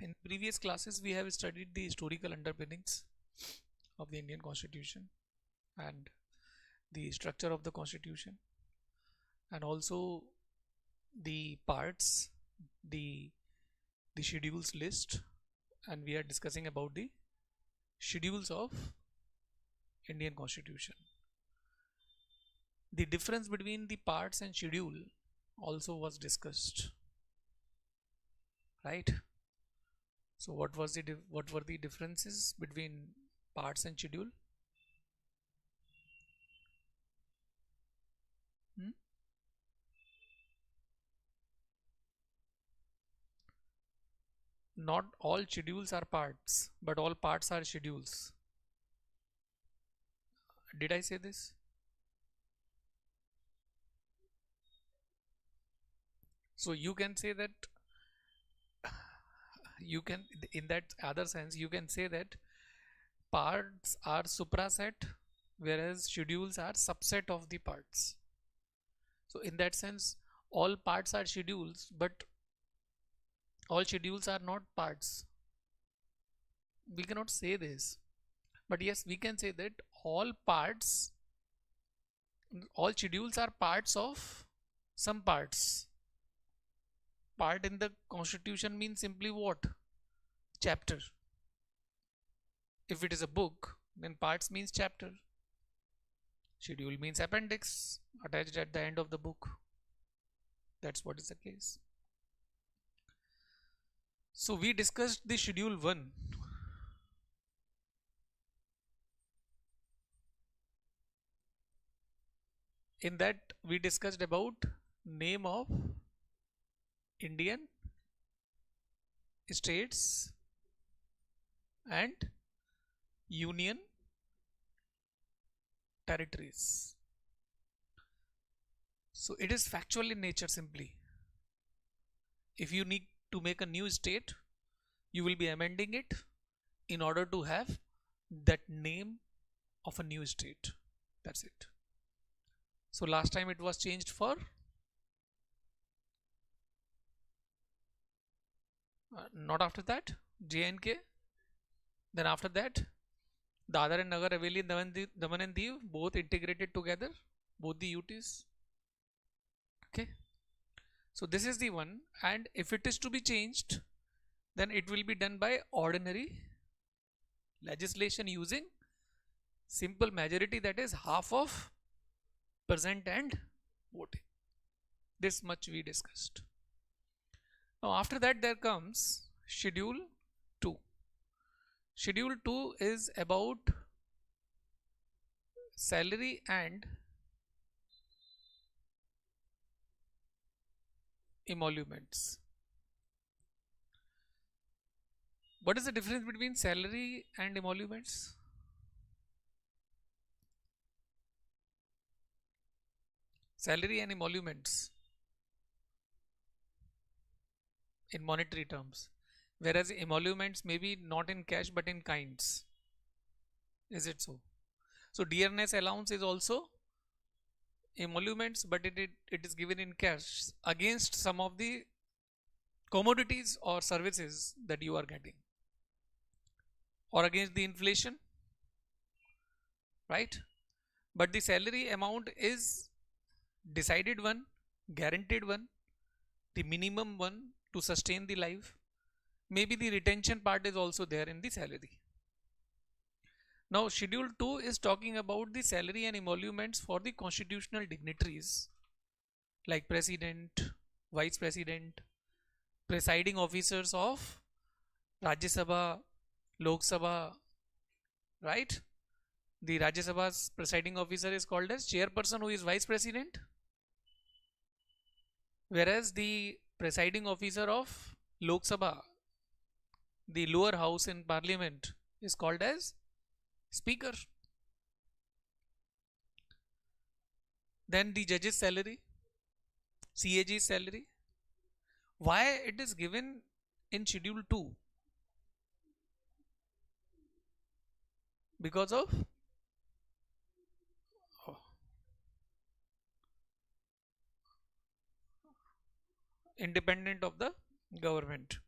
In previous classes, we have studied the historical underpinnings of the Indian Constitution and the structure of the Constitution, and also the parts, the schedules list, and we are discussing about the schedules of Indian Constitution. The difference between the parts and schedule also was discussed, right? So what were the differences between parts and schedule? Not all schedules are parts, but all parts are schedules. Did I say this? So you can say that, you can, in that other sense, you can say that parts are supraset, whereas schedules are subset of the parts. So in that sense, all parts are schedules, but all schedules are not parts. We cannot say this, but yes, we can say that all schedules are parts of some parts. Part in the Constitution means simply what? Chapter. If it is a book, then parts means chapter. Schedule means appendix attached at the end of the book. That's what is the case. So we discussed the schedule 1. In that we discussed about name of Indian states and union territories. So it is factual in nature simply. If you need to make a new state, you will be amending it in order to have that name of a new state. That's it. So last time it was changed for not after that J&K, then after that Dadar and Nagar Haveli, Daman and Diu, both integrated together, both the UTs. Okay, so this is the one, and if it is to be changed, then it will be done by ordinary legislation using simple majority, that is half of present and voting. This much we discussed. Now after that there comes schedule 2. Schedule 2 is about salary and emoluments. What is the difference between salary and emoluments? Salary and emoluments in monetary terms, whereas emoluments may be not in cash but in kinds. Is it so? So dearness allowance is also emoluments, but it is given in cash against some of the commodities or services that you are getting, or against the inflation, right? But the salary amount is decided one, guaranteed one, the minimum one to sustain the life. Maybe the retention part is also there in the salary. Now schedule 2 is talking about the salary and emoluments for the constitutional dignitaries like president, vice president, presiding officers of Rajya Sabha, Lok Sabha, right? The Rajya Sabha's presiding officer is called as chairperson, who is vice president, whereas the presiding officer of Lok Sabha, the lower house in parliament, is called as speaker. Then the judge's salary, CAG's salary. Why it is given in schedule 2? Because of independent of the government.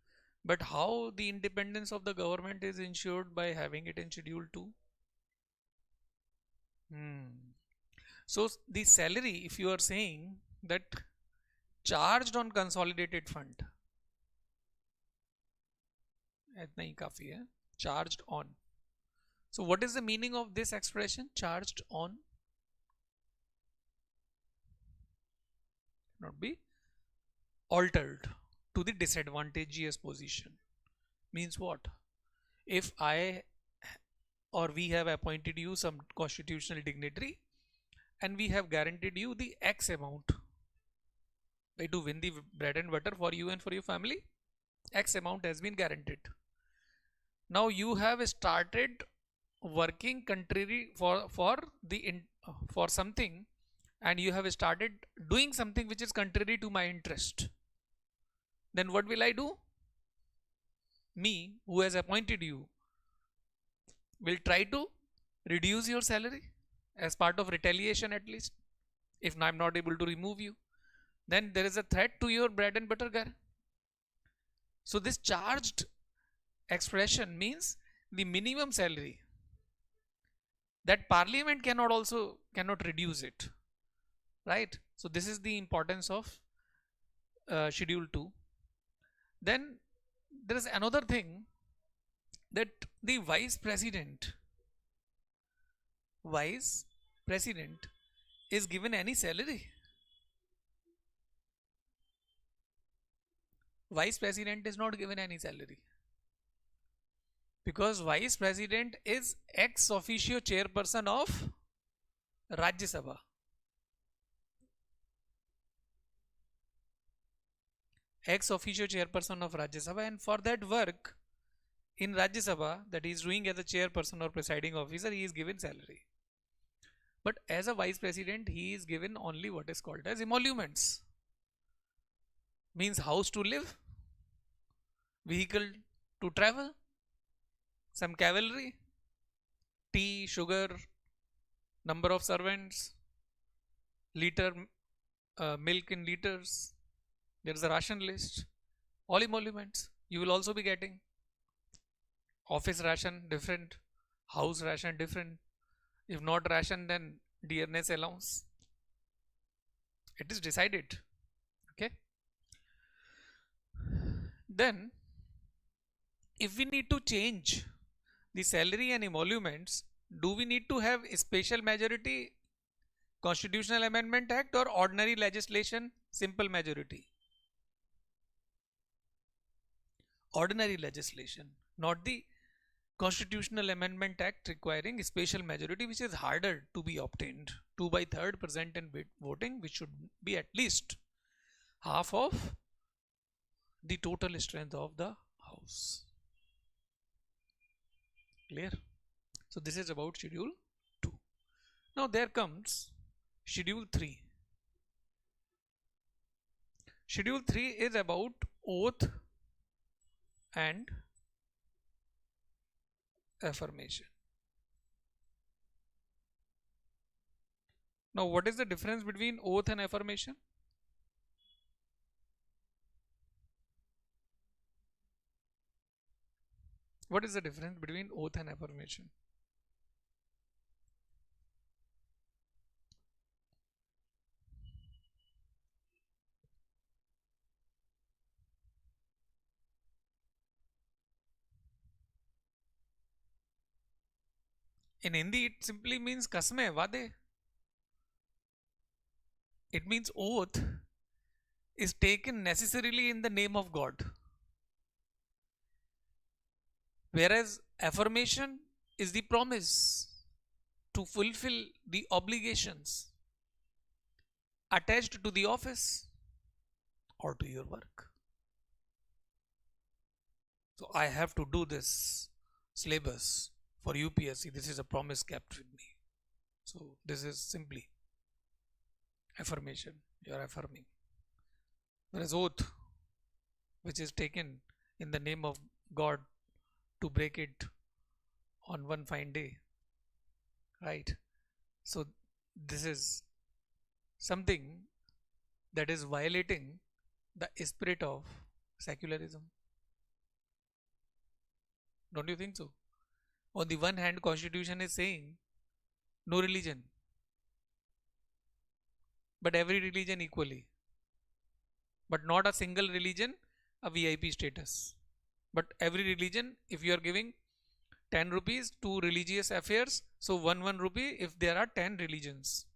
But how the independence of the government is ensured by having it in Schedule 2? So the salary, if you are saying that charged on consolidated fund, इतना ही काफी है, charged on. So what is the meaning of this expression, charged on? Not be altered to the disadvantageous position. Means what? If I or we have appointed you some constitutional dignitary and we have guaranteed you the X amount, right, to win the bread and butter for you and for your family, X amount has been guaranteed. Now you have started working contrary for something, and you have started doing something which is contrary to my interest. Then what will I do? Me, who has appointed you, will try to reduce your salary as part of retaliation, at least. If I'm not able to remove you, then there is a threat to your bread and butter guy. So this charged expression means the minimum salary that parliament cannot reduce it, right? So this is the importance of Schedule 2. Then there is another thing, that the vice president is given any salary. Vice president is not given any salary, because vice president is ex officio chairperson of Rajya Sabha. Ex officio chairperson of Rajya Sabha, and for that work in Rajya Sabha that he is doing as a chairperson or presiding officer, he is given salary. But as a vice president, he is given only what is called as emoluments. Means house to live, vehicle to travel, some cavalry, tea, sugar, number of servants, liter, milk in liters, there is a ration list, all emoluments you will also be getting. Office ration different, house ration different. If not ration, then dearness allowance. It is decided. Okay. Then if we need to change the salary and emoluments, do we need to have a special majority, Constitutional Amendment Act, or ordinary legislation, simple majority? Ordinary legislation, not the Constitutional Amendment Act requiring special majority, which is harder to be obtained. 2/3% in voting, which should be at least half of the total strength of the house. Clear? So this is about Schedule 2. Now there comes Schedule 3. Schedule 3 is about oath and affirmation. Now what is the difference between oath and affirmation? What is the difference between oath and affirmation? In Hindi, it simply means kasme, vade. It means oath is taken necessarily in the name of God, whereas affirmation is the promise to fulfill the obligations attached to the office or to your work. So I have to do this syllabus for UPSC. This is a promise kept with me. So this is simply affirmation. You are affirming. Whereas oath, which is taken in the name of God to break it on one fine day, right? So this is something that is violating the spirit of secularism. Don't you think so? On the one hand, constitution is saying no religion, but every religion equally, but not a single religion a VIP status. But every religion, if you are giving 10 rupees to religious affairs, so 1 rupee if there are 10 religions.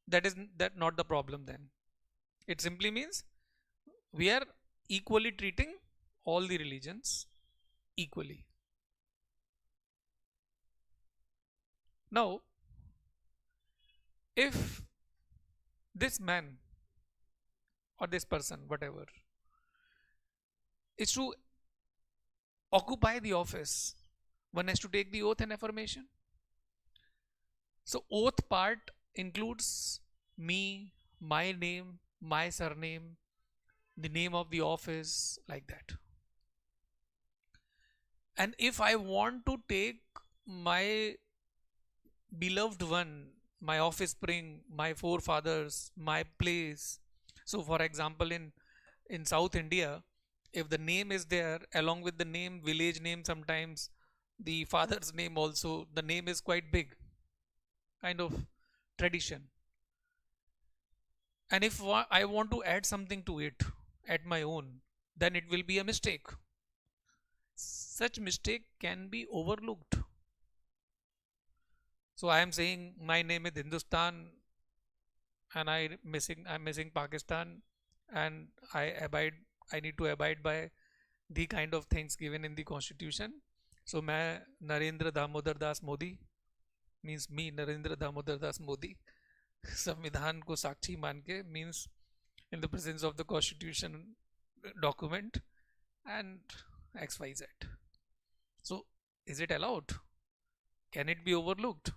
That is that not the problem then. It simply means we are equally treating all the religions equally. Now, if this man or this person, whatever, is to occupy the office, one has to take the oath and affirmation. So, oath part includes me, my name, my surname, the name of the office, like that. And if I want to take my beloved one, my office spring, my forefathers, my place. So, for example, in South India, if the name is there along with the name, village name, sometimes the father's name also, the name is quite big, kind of tradition. And if I want to add something to it at my own, then it will be a mistake. Such mistake can be overlooked. So I am saying my name is Hindustan and I'm missing Pakistan, and I need to abide by the kind of things given in the constitution. So मैं Narendra Damodar Das Modi means me Narendra Damodar Das Modi संविधान को साक्षी मान के means in the presence of the constitution document and XYZ. So is it allowed? Can it be overlooked?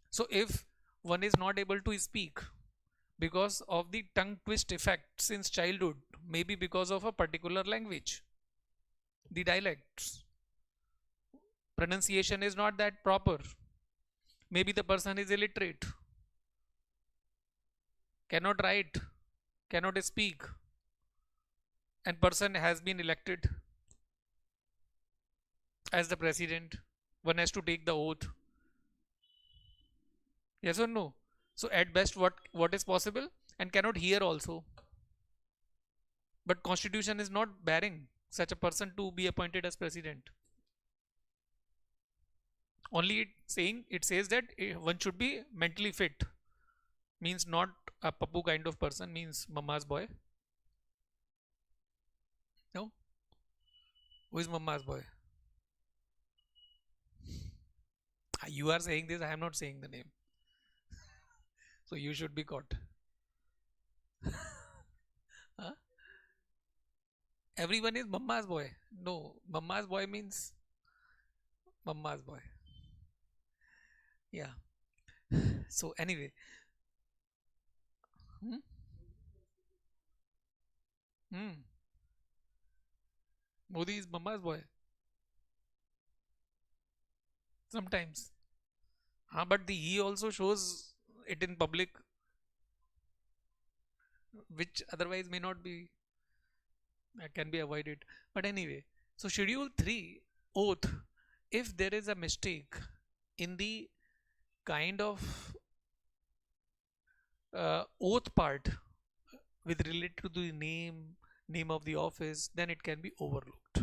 So if one is not able to speak because of the tongue twist effect since childhood, maybe because of a particular language, the dialects, pronunciation is not that proper, maybe the person is illiterate, cannot write, cannot speak, and person has been elected as the president, one has to take the oath. Yes or no? So at best what is possible, and cannot hear also. But constitution is not barring such a person to be appointed as president. Only it says that one should be mentally fit. Means not a papu kind of person, means mama's boy. No? Who is mama's boy? You are saying this, I am not saying the name. So you should be caught. Huh? Everyone is mama's boy. No, mama's boy means mama's boy. Yeah. So anyway. Hmm? Hmm. Modi is mama's boy. Sometimes. But he also shows it in public, which otherwise may not be, can be avoided. But anyway, so schedule 3 oath, if there is a mistake in the kind of oath part with related to the name of the office, then it can be overlooked.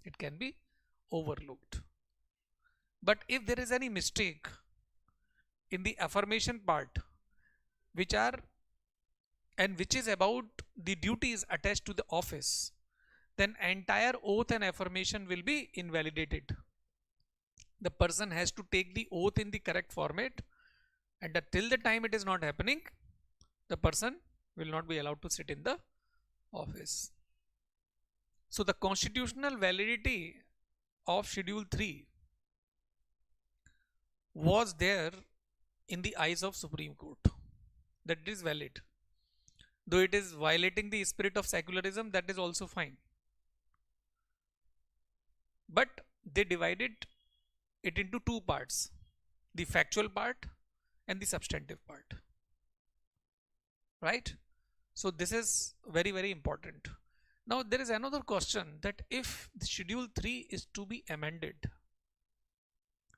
It can be overlooked. But if there is any mistake in the affirmation part, which is about the duties attached to the office, then entire oath and affirmation will be invalidated. The person has to take the oath in the correct format, and till the time it is not happening, the person will not be allowed to sit in the office. So the constitutional validity of schedule 3 was there in the eyes of Supreme Court, that it is valid. Though it is violating the spirit of secularism, that is also fine. But they divided it into two parts, the factual part and the substantive part. right? So this is very, very important. Now there is another question, that if the schedule 3 is to be amended,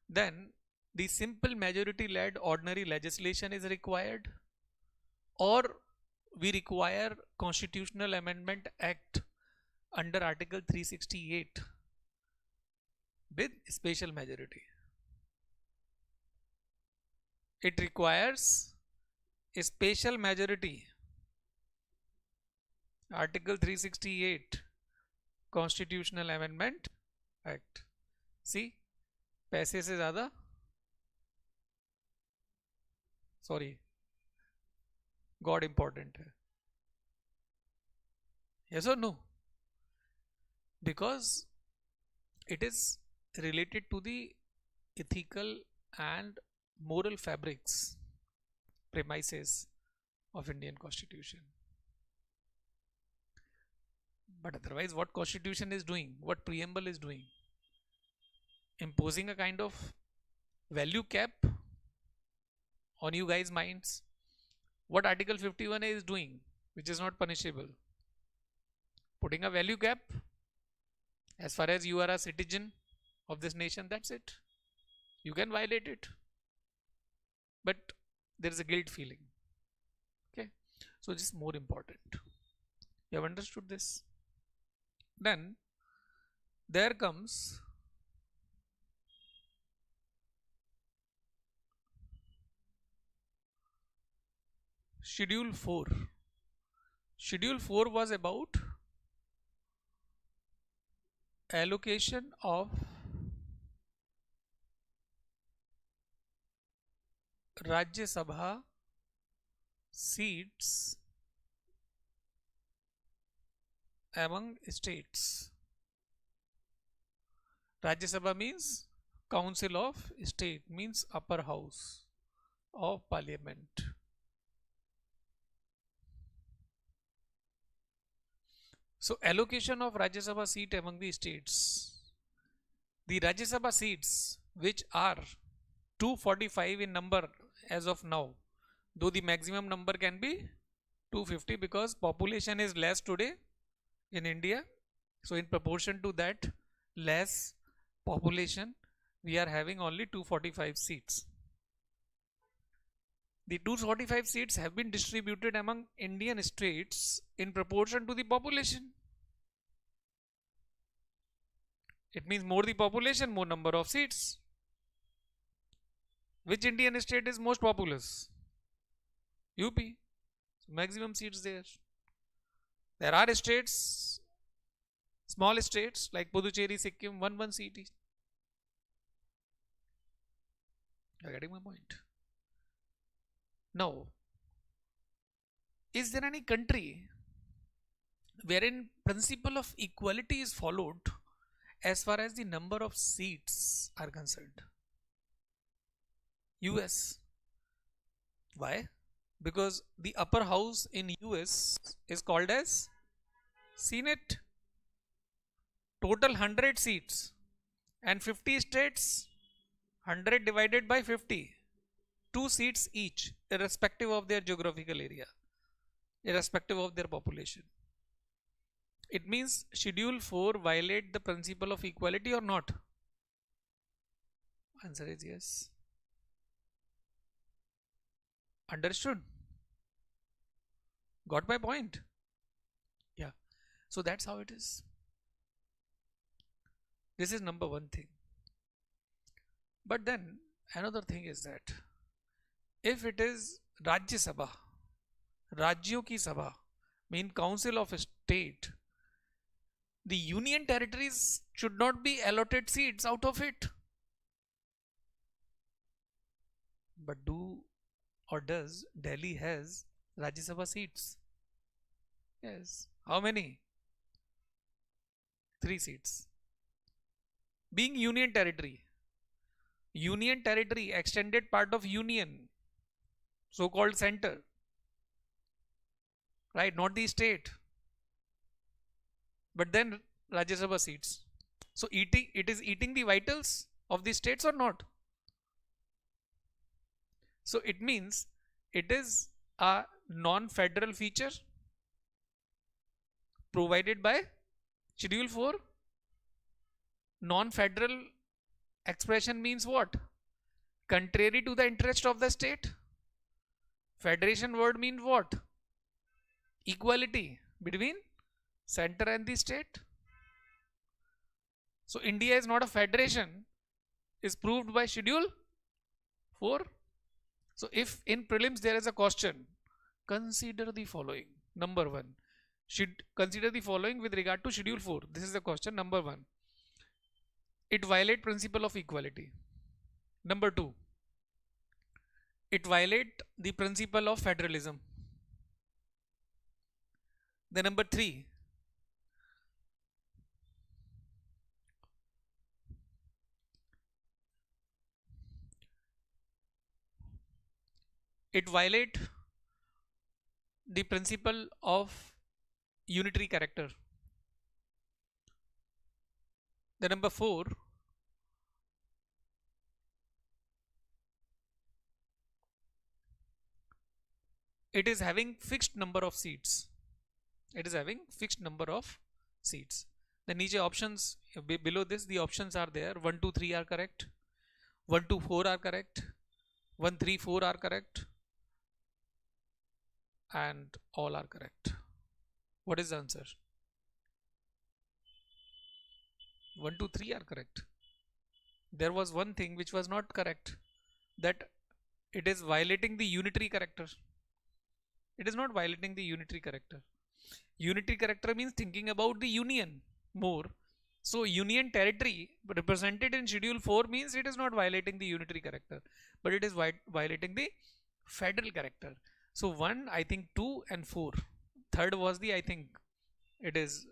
then the simple majority led ordinary legislation is required, or we require constitutional amendment act under article 368 with special majority. It requires a special majority, article 368 constitutional amendment act. See, पैसे से ज़्यादा, sorry, God important है. Yes or no? Because it is related to the ethical and moral fabrics, premises of Indian Constitution. But otherwise, what Constitution is doing, what preamble is doing, imposing a kind of value cap on you guys' minds. What Article 51A is doing, which is not punishable, putting a value cap. As far as you are a citizen of this nation, that's it. You can violate it, but there is a guilt feeling. Okay, so this is more important. You have understood this? Then there comes Schedule 4. Schedule 4 was about allocation of Rajya Sabha seats among states. Rajya Sabha means Council of State, means upper house of Parliament. So allocation of Rajya Sabha seat among the states. The Rajya Sabha seats, which are 245 in number as of now, though the maximum number can be 250 because population is less today in India. So in proportion to that less population, we are having only 245 seats. The 245 seats have been distributed among Indian states in proportion to the population. It means more the population, more number of seats. Which Indian state is most populous? UP. So maximum seats there. There are states, small states like Puducherry, Sikkim, 1 seat each. You are getting my point? Now, is there any country wherein principle of equality is followed as far as the number of seats are concerned? US. Why? Because the upper house in US is called as Senate. Total 100 seats and 50 states, 100 divided by 50, 2 seats each, irrespective of their geographical area, irrespective of their population. It means Schedule 4 violate the principle of equality or not? Answer is yes. Understood? Got my point? Yeah. So that's how it is. This is number one thing. But then another thing is that if it is Rajya Sabha, Rajyo ki Sabha, mean Council of State, the union territories should not be allotted seats out of it. But do or does Delhi has Rajya Sabha seats? Yes. How many? 3 seats. Being union territory, extended part of union, so-called center, right? Not the state. But then Rajya Sabha seats. So it is eating the vitals of the states or not? So it means it is a non-federal feature provided by Schedule 4? Non-federal expression means what? Contrary to the interest of the state. Federation word means what? Equality between center and the state. So India is not a federation, is proved by Schedule 4. So if in prelims there is a question, consider the following. Number 1, should consider the following with regard to Schedule 4. This is the question. Number 1, it violates principle of equality. Number 2, it violates the principle of federalism. Then number 3, it violates the principle of unitary character. The number 4, it is having fixed number of seats. It is having fixed number of seats. The niche options below this, the options are there. 1, 2, 3 are correct. 1, 2, 4 are correct. 1, 3, 4 are correct. And all are correct. What is the answer? 1, 2, 3 are correct. There was one thing which was not correct, that it is violating the unitary character. It is not violating the unitary character. Unitary character means thinking about the union more. So union territory represented in Schedule 4 means it is not violating the unitary character, but it is violating the federal character. So 1, I think 2 and 4. Third was the, I think it is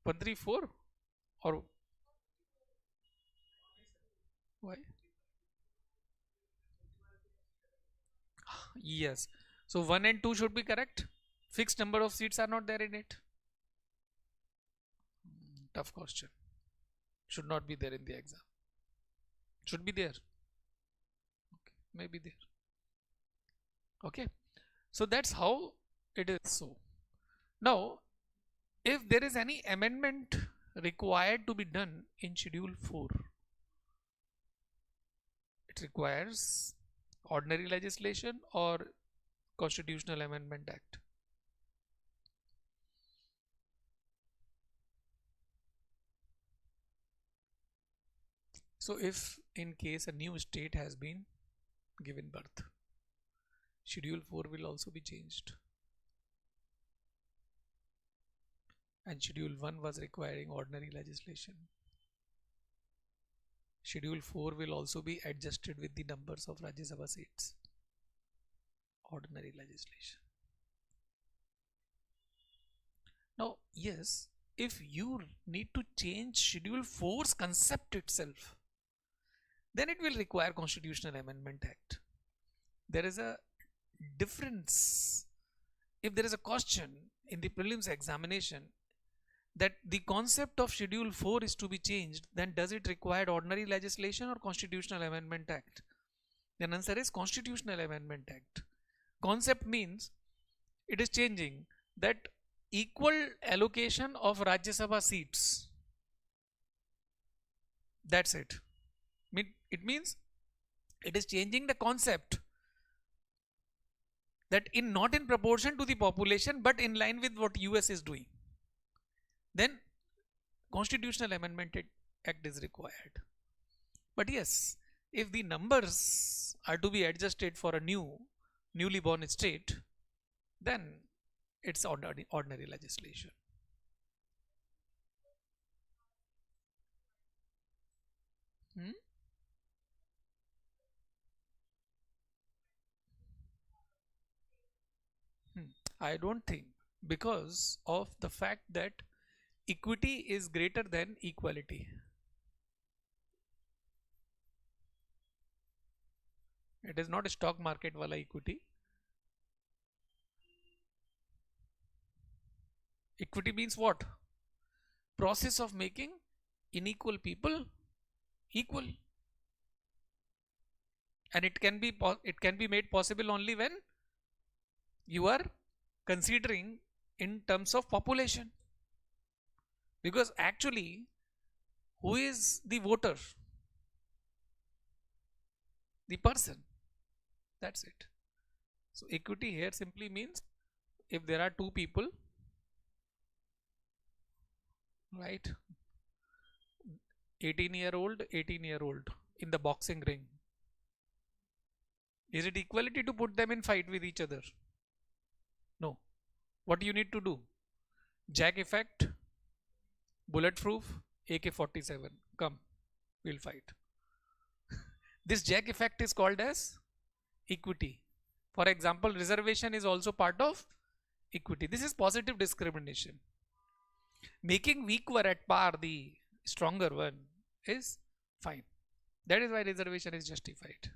1, 3, 4 or why? Yes. So 1 and 2 should be correct. Fixed number of seats are not there in it. Tough question. Should not be there in the exam. Should be there. Okay. Maybe there. Okay. So that's how it is. So now, if there is any amendment required to be done in Schedule 4, it requires ordinary legislation or Constitutional Amendment Act. So if in case a new state has been given birth, Schedule 4 will also be changed. And Schedule 1 was requiring ordinary legislation. Schedule 4 will also be adjusted with the numbers of Rajya Sabha seats. Ordinary legislation. Now, yes, if you need to change Schedule 4's concept itself, then it will require Constitutional Amendment Act. There is a difference. If there is a question in the prelims examination that the concept of Schedule 4 is to be changed, then does it require ordinary legislation or Constitutional Amendment Act? The answer is Constitutional Amendment Act. Concept means it is changing that equal allocation of Rajya Sabha seats. That's it. It means it is changing the concept that not in proportion to the population but in line with what US is doing. Then Constitutional Amendment Act is required. But yes, if the numbers are to be adjusted for a newly born state, then it's ordinary legislation. I don't think, because of the fact that equity is greater than equality. It is not a stock market wala equity. Equity means what? Process of making unequal people equal. and it can be made possible only when you are considering in terms of population, because actually who is the voter? The person. That's it. So equity here simply means if there are two people, right, 18-year-old, 18-year-old in the boxing ring, is it equality to put them in fight with each other? No. What you need to do? Jack effect, bulletproof, AK-47. Come, we'll fight. This Jack effect is called as equity. For example, reservation is also part of equity. This is positive discrimination. Making weaker at par the stronger one is fine. That is why reservation is justified.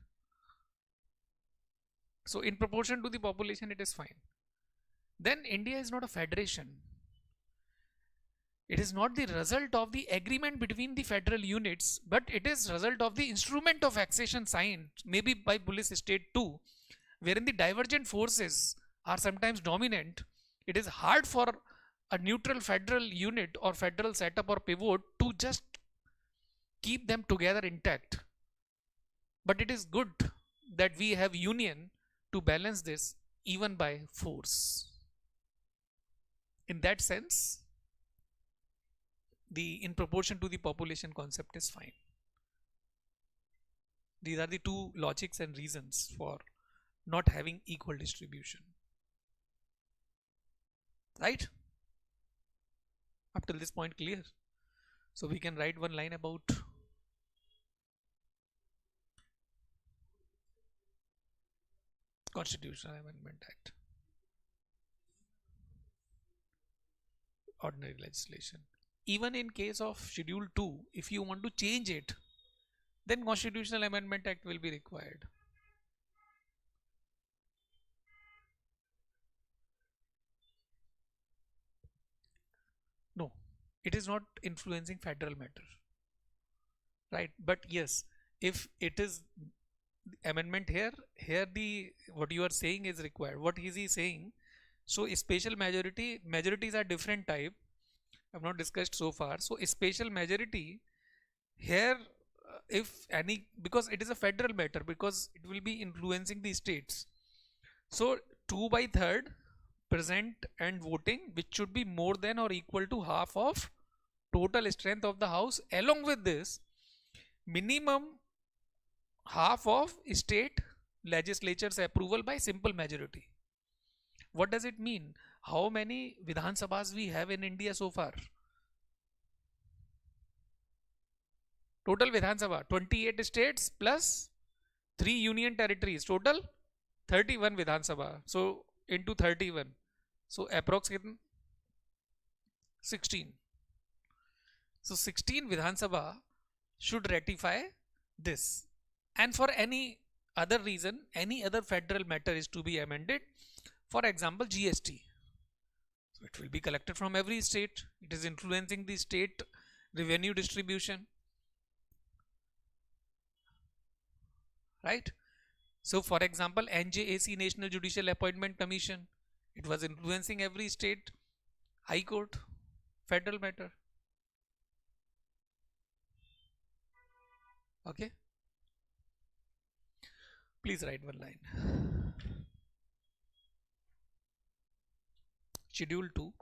So in proportion to the population, it is fine. Then India is not a federation. It is not the result of the agreement between the federal units, but it is result of the instrument of accession signed, maybe by police state too, wherein the divergent forces are sometimes dominant. It is hard for a neutral federal unit or federal setup or pivot to just keep them together intact. But it is good that we have union to balance this even by force. In that sense, the in proportion to the population concept is fine. These are the two logics and reasons for not having equal distribution. Right? Up till this point clear? So we can write one line about Constitutional Amendment Act. Ordinary legislation. Even in case of Schedule 2, if you want to change it, then Constitutional Amendment Act will be required. No, it is not influencing federal matter. Right? But yes, if it is amendment here the what you are saying is required. What is he saying? So special majorities are different type. I have not discussed so far. So special majority here, if any, because it is a federal matter, because it will be influencing the states. So 2/3 present and voting, which should be more than or equal to half of total strength of the house. Along with this, minimum half of state legislature's approval by simple majority. What does it mean? How many Vidhan Sabhas we have in India so far? Total Vidhan Sabha, 28 states plus 3 union territories. Total 31 Vidhan Sabha. So into 31. So approximately 16. So 16 Vidhan Sabha should ratify this. And for any other reason, any other federal matter is to be amended. For example, GST. So it will be collected from every state. It is influencing the state revenue distribution. Right? So for example, NJAC, National Judicial Appointment Commission, it was influencing every state high court, federal matter. Okay? Please write one line. Schedule 2.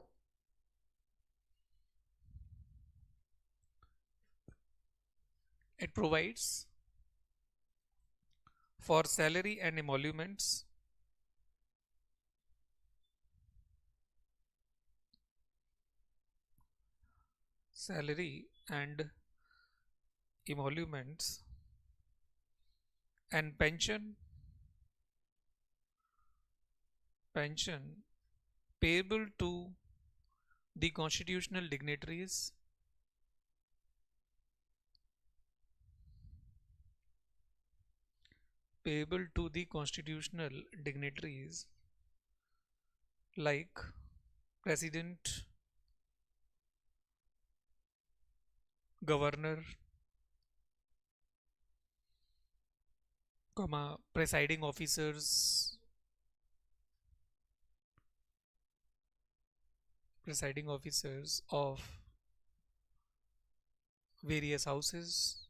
It provides for salary and emoluments and pension payable to the constitutional dignitaries like president, governor, comma, presiding officers of various houses,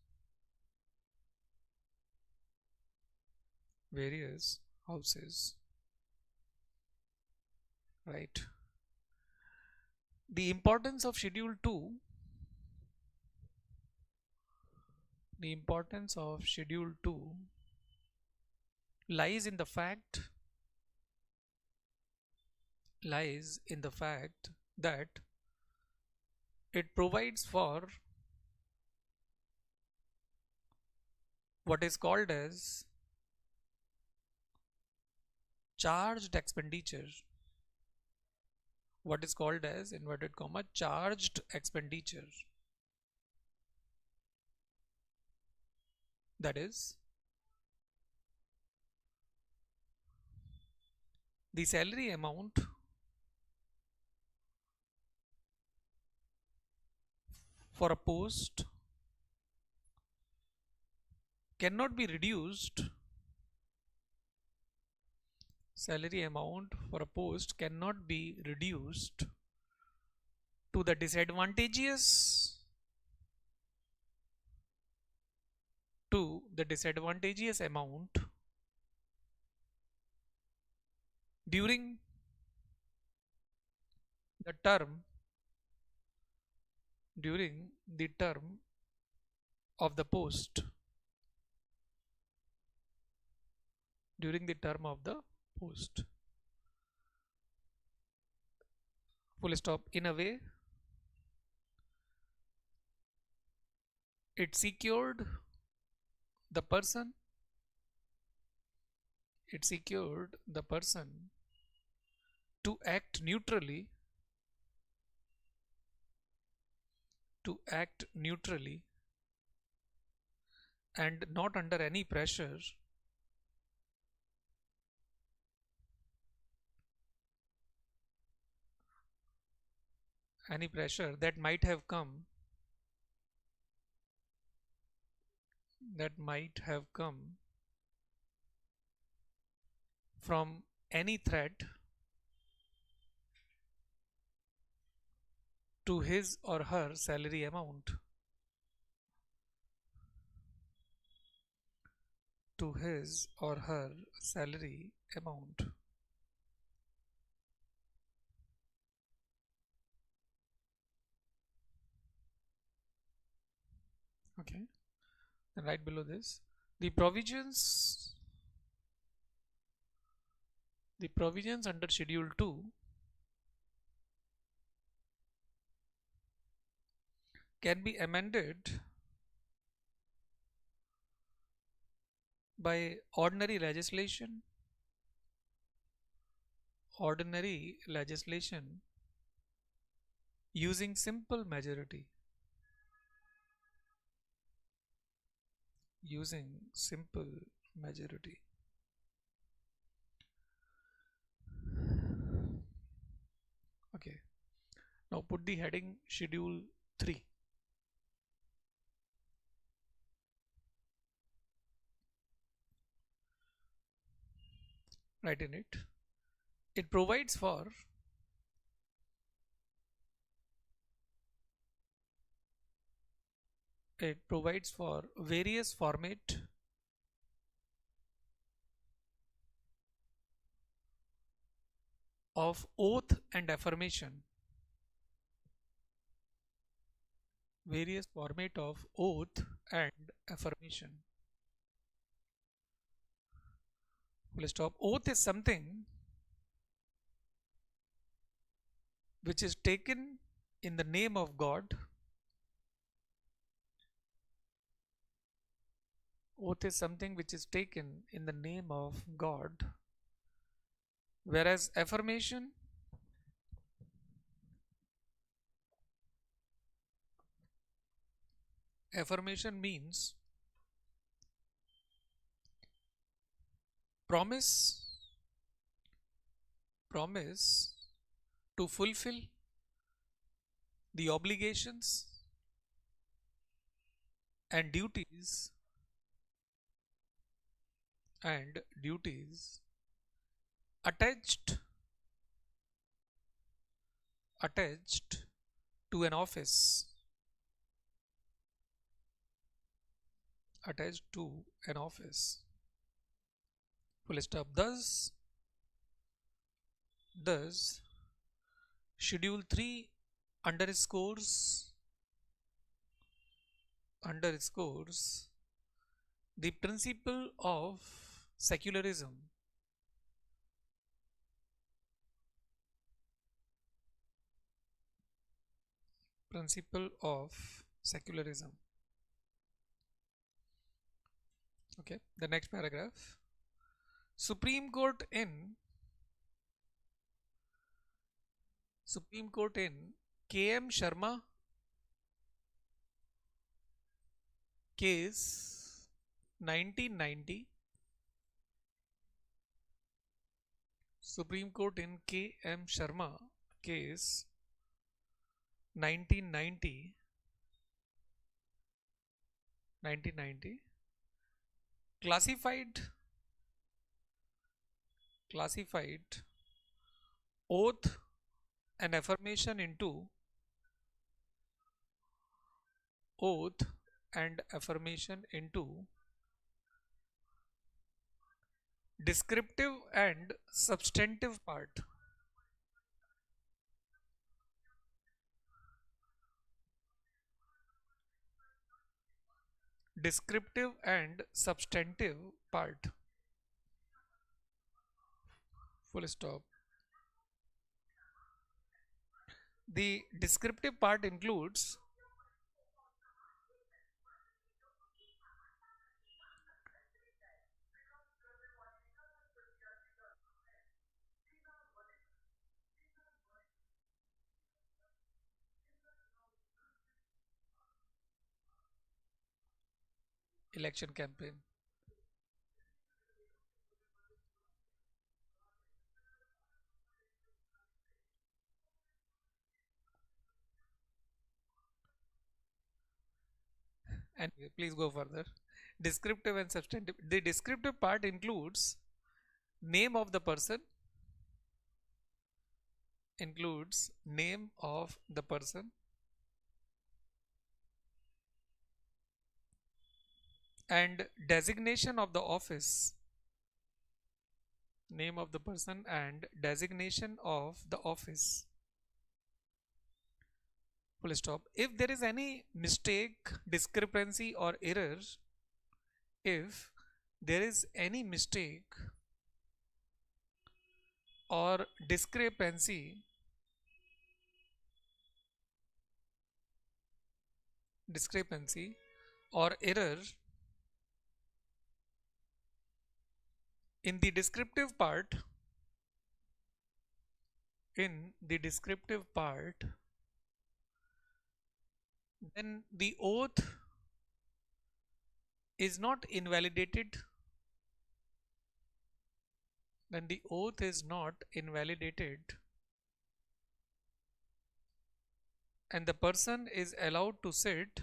right? The importance of schedule 2, the importance of schedule 2 lies in the fact that it provides for what is called as charged expenditure, what is called as inverted comma charged expenditure, that is the salary amount for a post cannot be reduced salary amount for a post cannot be reduced to the disadvantageous amount during the term of the post during the term of the post, full stop. In a way, it secured the person to act neutrally and not under any pressure that might have come from any threat to his or her salary amount, okay. Then right below this, the provisions under schedule 2 can be amended by ordinary legislation using simple majority. Okay, now put the heading schedule 3. Write in it. It provides for various format of oath and affirmation. Various format of oath and affirmation. Full stop. Oath is something which is taken in the name of God. Oath is something which is taken in the name of God, whereas affirmation means promise to fulfill the obligations and duties and duties attached to an office attached to an office. Full stop. Thus schedule 3 underscores the principle of secularism principle of secularism. Okay, the next paragraph. Supreme Court in KM Sharma case 1990. Supreme Court in KM Sharma case 1990 classified oath and affirmation into oath and affirmation into descriptive and substantive part. Descriptive and substantive part. Full stop. The descriptive part includes election campaign. And please go further. Descriptive and substantive. The descriptive part includes name of the person, and designation of the office. Name of the person and designation of the office. Full stop. If there is any mistake, discrepancy or error, if there is any mistake or discrepancy or error in the descriptive part, then the oath is not invalidated. And the person is allowed to sit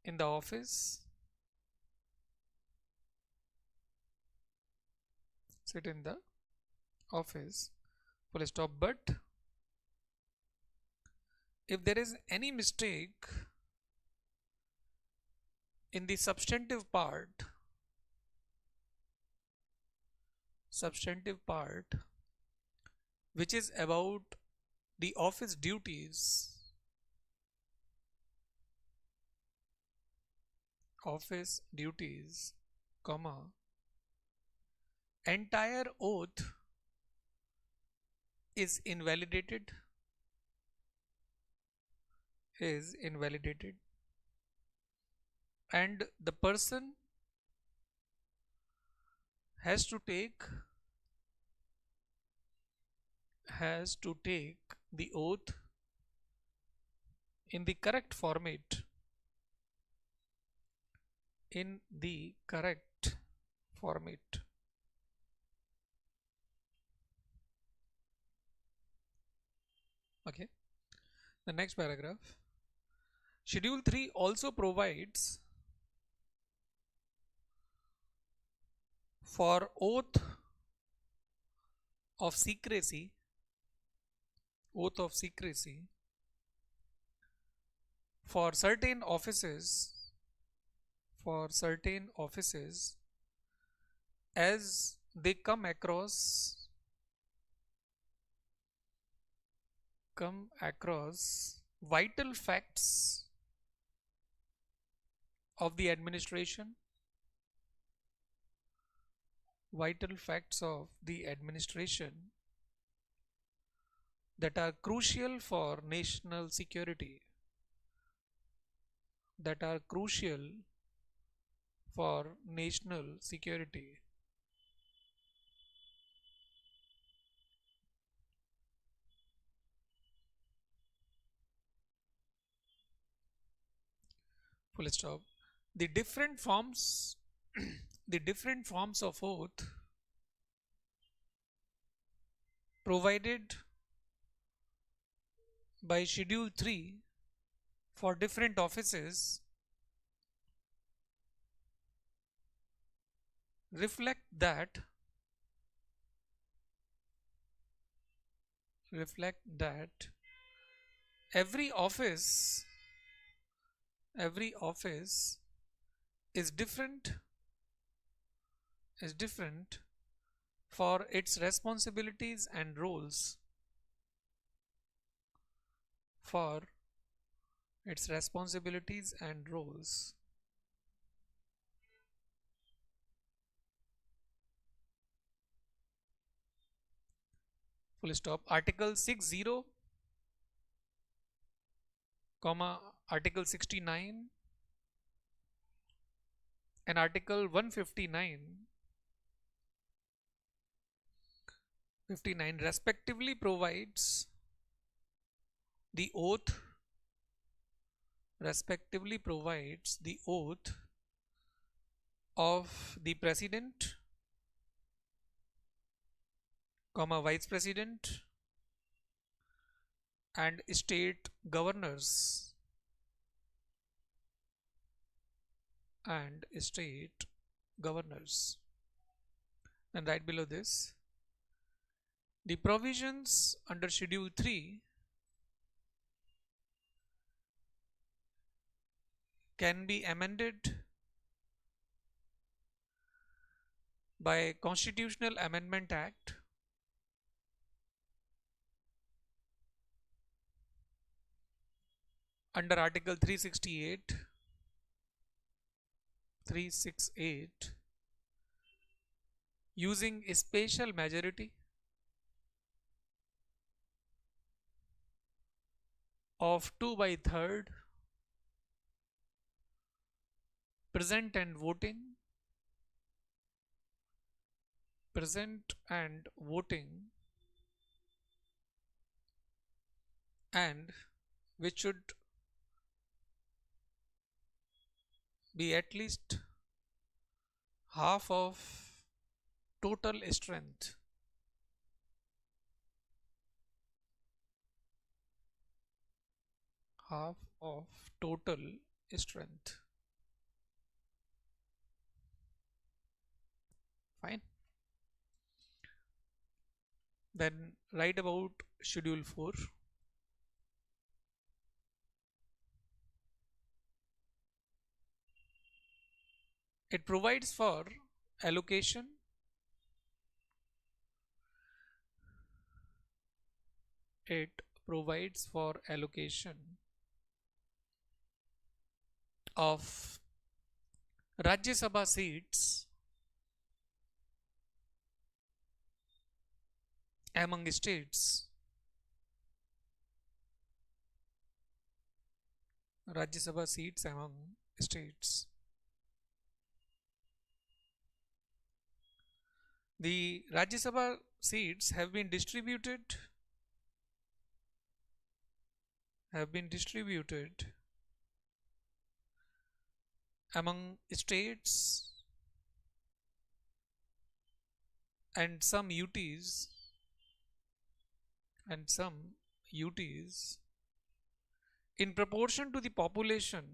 in the office, full stop. But if there is any mistake in the substantive part which is about the office duties, comma, entire oath is invalidated and the person has to take the oath in the correct format, Okay. The next paragraph. Schedule 3 also provides for of secrecy, oath of secrecy for certain offices as they come across vital facts of the administration, that are crucial for national security, that are crucial for national security. Full stop. The different forms the different forms of oath provided by schedule 3 for different offices reflect that every office every office is different for its responsibilities and roles, for its responsibilities and roles. Full stop. Article 60, comma Article 69 and Article 159 respectively provides the oath of the President, Vice President and state governors And right below this, the provisions under Schedule 3 can be amended by Constitutional Amendment Act under Article 368 using a special majority of 2/3 present and voting and which should be at least half of total strength. Half of total strength. Fine. Then write about Schedule 4. It provides for allocation of Rajya Sabha seats among states. Rajya Sabha seats among states. The Rajya Sabha seats have been distributed among states and some UTs in proportion to the population,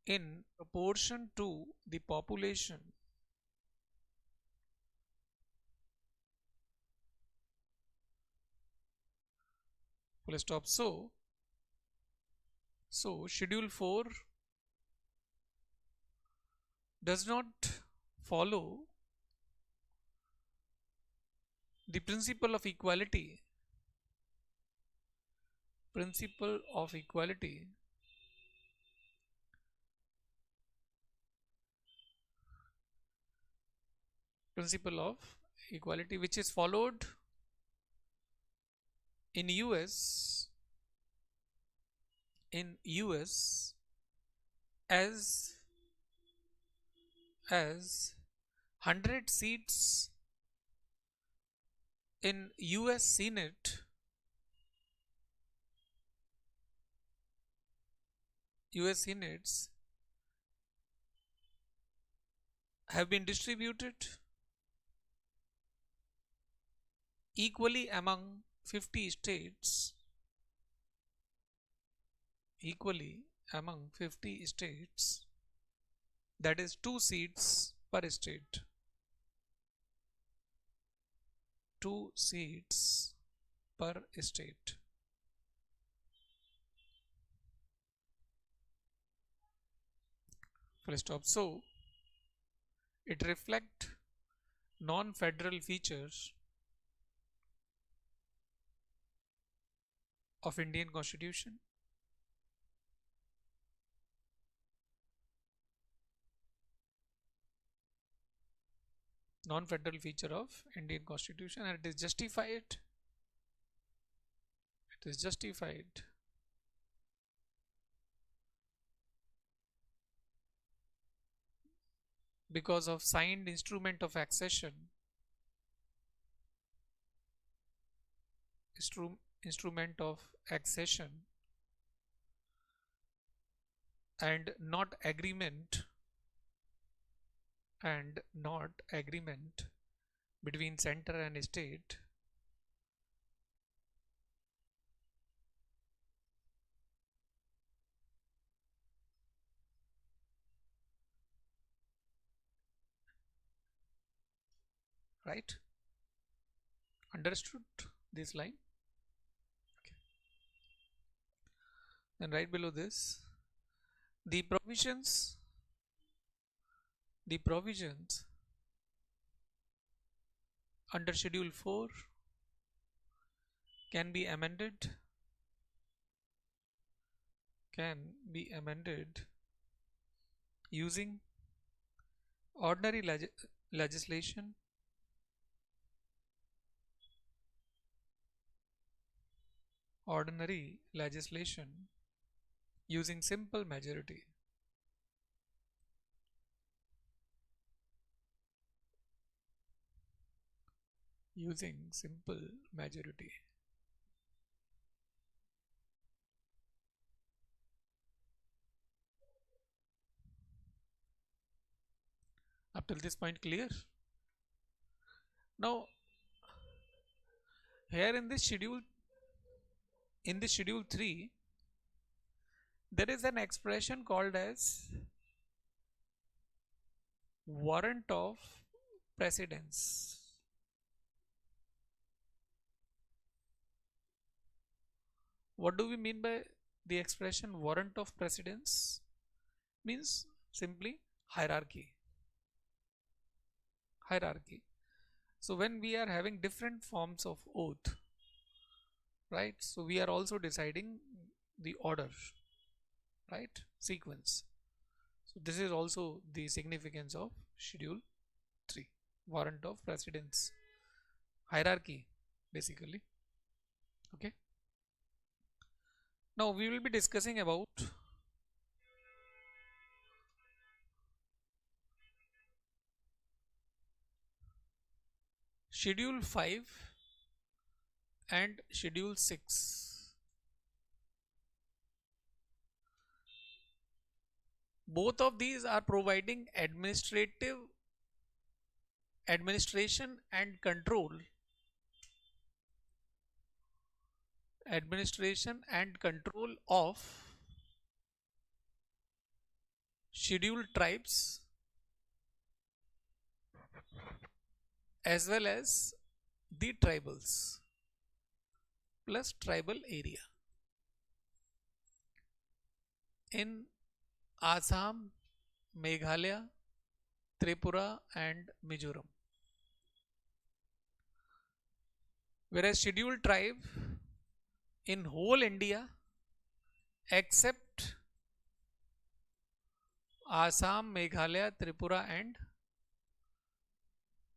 in proportion to the population, full stop. So schedule 4 does not follow the principle of equality, principle of equality, principle of equality, which is followed in US as 100 seats in US Senate, US Senates have been distributed equally among 50 states, equally among 50 states, that is 2 seats per state, 2 seats per state. Full stop. So it reflects non-federal features of Indian Constitution, non-federal feature of Indian Constitution, and it is justified. It is justified because of signed instrument of accession, instrument of accession, and not agreement, between center and state, right? Understood this line? Okay. Then right below this, the provisions under schedule 4 can be amended using ordinary legislation, using simple majority. Using simple majority. Up till this point clear? Now here in this schedule 3, there is an expression called as warrant of precedence. What do we mean by the expression warrant of precedence? Means simply hierarchy. So when we are having different forms of oath, right, so we are also deciding the order, right, sequence. So this is also the significance of schedule 3, warrant of precedence, hierarchy basically. Okay, now we will be discussing about schedule 5 and schedule 6. Both of these are providing administration and control administration and control of scheduled tribes as well as the tribals plus tribal area in Assam, Meghalaya, Tripura and Mizoram. Whereas scheduled tribe in whole India except Assam, Meghalaya, Tripura and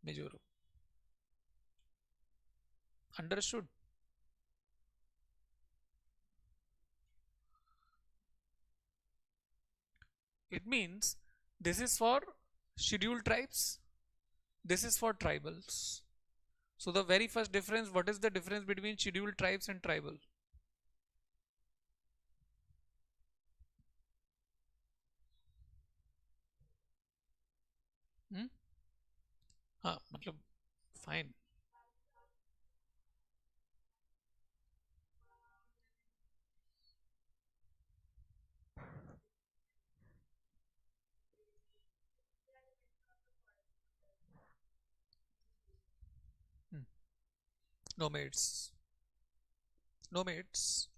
Mizoram. Understood? It means this is for scheduled tribes, this is for tribals. So the very first difference, what is the difference between scheduled tribes and tribal? Hmm? हाँ मतलब fine. Hmm. Nomads. Nomads.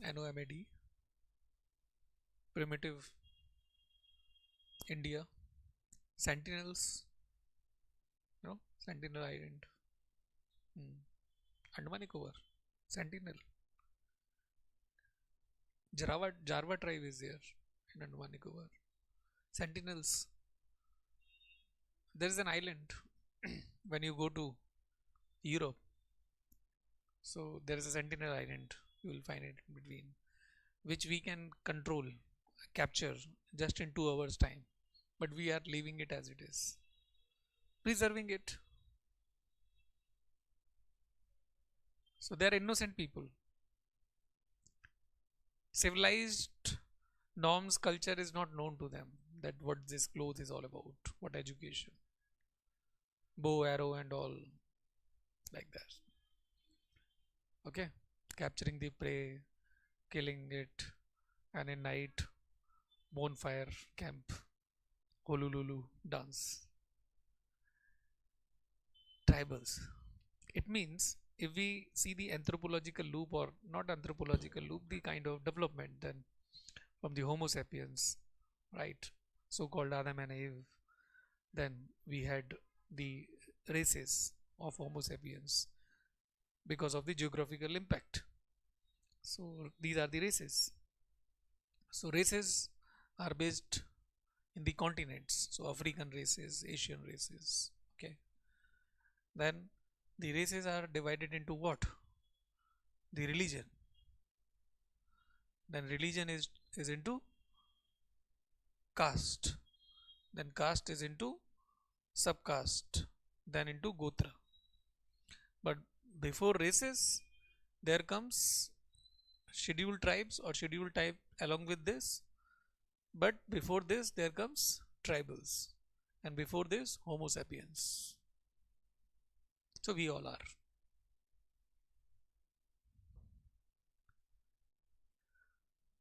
NOMAD. Primitive India. Sentinels. Sentinel Island. Hmm. Andaman Nicobar. Sentinel. Jarva tribe is there in Andaman Nicobar. Sentinels. There is an island when you go to Europe. So there is a Sentinel Island. You will find it in between, which we can control, capture just in 2 hours time. But we are leaving it as it is, preserving it. So they are innocent people. Civilized norms, culture is not known to them. That what this cloth is all about, what education, bow, arrow, and all like that. Okay, capturing the prey, killing it, and in night, bonfire camp, Hololulu dance. Tribals. It means if we see the anthropological loop or not anthropological loop, the kind of development then from the Homo sapiens, right? So called Adam and Eve. Then we had the races of Homo sapiens because of the geographical impact. So these are the races. So races are based in the continents. So African races, Asian races. Okay. Then the races are divided into what? The religion. Then religion is into caste. Then caste is into subcaste. Then into gotra. But before races, there comes scheduled tribes or scheduled type along with this. But before this, there comes tribals. And before this, Homo sapiens. So we all are.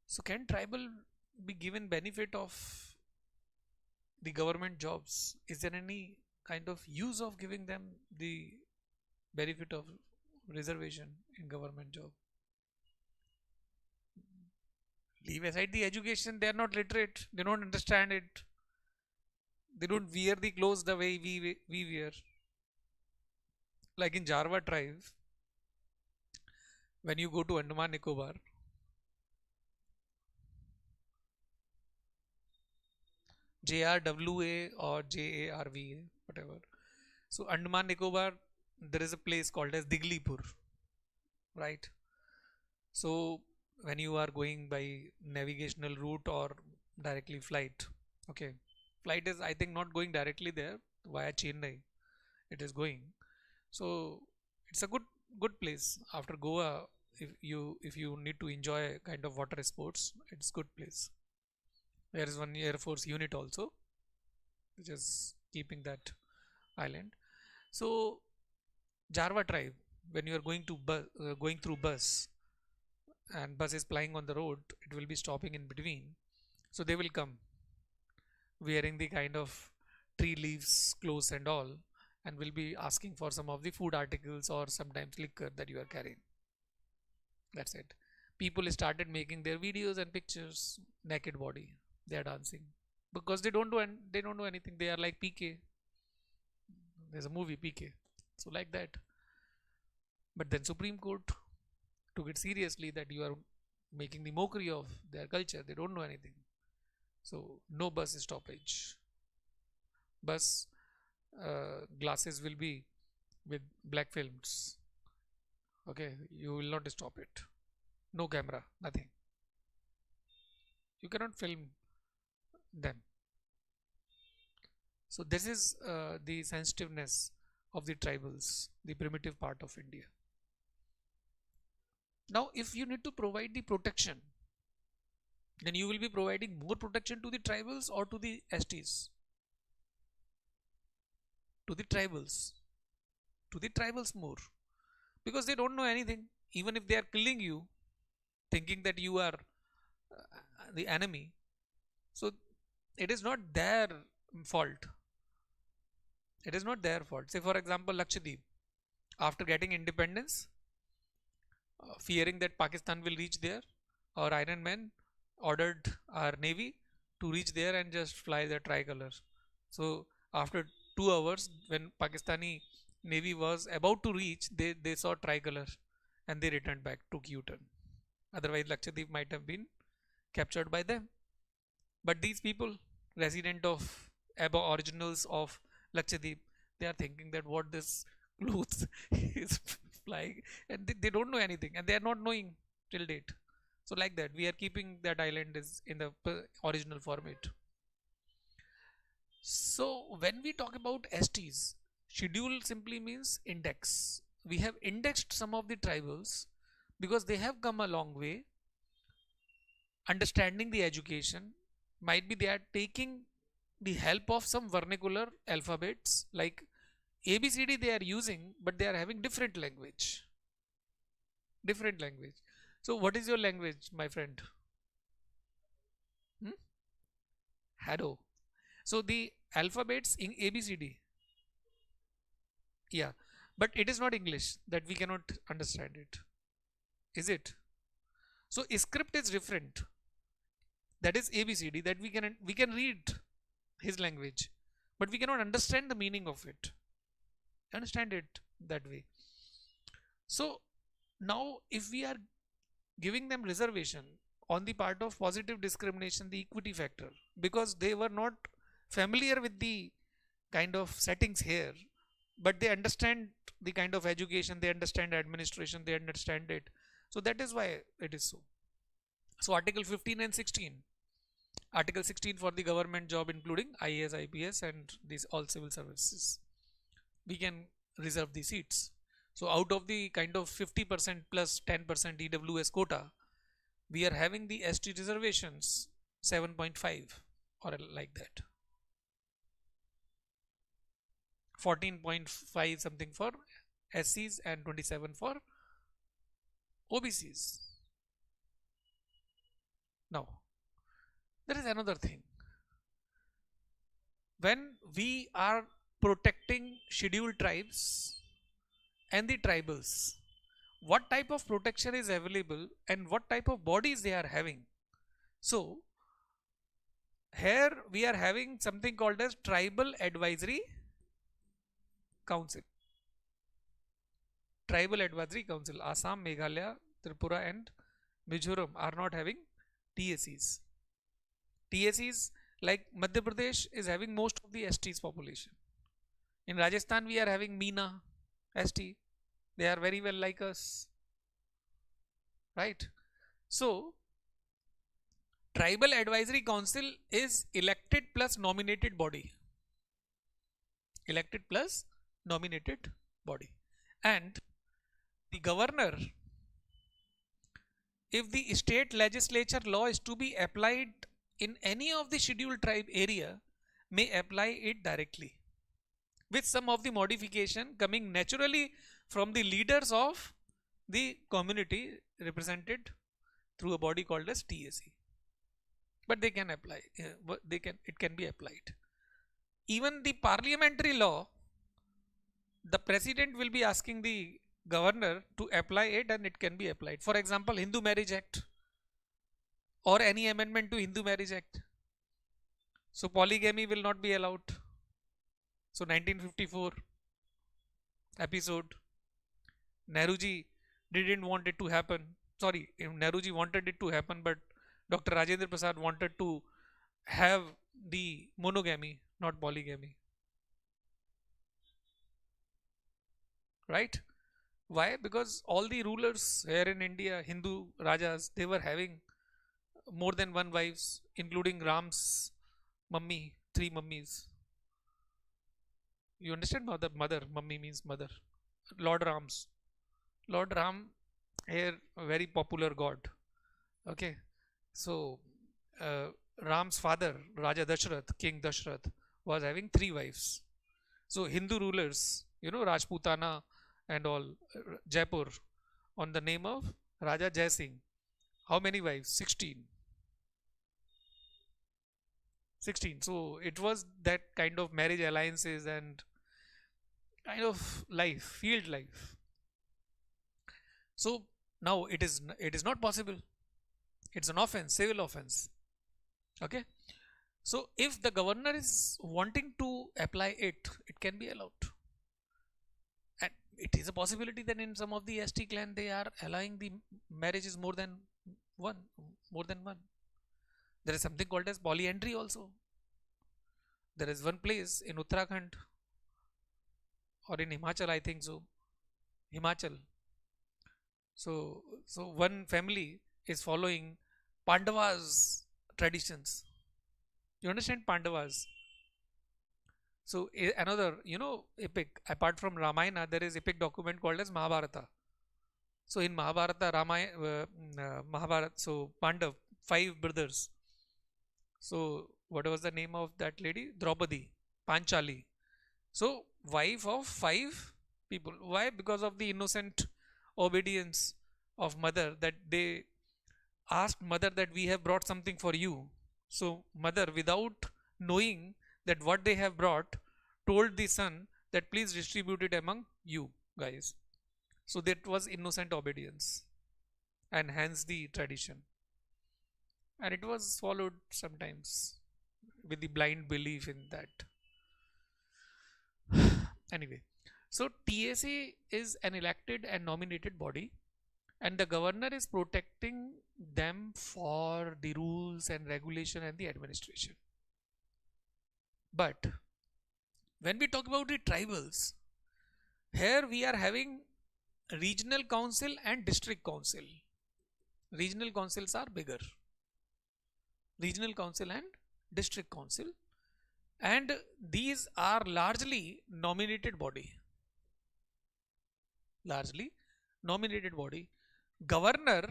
So can tribal be given benefit of the government jobs? Is there any kind of use of giving them the benefit of reservation in government job? Leave aside the education, they are not literate, they don't understand it, they don't wear the clothes the way we wear. Like in Jarva tribe, when you go to Andaman Nicobar, JRWA or JARVA, whatever. So Andaman Nicobar, there is a place called as Diglipur, right? So when you are going by navigational route or directly flight, okay, flight is I think not going directly there via Chennai, it is going. So it's a good place after Goa. If you need to enjoy kind of water sports, it's good place. There is one Air Force unit also, which is keeping that island. So Jarva tribe. when you are going through bus, and bus is plying on the road, it will be stopping in between. So they will come wearing the kind of tree leaves clothes and all, and will be asking for some of the food articles or sometimes liquor that you are carrying. That's it. People started making their videos and pictures, naked body, they are dancing, because they don't do anything. They are like PK. There's a movie PK, so like that. But then Supreme Court took it seriously that you are making the mockery of their culture. They don't know anything. So no bus stoppage. Bus glasses will be with black films. Okay, you will not stop it. No camera, nothing. You cannot film them. So this is the sensitiveness of the tribals, the primitive part of India. Now, if you need to provide the protection, then you will be providing more protection to the tribals or to the STs? To the tribals. To the tribals more. Because they don't know anything. Even if they are killing you, thinking that you are the enemy, so it is not their fault. It is not their fault. Say for example, Lakshadweep, after getting independence, fearing that Pakistan will reach there, our Iron Man ordered our navy to reach there and just fly the tricolor. So after 2 hours, when Pakistani navy was about to reach, they saw tricolor and they returned back, took U-turn. Otherwise Lakshadweep might have been captured by them. But these people, resident of aboriginals of Lakshadweep, they are thinking that what this clothes is flying, and they don't know anything, and they are not knowing till date. So like that, we are keeping that island is in the original format. So when we talk about STs, schedule simply means index. We have indexed some of the tribals because they have come a long way, understanding the education. Might be they are taking the help of some vernacular alphabets like ABCD they are using, but they are having different language. Different language. So what is your language, my friend? Hello. So the alphabets in ABCD. Yeah. But it is not English, that we cannot understand it. Is it? So script is different. That is ABCD, that we can read his language, but we cannot understand the meaning of it. Understand it that way. So now if we are giving them reservation on the part of positive discrimination, the equity factor, because they were not familiar with the kind of settings here, but they understand the kind of education, they understand administration, they understand it. So that is why it is so. So Article 15 and 16. Article 16 for the government job including IAS, IPS and these all civil services. We can reserve the seats. So out of the kind of 50% plus 10% EWS quota, we are having the ST reservations 7.5 or like that. 14.5 something for SCs and 27 for OBCs. Now, there is another thing. When we are protecting scheduled tribes and the tribals, what type of protection is available and what type of bodies they are having? So, here we are having something called as Tribal Advisory Council. Tribal Advisory Council. Assam, Meghalaya, Tripura and Mizoram are not having TACs. TACs like Madhya Pradesh is having most of the STs population. In Rajasthan we are having Meena ST. They are very well like us. Right? So, Tribal Advisory Council is elected plus nominated body. Elected plus nominated body. And the governor, if the state legislature law is to be applied in any of the scheduled tribe area, may apply it directly with some of the modification coming naturally from the leaders of the community represented through a body called as TAC. But they can apply, it can be applied. Even the parliamentary law, the president will be asking the governor to apply it, and it can be applied. For example, Hindu Marriage Act or any amendment to Hindu Marriage Act. So polygamy will not be allowed. So 1954 episode, Nehruji didn't want it to happen. Sorry, Nehruji wanted it to happen, but Dr. Rajendra Prasad wanted to have the monogamy, not polygamy. Right? Why? Because all the rulers here in India, Hindu Rajas, they were having more than one wives, including Ram's mummy, 3 mummies. You understand? Mother, mummy means mother. Lord Ram, here a very popular god. Okay, so Ram's father, Raja Dashrath, King Dashrath, was having 3 wives. So Hindu rulers, Rajputana and all, Jaipur, on the name of Raja Jai Singh. How many wives? 16. 16. So it was that kind of marriage alliances and kind of life, field life. So now it is not possible. It's an offense, civil offense. Okay. So if the governor is wanting to apply it, it can be allowed. And it is a possibility that in some of the ST clan they are allowing the marriages more than one. There is something called as polyandry also. There is one place in Uttarakhand or in Himachal, I think so. Himachal. So one family is following Pandavas traditions. You understand Pandavas? So another, epic, apart from Ramayana, there is epic document called as Mahabharata. So in Mahabharata, Mahabharata, so Pandav, 5 brothers. So what was the name of that lady? Draupadi, Panchali. So wife of 5 people. Why? Because of the innocent obedience of mother, that they asked mother that we have brought something for you. So mother, without knowing that what they have brought, told the son that please distribute it among you guys. So that was innocent obedience, and hence the tradition. And it was followed sometimes with the blind belief in that. Anyway, so TAC is an elected and nominated body, and the governor is protecting them for the rules and regulation and the administration. But when we talk about the tribals, here we are having regional council and district council. Regional councils are bigger. Regional council and district council, and these are largely nominated body. Governor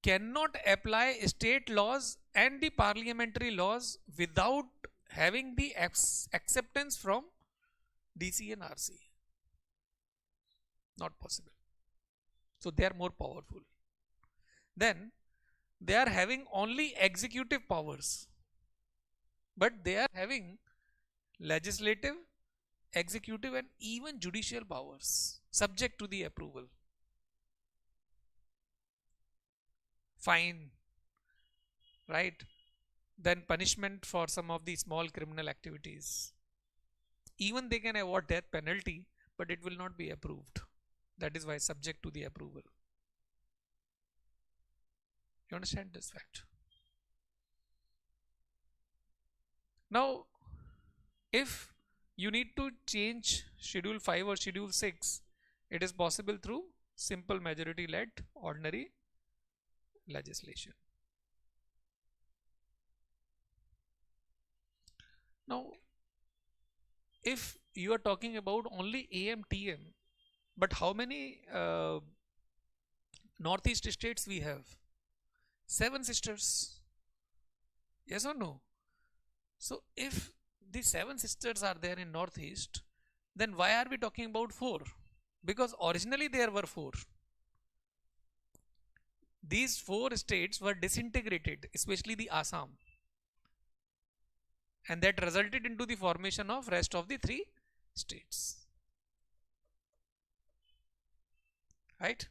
cannot apply state laws and the parliamentary laws without having the acceptance from DC and RC. Not possible. So they are more powerful. Then they are having only executive powers, but they are having legislative, executive and even judicial powers subject to the approval. Fine, right? Then punishment for some of the small criminal activities. Even they can award death penalty, but it will not be approved. That is why subject to the approval. You understand this fact? Now, if you need to change Schedule 5 or Schedule 6, it is possible through simple majority led ordinary legislation. Now, if you are talking about only AM/TM, but how many northeast states we have? 7 sisters. Yes or no? So if the 7 sisters are there in northeast, then why are we talking about 4? because originally there were four. These four states were disintegrated, especially the Assam, and that resulted into the formation of rest of the three states. Right?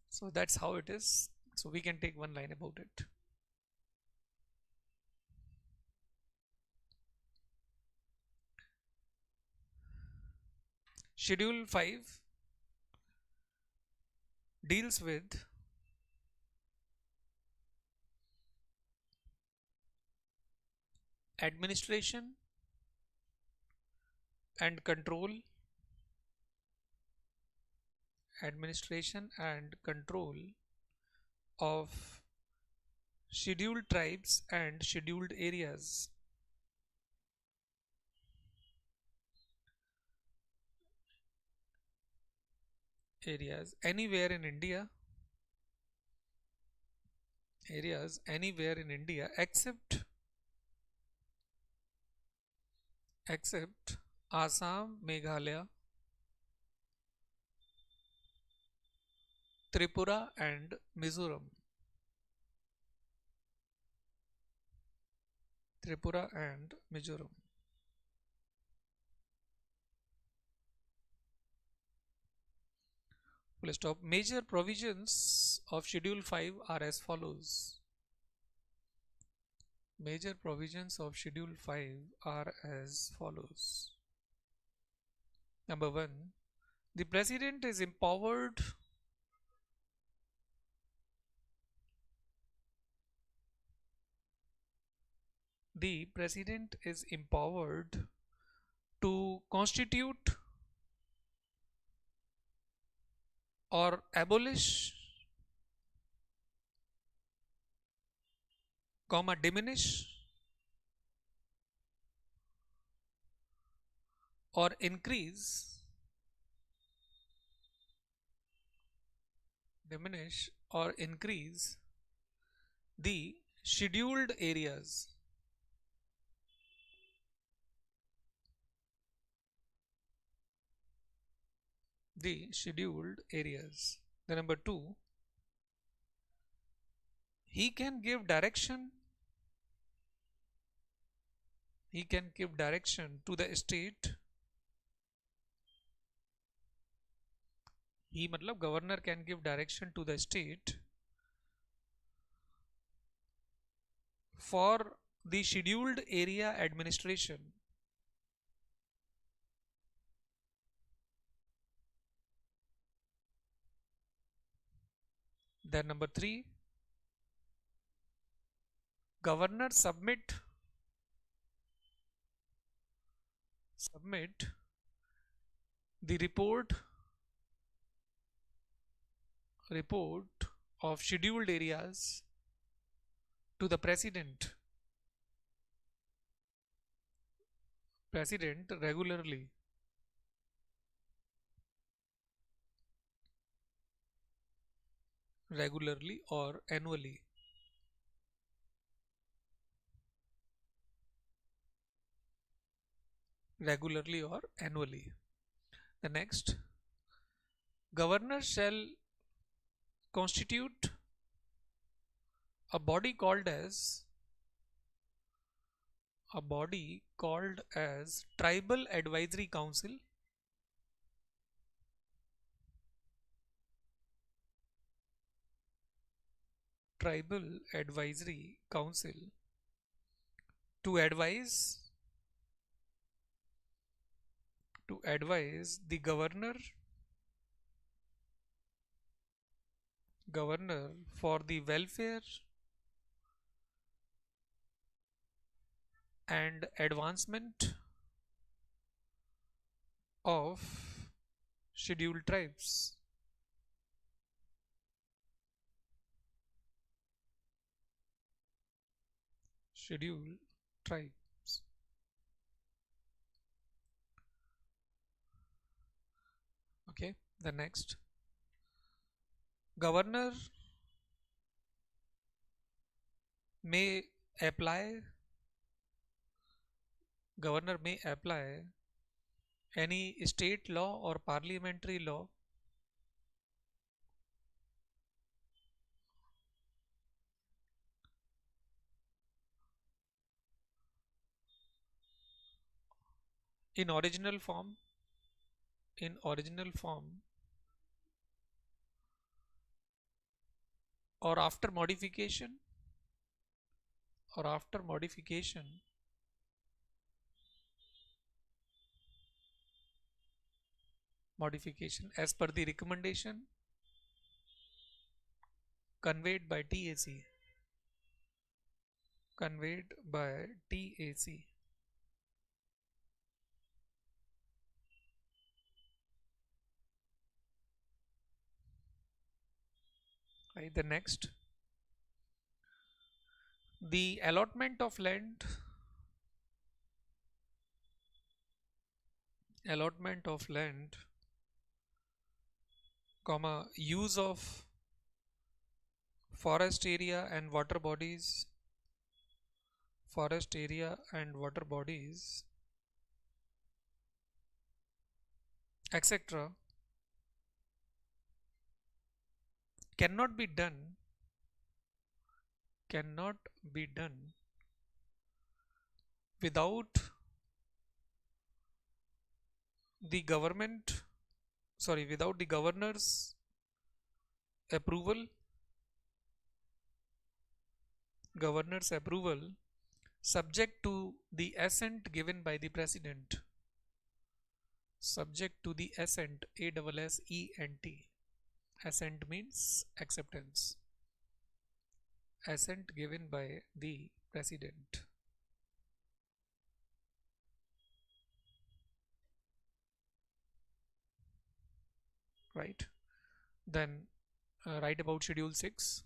So that's how it is. So we can take one line about it. Schedule 5 deals with administration and control, of scheduled tribes and scheduled areas. Anywhere in India, except Assam, Meghalaya, Tripura and Mizoram. Full stop. Major provisions of Schedule 5 are as follows. Major provisions of Schedule 5 are as follows. Number 1. The President is empowered to constitute or abolish, diminish or increase the scheduled areas The number 2, he can give direction to the state. Governor can give direction to the state for the scheduled area administration. Then number 3, governor submit the report of scheduled areas to the president regularly. Or annually. The next, governor shall constitute a body called as Tribal Advisory Council. To advise the governor for the welfare and advancement of scheduled tribes. Okay, the next, governor may apply any state law or parliamentary law in original form in original form or after modification or after modification as per the recommendation conveyed by TAC conveyed by TAC. Right, the next, the allotment of land comma use of forest area and water bodies etc cannot be done cannot be done without the government without the approval governor's approval subject to the assent given by the president, subject to the assent, ASSENT. Assent means acceptance. Assent given by the president. Right. Then write about Schedule 6.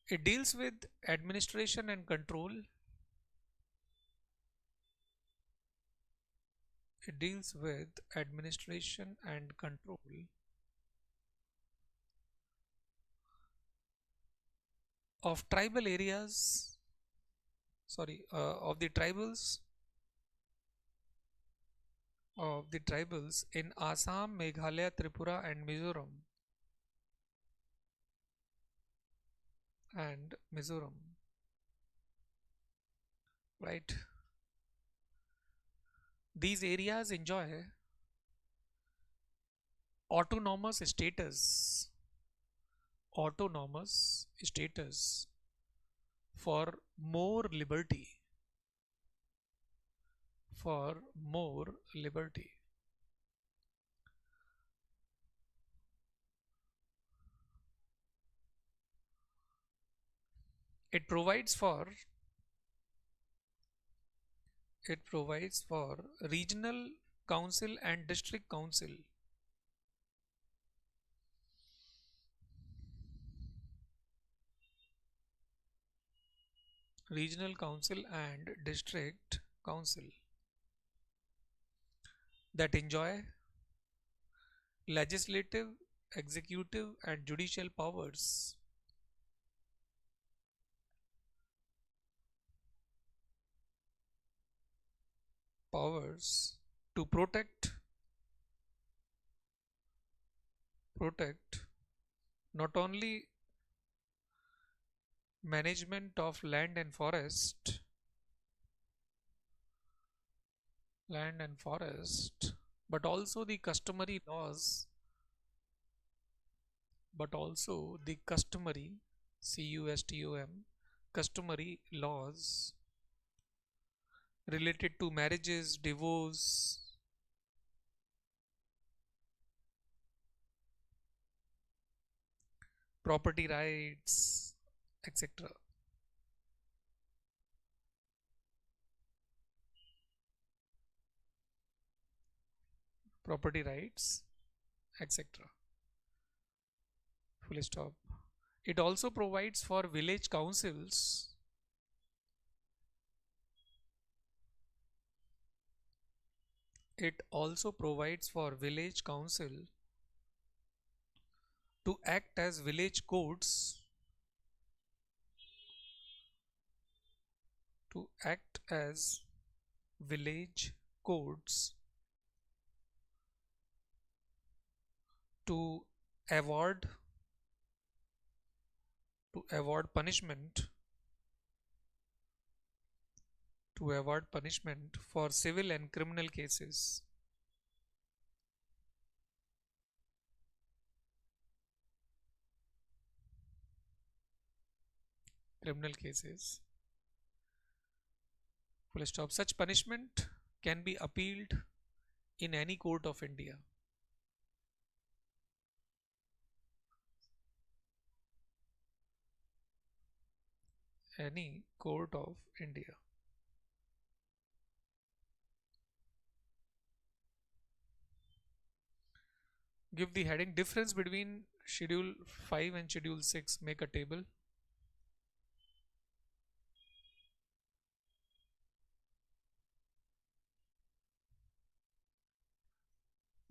It deals with administration and control. It deals with administration and control of tribal areas, of the tribals in Assam, Meghalaya, Tripura and Mizoram. Right. These areas enjoy autonomous status for more liberty it provides for regional council and district council and district council that enjoy legislative, executive and judicial powers. To protect not only management of land and forest, but also the customary laws, customary laws related to marriages, divorce, property rights, etc. Property rights, etc. Full stop. It also provides for village councils to act as village courts to act as village codes to avoid punishment for civil and criminal cases. Full stop. Such punishment can be appealed in any court of India. Any court of India. Give the heading difference between Schedule 5 and Schedule 6. Make a table.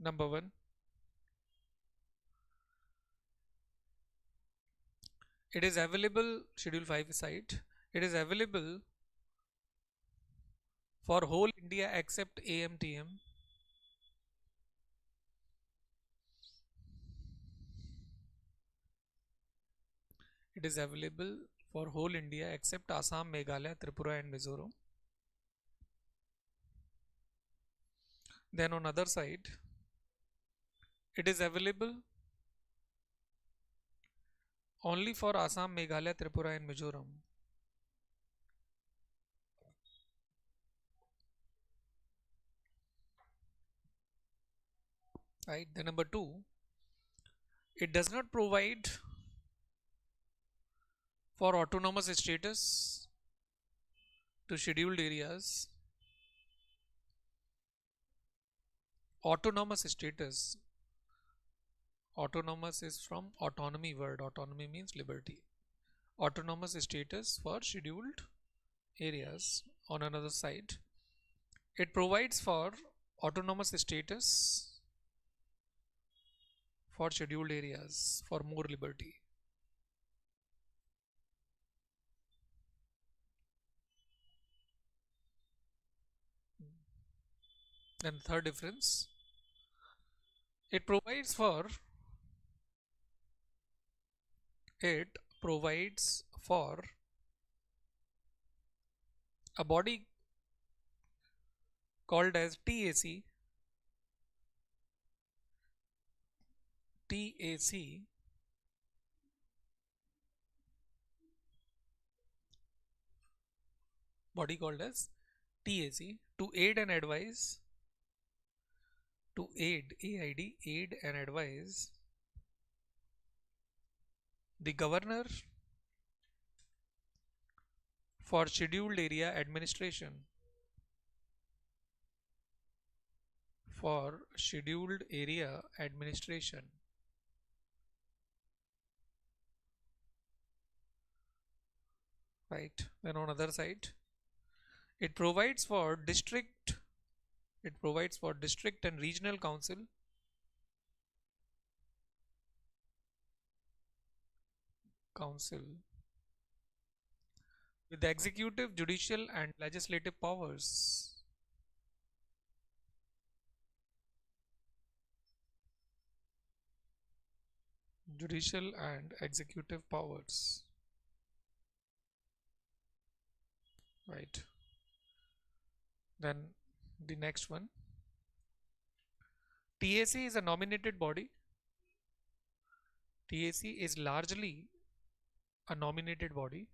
Number 1. It is available, Schedule 5 site. It is available for whole India except AMTM. It is available for whole India except Assam, Meghalaya, Tripura and Mizoram. Then on other side, it is available only for Assam, Meghalaya, Tripura and Mizoram. Right. Then number 2, it does not provide for autonomous status to scheduled areas. Autonomous status. Autonomous is from autonomy word. Autonomy means liberty. Autonomous status for scheduled areas. On another side, it provides for autonomous status for scheduled areas for more liberty. And the third difference, it provides for a body called as TAC, body called as TAC, to aid and advise, aid and advise the governor for scheduled area administration. Right. Then on other side, it provides for district and regional council with executive, judicial and legislative powers. Judicial and executive powers. Right. Then the next one, TAC is a nominated body. TAC is largely a nominated body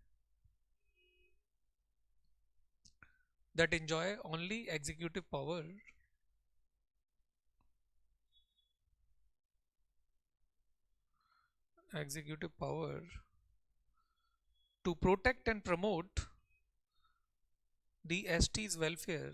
that enjoy only executive power to protect and promote the ST's welfare.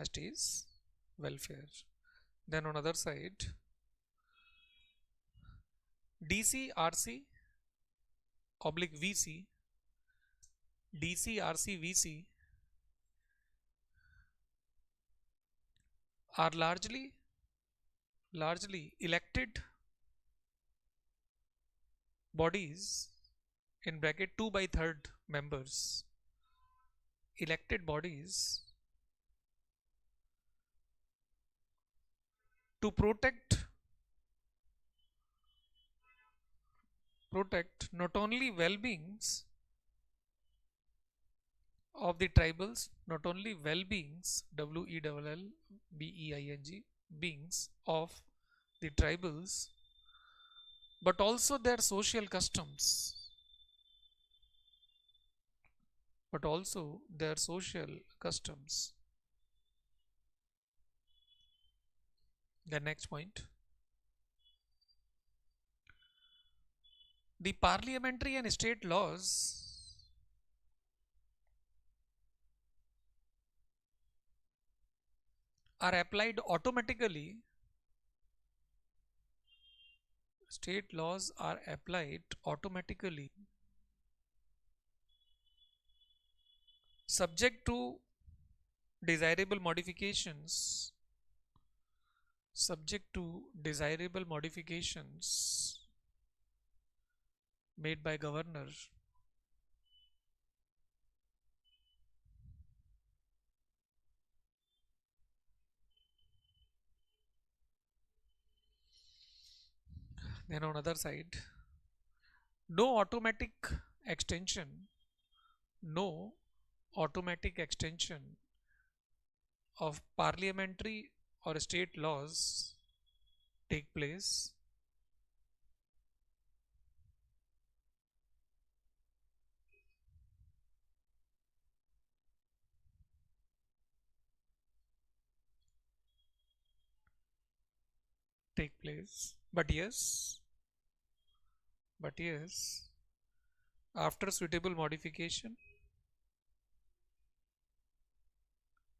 ST's welfare. Then on other side, DCRC oblique VC, DCRC VC are largely elected bodies, in bracket 2 by third members, elected bodies to protect not only well-beings of the tribals, not only well-beings, WELLBEING, beings of the tribals, but also their social customs, but also their social customs. The next point. The parliamentary and state laws are applied automatically. State laws are applied automatically, subject to desirable modifications, made by governor. Then on other side, no automatic extension of parliamentary or state laws take place but yes, after suitable modification,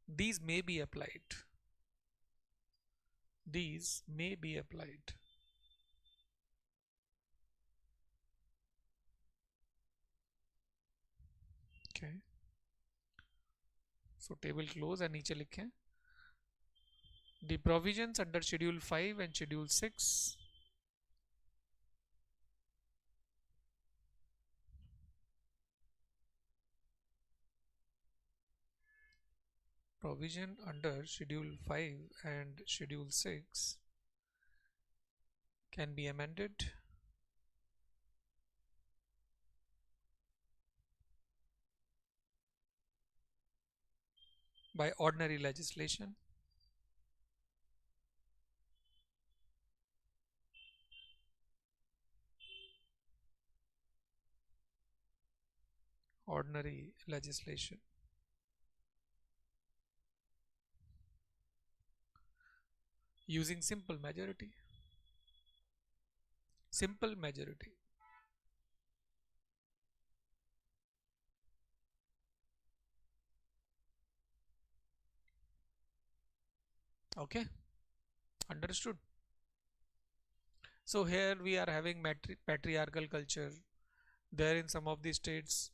these may be applied. Okay, so table close and नीचे लिखें the provisions under schedule 5 and schedule 6 provision under schedule 5 and schedule 6 can be amended by ordinary legislation using simple majority. Okay, understood. So here we are having patriarchal culture. There in some of the states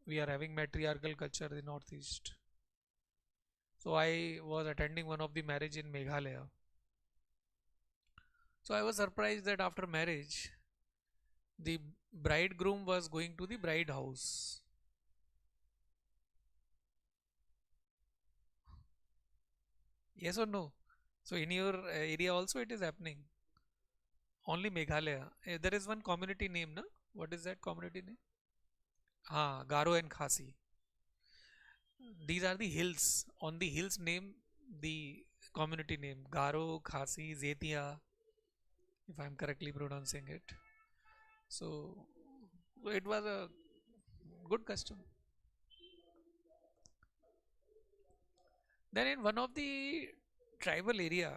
we are having matriarchal culture in the northeast. So I was attending one of the marriage in Meghalaya. So I was surprised that after marriage the bridegroom was going to the bride house. Yes or no? So in your area also it is happening. Only Meghalaya. There is one community name, na? What is that community name? Garo and Khasi. These are the hills. On the hills name the community name. Garo, Khasi, Zetia, if I am correctly pronouncing it. So it was a good custom. Then in one of the tribal area,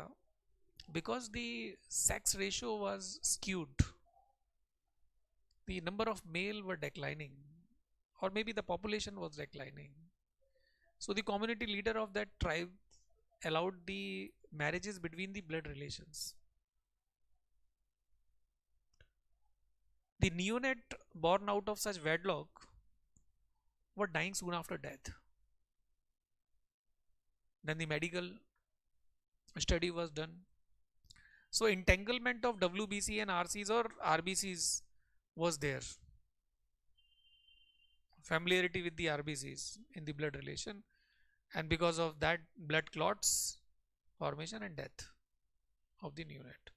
because the sex ratio was skewed, the number of male were declining, or maybe the population was declining. So the community leader of that tribe allowed the marriages between the blood relations. The neonate born out of such wedlock were dying soon after death. Then the medical study was done. So entanglement of WBC and RCs or RBCs was there. Familiarity with the RBCs in the blood relation, and because of that blood clots formation and death of the neonate.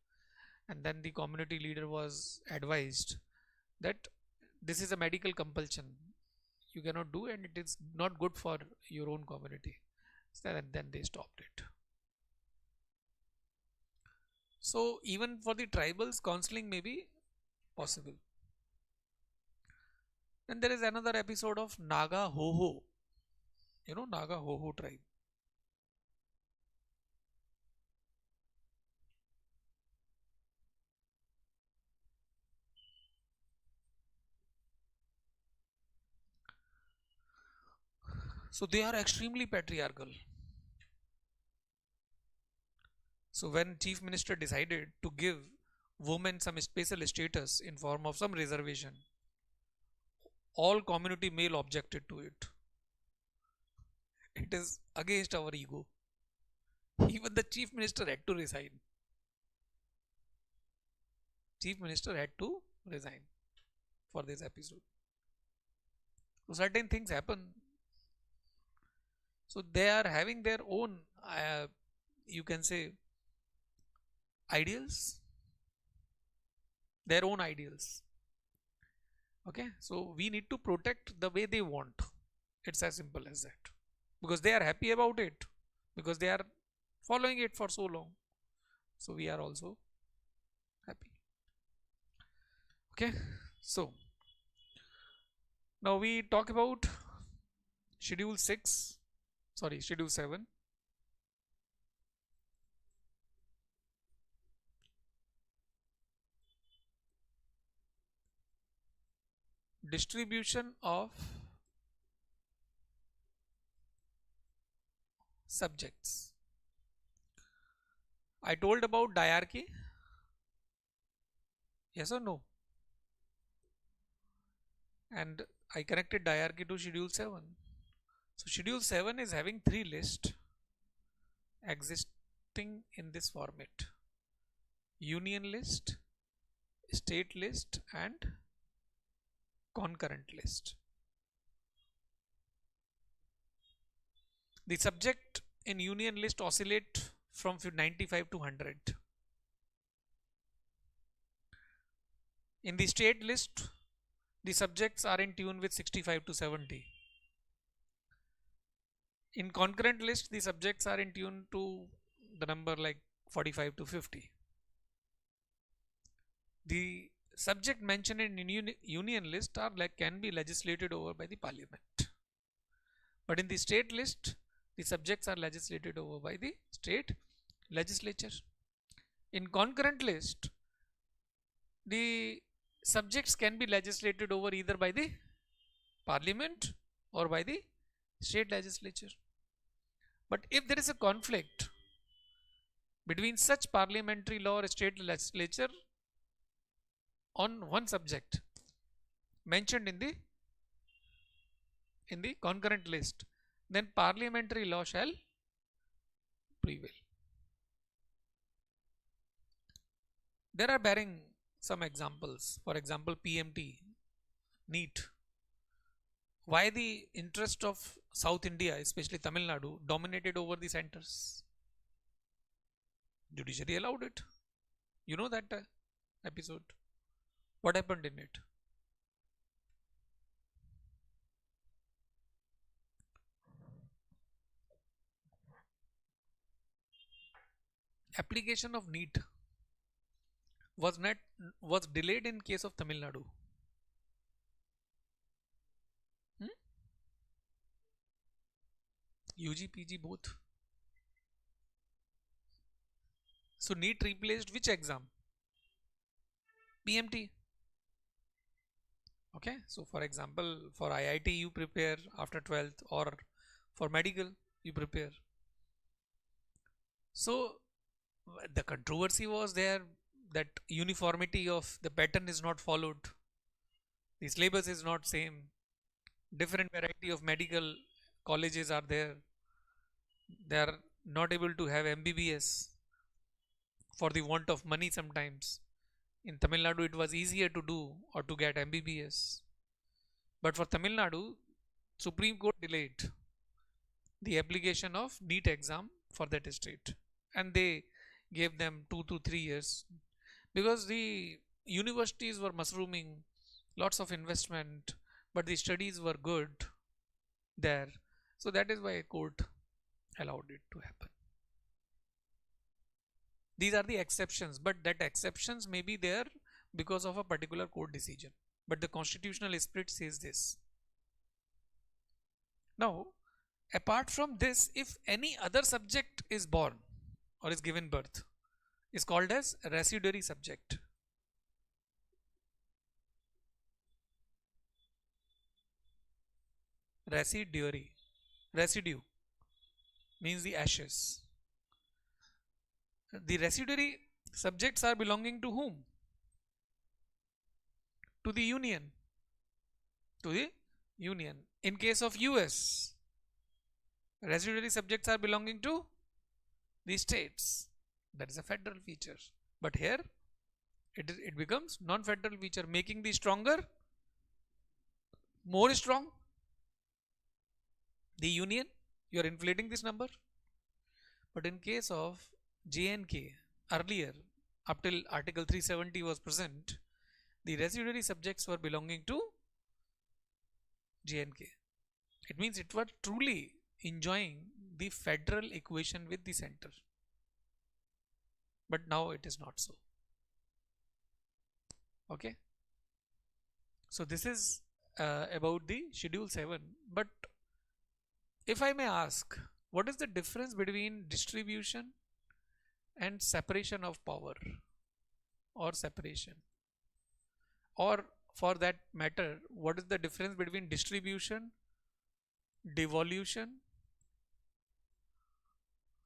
And then the community leader was advised that this is a medical compulsion, you cannot do, and it is not good for your own community. So, and then they stopped it. So even for the tribals, counseling may be possible. Then there is another episode of Naga Ho, Naga Ho tribe. So they are extremely patriarchal. So when chief minister decided to give women some special status in form of some reservation, all community male objected to it. It is against our ego. Even the chief minister had to resign. Chief minister had to resign for this episode. So certain things happen. So they are having their own, you can say, ideals, their own ideals. Okay, so we need to protect the way they want. It's as simple as that, because they are happy about it, because they are following it for so long. So we are also happy. Okay, so now we talk about schedule 7. Distribution of subjects. I told about diarchy. Yes or no? And I connected diarchy to schedule 7. So schedule 7 is having 3 lists existing in this format: union list, state list, and concurrent list. The subject in union list oscillate from 95 to 100. In the state list, the subjects are in tune with 65 to 70. In concurrent list, the subjects are in tune to the number like 45 to 50. The subject mentioned in union list are can be legislated over by the parliament. But in the state list, the subjects are legislated over by the state legislature. In concurrent list, the subjects can be legislated over either by the parliament or by the state legislature. But if there is a conflict between such parliamentary law or state legislature on one subject mentioned in the concurrent list, then parliamentary law shall prevail. There are bearing some examples. For example, PMT, NEET. Why the interest of South India, especially Tamil Nadu, dominated over the centers? Judiciary allowed it. You know that episode. What happened in it? Application of NEET was delayed in case of Tamil Nadu. UG, PG both. So NEET replaced which exam? PMT. Okay, so for example, for IIT you prepare after 12th, or for medical you prepare. So the controversy was there that uniformity of the pattern is not followed. The syllabus is not same. Different variety of medical colleges are there. They are not able to have MBBS for the want of money sometimes. In Tamil Nadu, it was easier to do or to get MBBS. But for Tamil Nadu, Supreme Court delayed the application of NEET exam for that state. And they gave them 2 to 3 years because the universities were mushrooming, lots of investment, but the studies were good there. So that is why a court allowed it to happen. These are the exceptions, but that exceptions may be there because of a particular court decision. But the constitutional spirit says this. Now, apart from this, if any other subject is born or is given birth, is called as residuary subject. Residuary. Residue means the ashes. The residuary subjects are belonging to whom? To the union. To the union. In case of US, residuary subjects are belonging to the states. That is a federal feature. But here it becomes non-federal feature, making the stronger more strong. The union, you are inflating this number. But in case of J&K, earlier, up till Article 370 was present, the residuary subjects were belonging to J&K. It means it was truly enjoying the federal equation with the center. But now it is not so. Okay. So this is about the Schedule 7. But if I may ask, what is the difference between distribution and separation of power or separation? Or for that matter, what is the difference between distribution, devolution,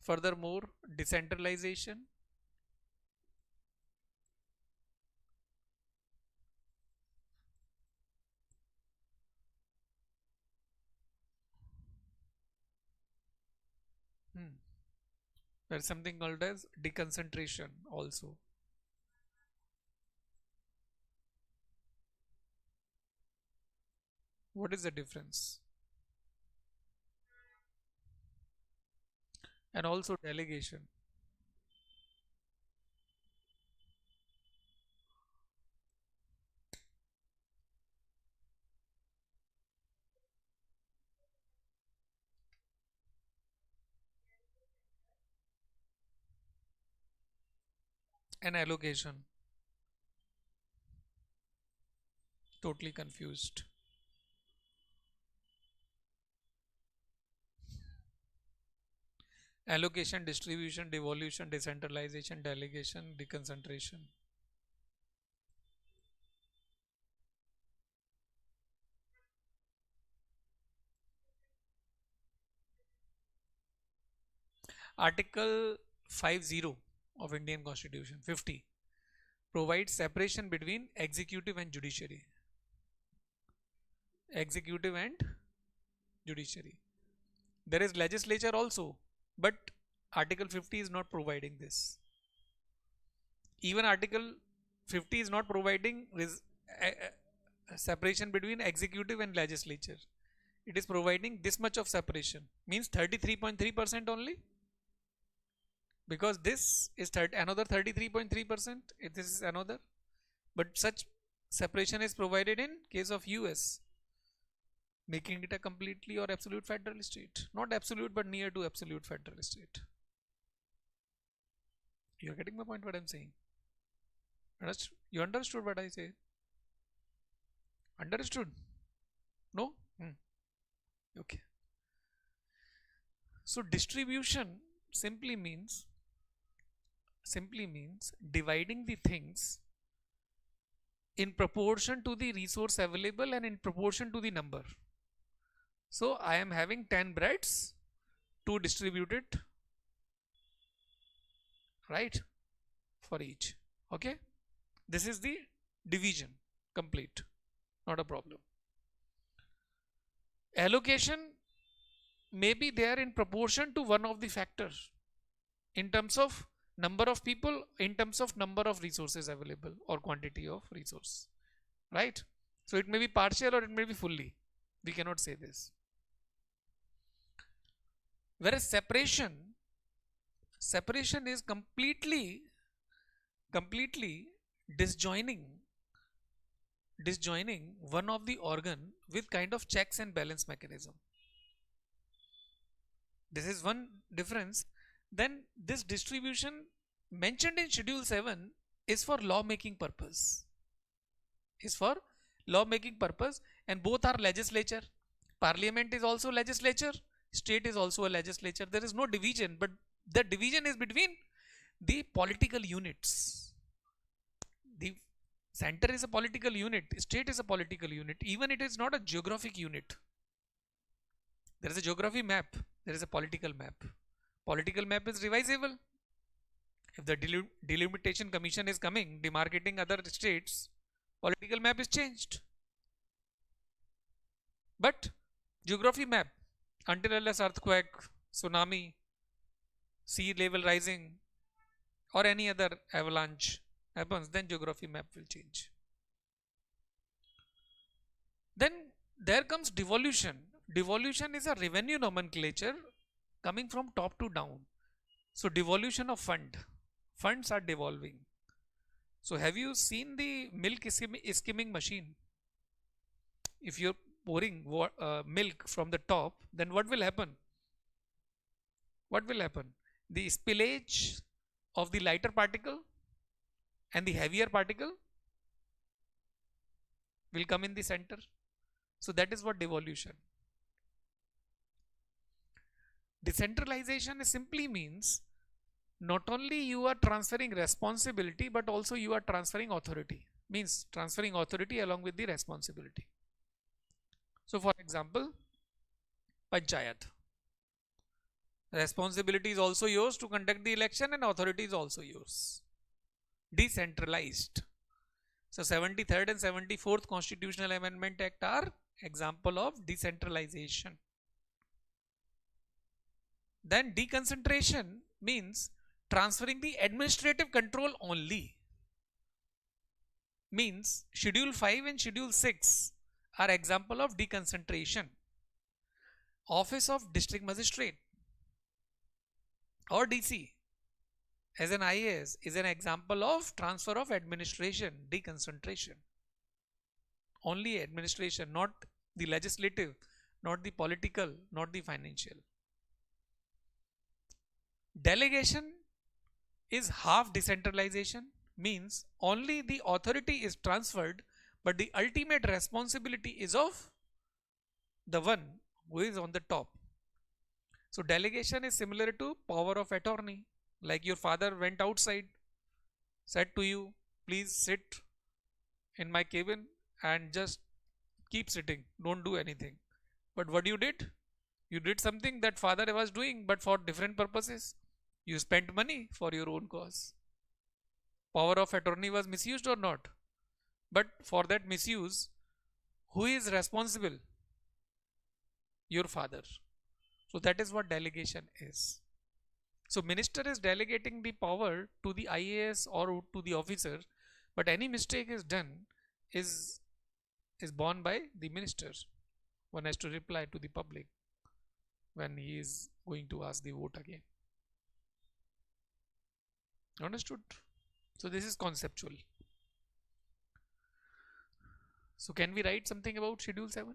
furthermore decentralization? There is something called as deconcentration also. What is the difference? And also delegation. And allocation. Totally confused. Allocation, distribution, devolution, decentralization, delegation, deconcentration. Article 50 of Indian Constitution 50 provides separation between executive and judiciary. Executive and judiciary. There is legislature also, but Article 50 is not providing this. Even Article 50 is not providing separation between executive and legislature. It is providing this much of separation, means 33.3% only, because this is another 33.3%. This is another, but such separation is provided in case of US, making it a completely or absolute federal state. Not absolute, but near to absolute federal state. You are getting my point what I am saying? You understood what I say? Understood? No? Okay. So distribution simply means dividing the things in proportion to the resource available and in proportion to the number. So I am having 10 breads to distribute it, right, for each. Okay, this is the division complete, not a problem. Allocation may be there in proportion to one of the factors. in terms of number of people, in terms of number of resources available or quantity of resource, right? So it may be partial or it may be fully. We cannot say this. Whereas separation is completely disjoining one of the organ with kind of checks and balance mechanism. This is one difference. Then this distribution mentioned in schedule 7 is for law making purpose, and both are legislature. Parliament is also legislature, state is also a legislature. There is no division, but the division is between the political units. The center is a political unit, state is a political unit, even it is not a geographic unit. There is a geography map, there is a political map. Political map is revisable. If the delimitation commission is coming, demarcating other states, political map is changed. But geography map, until unless earthquake, tsunami, sea level rising, or any other avalanche happens, then geography map will change. Then there comes devolution. Devolution is a revenue nomenclature coming from top to down. So devolution of funds are devolving. So have you seen the milk skimming machine? If you're pouring milk from the top, then what will happen? The spillage of the lighter particle and the heavier particle will come in the center. So that is what devolution. Decentralization simply means not only you are transferring responsibility, but also you are transferring authority. Means transferring authority along with the responsibility. So for example, panchayat. Responsibility is also yours to conduct the election and authority is also yours. Decentralized. So 73rd and 74th Constitutional Amendment Act are example of decentralization. Then deconcentration means transferring the administrative control only. Means schedule 5 and schedule 6 are example of deconcentration. Office of District Magistrate or DC as an IAS is an example of transfer of administration, deconcentration. Only administration, not the legislative, not the political, not the financial. Delegation is half decentralization, means only the authority is transferred, but the ultimate responsibility is of the one who is on the top. So delegation is similar to power of attorney. Like your father went outside, said to you, please sit in my cabin and just keep sitting, don't do anything. But what you did? You did something that father was doing, but for different purposes. You spent money for your own cause. Power of attorney was misused or not? But for that misuse, who is responsible? Your father. So that is what delegation is. So minister is delegating the power to the IAS or to the officer, but any mistake is done is borne by the minister. One has to reply to the public when he is going to ask the vote again. Understood? So this is conceptual. So can we write something about schedule 7?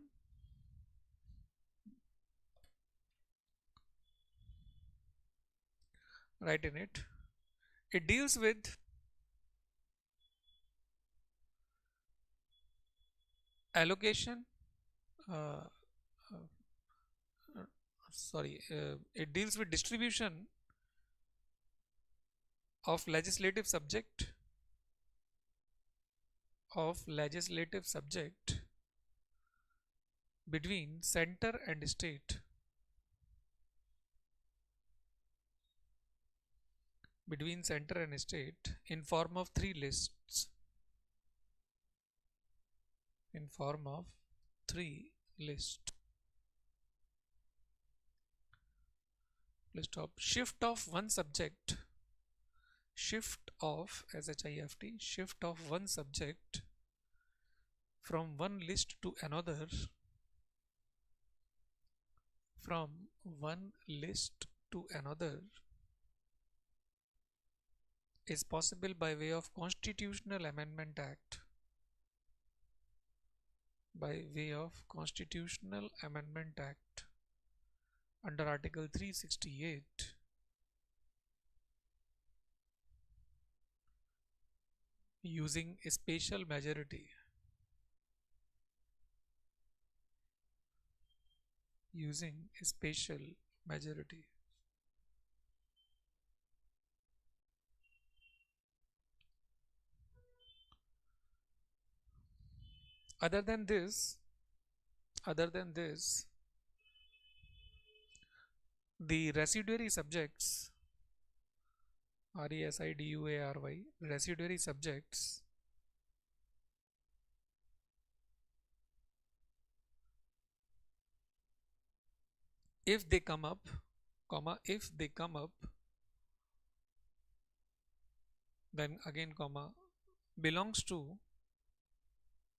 Write in it. It deals with allocation. It deals with distribution of legislative subject between center and state. Between center and state in form of 3 lists. In form of 3 lists. let's stop. Shift of one subject, shift of SHIFT, shift of one subject from one list to another, from one list to another is possible by way of Constitutional Amendment Act, by way of Constitutional Amendment Act under Article 368 using a special majority, using a special majority. Other than this, the residuary subjects, residuary, residuary subjects if they come up, comma, if they come up, then again comma, belongs to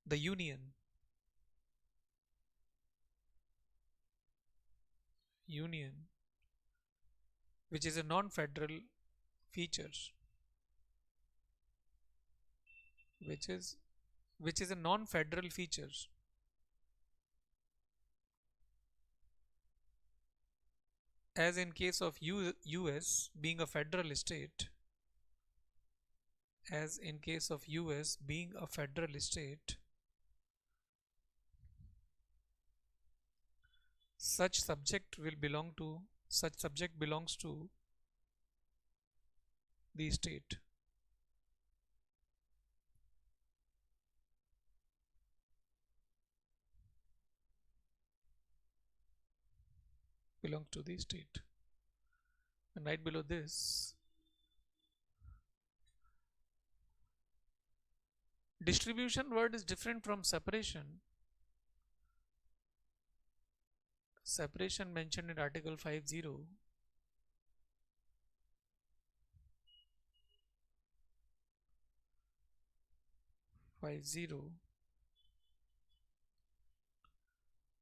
the union, which is a non-federal feature, which is a non-federal feature, as in case of US being a federal state, as in case of US being a federal state, such subject belongs to the state. Belongs to the state. And right below this, distribution word is different from separation. Separation mentioned in Article 50.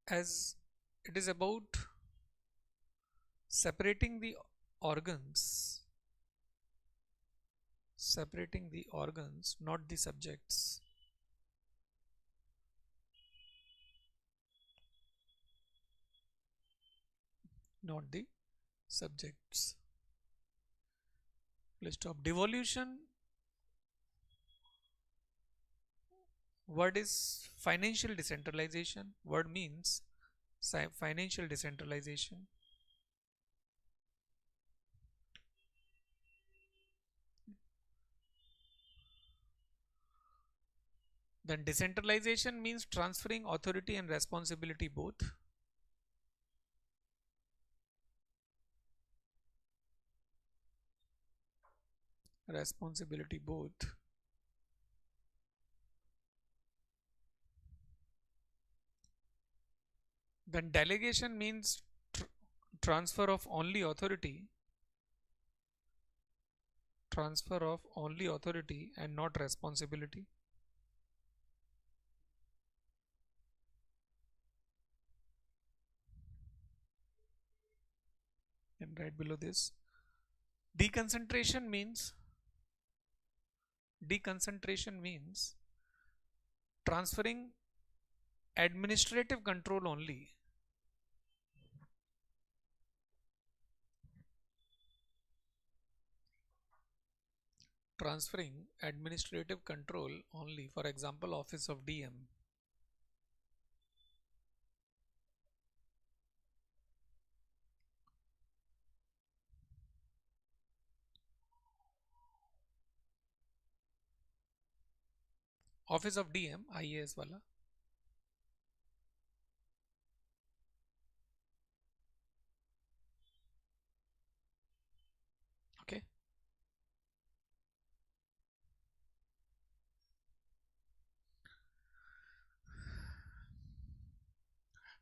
As it is about separating the organs, not the subjects. Not the subjects. Let's stop. Devolution word is financial decentralization. Word means financial decentralization. Then decentralization means transferring authority and responsibility both. Responsibility both. Then delegation means transfer of only authority, and not responsibility. And right below this, deconcentration means transferring administrative control only. Transferring administrative control only. For example, office of DM. Office of DM, IAS wala. Okay.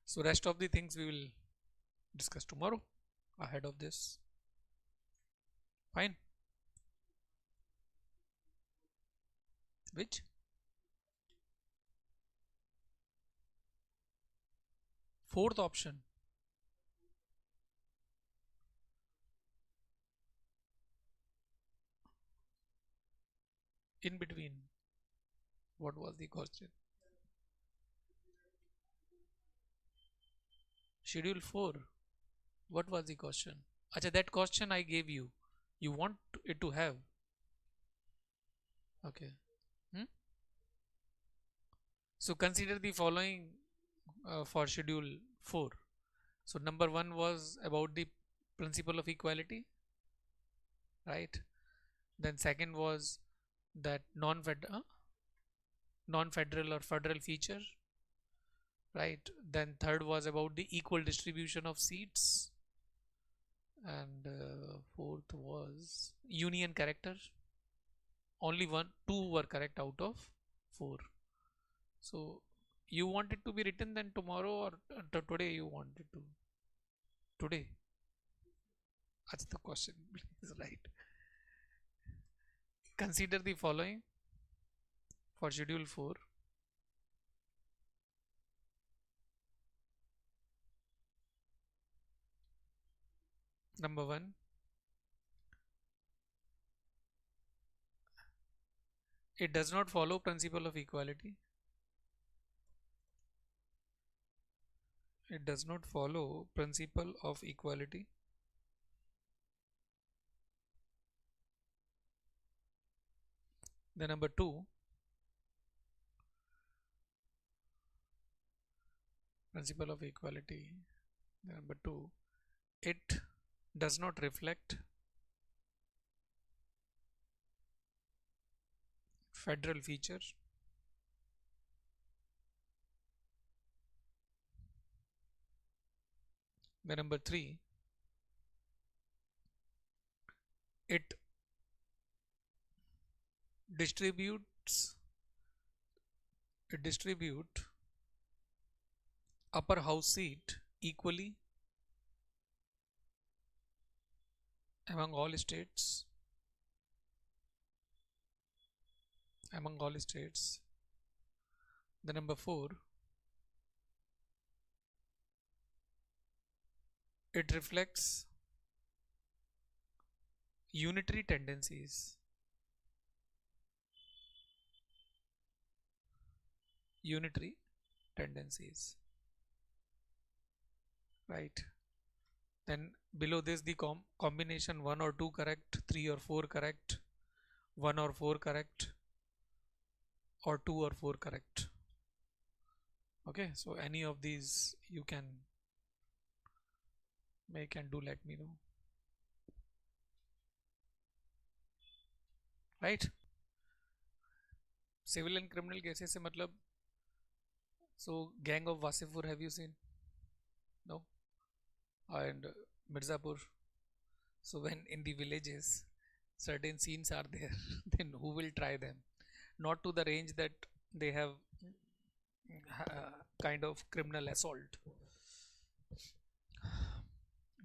So rest of the things we will discuss tomorrow ahead of this. Fine. Which? Fourth option. In between. What was the question? Schedule 4. What was the question? Acha, that question I gave you. You want it to have. Okay. Hmm? So consider the following for schedule 4. So number 1 was about the principle of equality, right? Then second was that non-federal or federal feature, right? Then third was about the equal distribution of seats, and fourth was union character. Only two were correct out of 4. So you want it to be written then tomorrow, or today you want it to? Today. That's the question. Is right. Consider the following for schedule 4. Number 1, it does not follow principle of equality. It does not follow principle of equality. Then number 2, principle of equality. Then number 2, it does not reflect federal feature. Then number 3, it distributes upper house seat equally among all states. The number 4, it reflects unitary tendencies. Right? Then below this the combination 1 or 2 correct, 3 or 4 correct, 1 or 4 correct, or 2 or 4 correct. Okay, so any of these you can make and do let me know. Right? Civil and criminal cases se matlab, so gang of Wasifur have you seen? No? And Mirzapur. So when in the villages certain scenes are there, then who will try them? Not to the range that they have kind of criminal assault.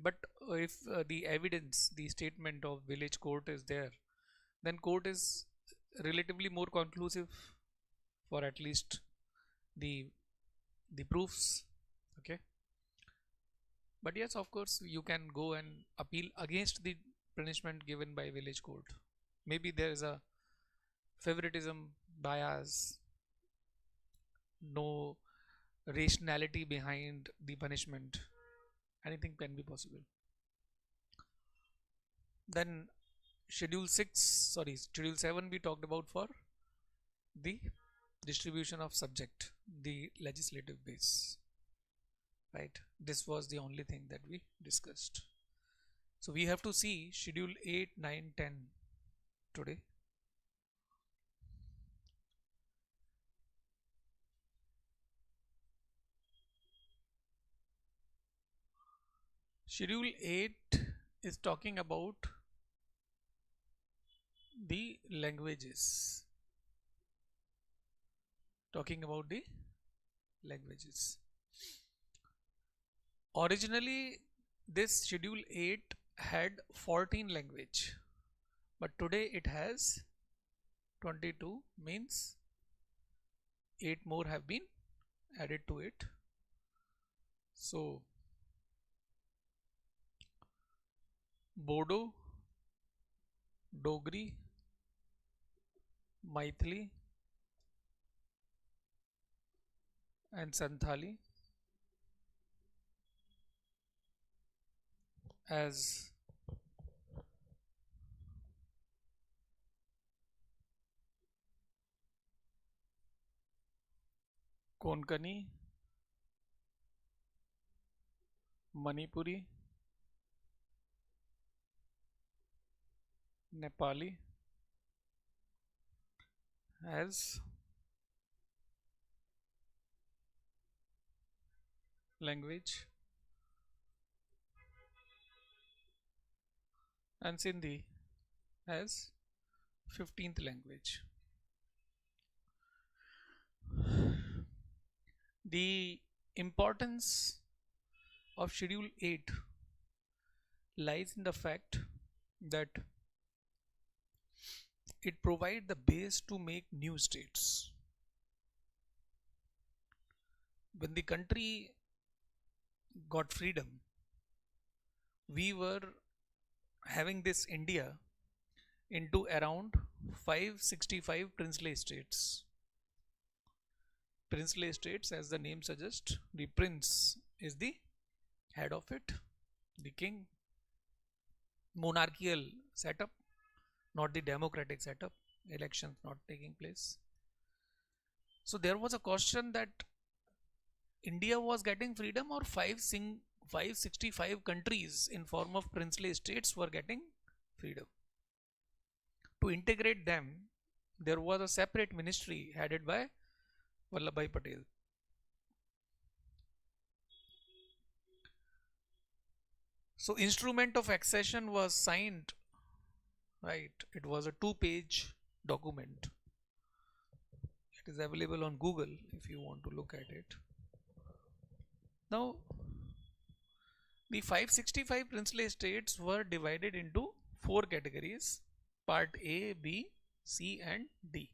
But if the evidence, the statement of village court is there, then court is relatively more conclusive for at least the proofs. Okay. But yes, of course, you can go and appeal against the punishment given by village court. Maybe there is a favoritism, bias, no rationality behind the punishment. Anything can be possible. Then schedule 7 we talked about for the distribution of subject, the legislative base. Right, this was the only thing that we discussed. So we have to see schedule 8, 9, 10 today. Schedule 8 is talking about the languages. Originally, this schedule 8 had 14 language. but today it has 22, means 8 more have been added to it. So Bodo, Dogri, Maithili and Santhali as Konkani, Manipuri, Nepali as language, and Sindhi as 15th language. The importance of Schedule 8 lies in the fact that it provides the base to make new states. When the country got freedom, we were having this India into around 565 princely states. Princely states, as the name suggests, the prince is the head of it, the king. Monarchical setup, not the democratic setup, elections not taking place. So there was a question that India was getting freedom, or 565 countries in form of princely states were getting freedom. To integrate them, there was a separate ministry headed by Vallabhbhai Patel. So instrument of accession was signed, right? It was a 2-page document. It is available on Google if you want to look at it. Now, the 565 princely states were divided into 4 categories: Part A, B, C and D.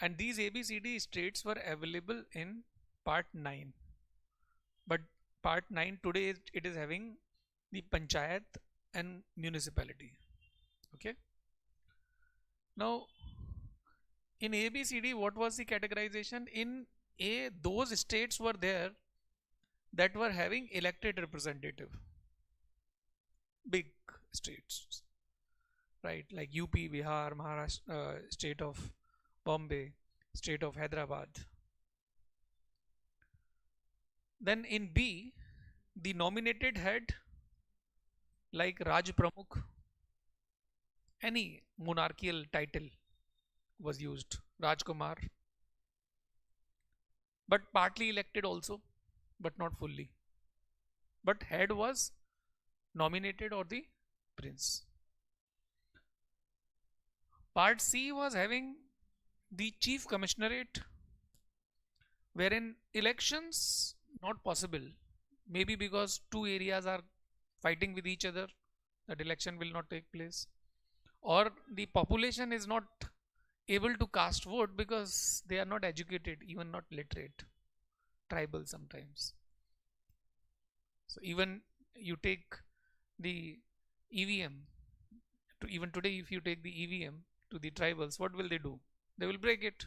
And these ABCD states were available in Part 9. But Part 9 today, it is having the Panchayat and municipality. Okay. Now, in ABCD, what was the categorization? In A, those states were there that were having elected representative. Big states, right? Like UP, Bihar, Maharashtra, state of Bombay, state of Hyderabad. Then in B, the nominated head like Raj Pramukh, any monarchical title was used, Rajkumar, but partly elected also, but not fully. But head was nominated or the prince. Part C was having the chief commissionerate, wherein elections not possible, maybe because 2 areas are fighting with each other, that election will not take place, or the population is not able to cast vote because they are not educated, even not literate, tribal sometimes. So even you take the EVM, even today if you take the EVM to the tribals, what will they do? They will break it.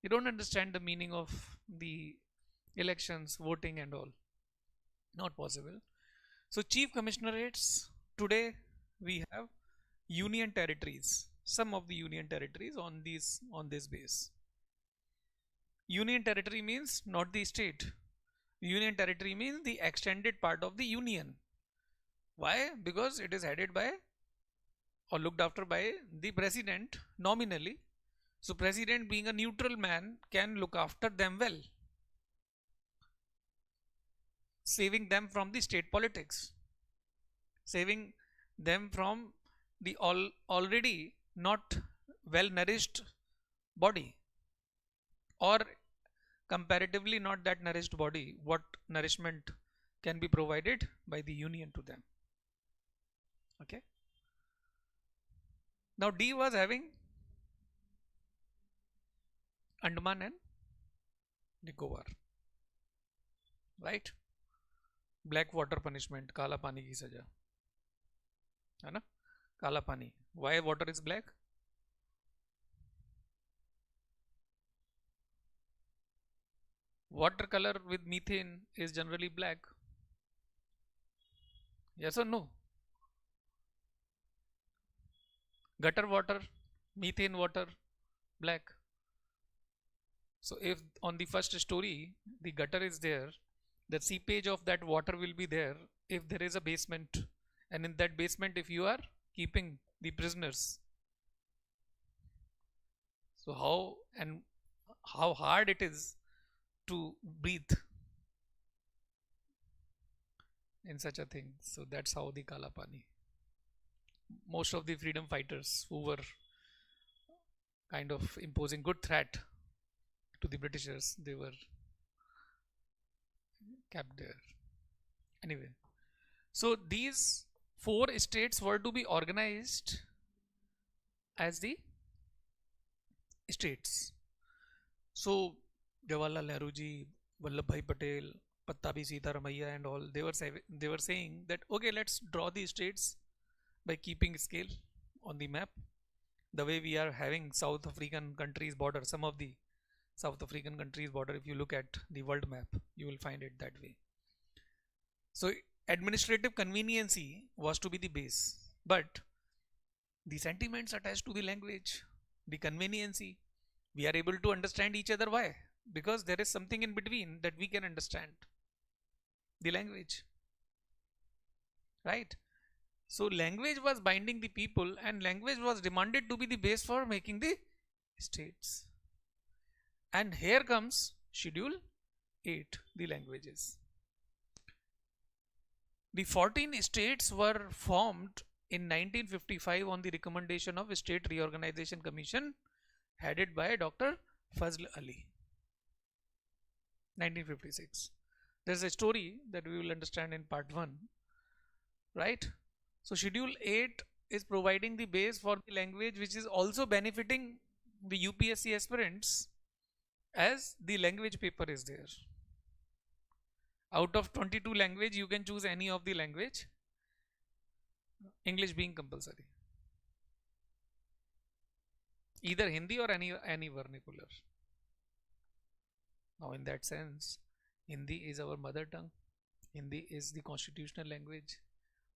They don't understand the meaning of the elections, voting and all. Not possible. So chief commissionerates, today we have union territories, some of the union territories on this base. Union territory means not the state. Union territory means the extended part of the union. Why? Because it is headed by or looked after by the president nominally. So president, being a neutral man, can look after them well, saving them from the state politics, saving them from the already not well nourished body, or comparatively not that nourished body, what nourishment can be provided by the union to them. Okay. Now D was having Andaman and Nicobar, right? Black water punishment, काला पानी की सजा, है ना? काला पानी. Why water is black? Water color with methane is generally black. Yes or no? Gutter water, methane water, black. So if on the first story the gutter is there, the seepage of that water will be there if there is a basement, and in that basement if you are keeping the prisoners, so how hard it is to breathe in such a thing. So that's how the Kala Pani. Most of the freedom fighters who were kind of imposing good threat to the Britishers, they were kept there. Anyway, so these 4 states were to be organized as the states. So Jawaharlal Nehru ji, Vallabhbhai Patel, Pattabi Sitaramaiah and all, they were saying that okay, let's draw the states by keeping scale on the map, the way we are having South African countries border. Some of the South African countries border, if you look at the world map, you will find it that way. So administrative conveniency was to be the base, but the sentiments attached to the language, the conveniency, we are able to understand each other. Why? Because there is something in between that we can understand, the language, right? So language was binding the people, and language was demanded to be the base for making the states. And here comes Schedule 8, the languages. The 14 states were formed in 1955 on the recommendation of State Reorganization Commission headed by Dr. Fazl Ali. 1956. There's a story that we will understand in part 1, right? So Schedule 8 is providing the base for the language, which is also benefiting the UPSC aspirants, as the language paper is there. Out of 22 language, you can choose any of the language, English being compulsory. Either Hindi or any vernacular. Now in that sense, Hindi is our mother tongue, Hindi is the constitutional language,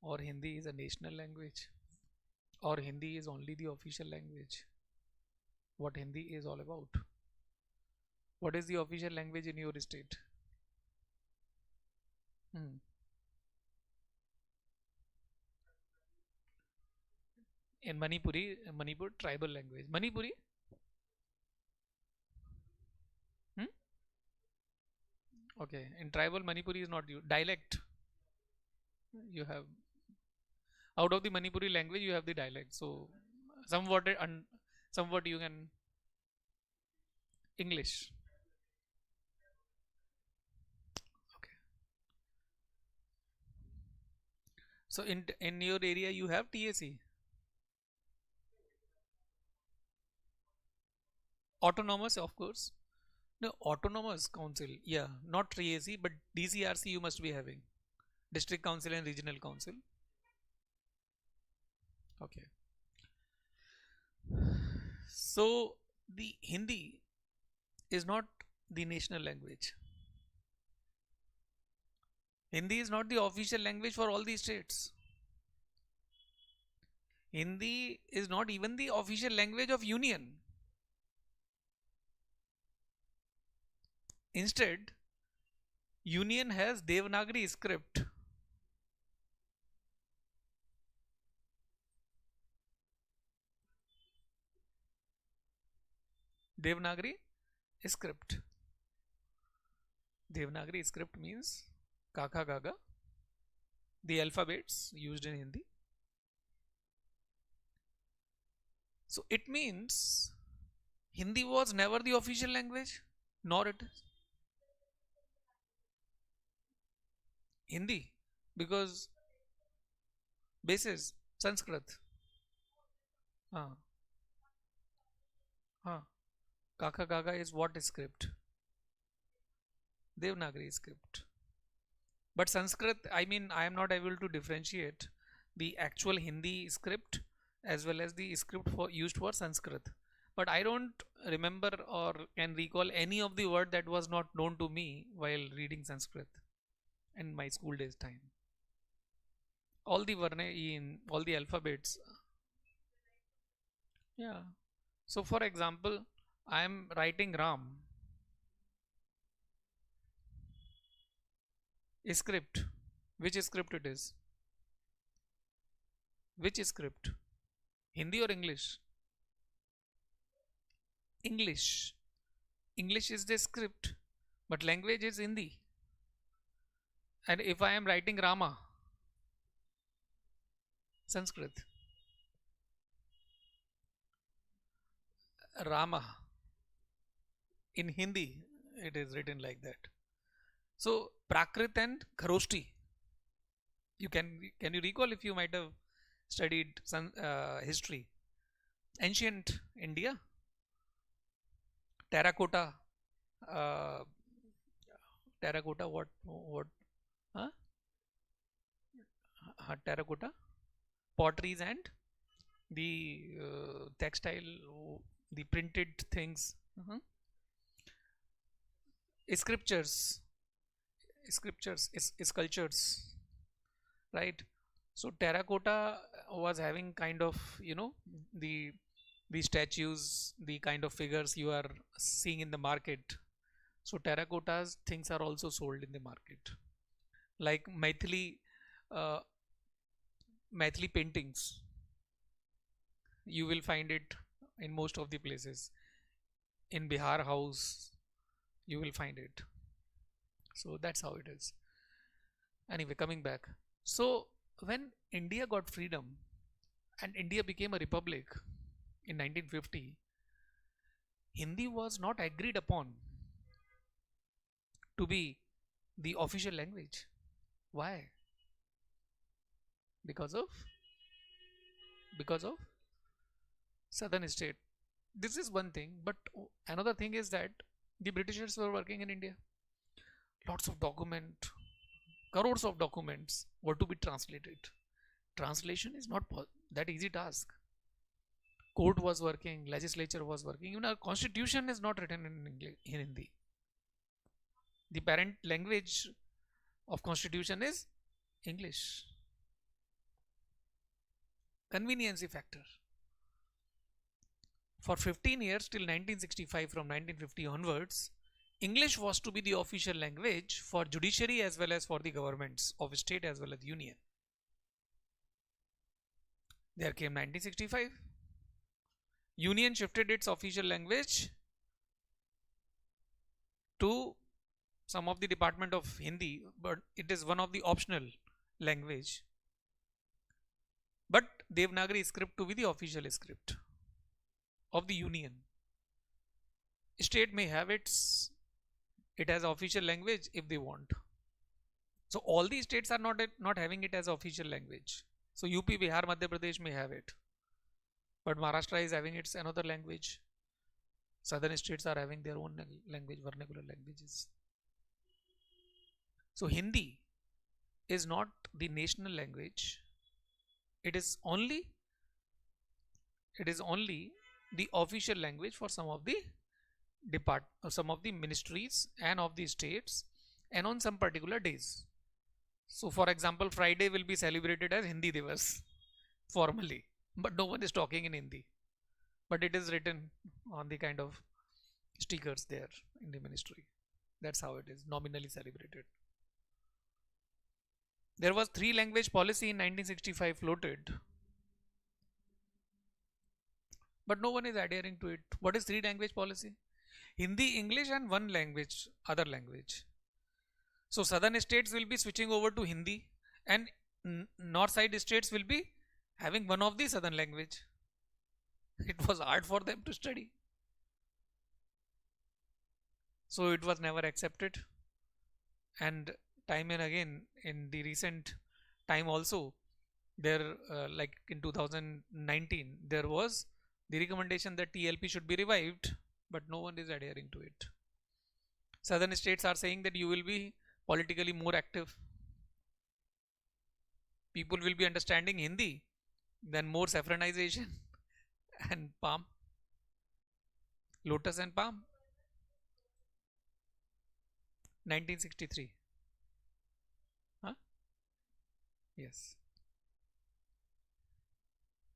or Hindi is a national language, or Hindi is only the official language. What Hindi is all about? What is the official language in your state? In Manipur tribal language. Manipuri? Okay, in tribal Manipuri is not you. Dialect. You have, out of the Manipuri language you have the dialect. So somewhat you can English. Okay. So in your area you have TAC. Autonomous, of course. No, autonomous council. Yeah, not TAC, but DCRC you must be having. District Council and Regional Council. Okay. So the Hindi is not the national language. Hindi is not the official language for all the states. Hindi is not even the official language of Union. Instead, Union has Devanagari script. Devanagari script. Devanagari script means Kaka Gaga, the alphabets used in Hindi. So it means Hindi was never the official language, nor it is. Hindi, because basis Sanskrit. Ah, ah. Kaka Gaga is what script? Devanagari script. But Sanskrit, I mean, I am not able to differentiate the actual Hindi script as well as the script for used for Sanskrit. But I don't remember or can recall any of the word that was not known to me while reading Sanskrit in my school days time. All the varna in all the alphabets. Yeah. So for example, I am writing Ram script. Which script it is? Which script? Hindi or English? English. English is the script, but language is Hindi. And if I am writing Rama, Sanskrit, Rama in Hindi, it is written like that. So Prakrit and Kharoshti, can you recall if you might have studied some history? Ancient India, terracotta, uh, terracotta. What? Huh? Terracotta, potteries and the textile, the printed things. uh Scriptures, sculptures, right? So terracotta was having kind of, the the statues, the kind of figures you are seeing in the market. So terracottas things are also sold in the market, like uh, Maithili paintings. You will find it in most of the places. In Bihar house, you will find it. So that's how it is. Anyway, coming back. So when India got freedom and India became a republic in 1950, Hindi was not agreed upon to be the official language. Why? Because of southern state. This is one thing, but another thing is that the Britishers were working in India. Lots of document, crores of documents were to be translated. Translation is not that easy task. Court was working, legislature was working. Even our constitution is not written in English, in Hindi. The parent language of constitution is English. Conveniency factor. For 15 years till 1965, from 1950 onwards, English was to be the official language for judiciary as well as for the governments of state as well as union. There came 1965. Union shifted its official language to some of the department of Hindi, but it is one of the optional language. But Devanagari script to be the official script of the union. State may have it as official language if they want. So all these states are not having it as official language. So UP, Bihar, Madhya Pradesh may have it, but Maharashtra is having its another language. Southern states are having their own language, vernacular languages. So Hindi is not the national language. It is only the official language for some of the ministries and of the states, and on some particular days. So for example, Friday will be celebrated as Hindi Divas formally, but no one is talking in Hindi, but it is written on the kind of stickers there in the ministry. That's how it is nominally celebrated. There was three language policy in 1965 floated, but no one is adhering to it. What is three language policy? Hindi, English, and one language, other language. So southern states will be switching over to Hindi, and north side states will be having one of the southern language. It was hard for them to study. So it was never accepted. And time and again, in the recent time also, There, like in 2019, there was the recommendation that TLP should be revived, but no one is adhering to it. Southern states are saying that you will be politically more active. People will be understanding Hindi, then more saffronization and palm, lotus and palm. 1963. Huh? Yes.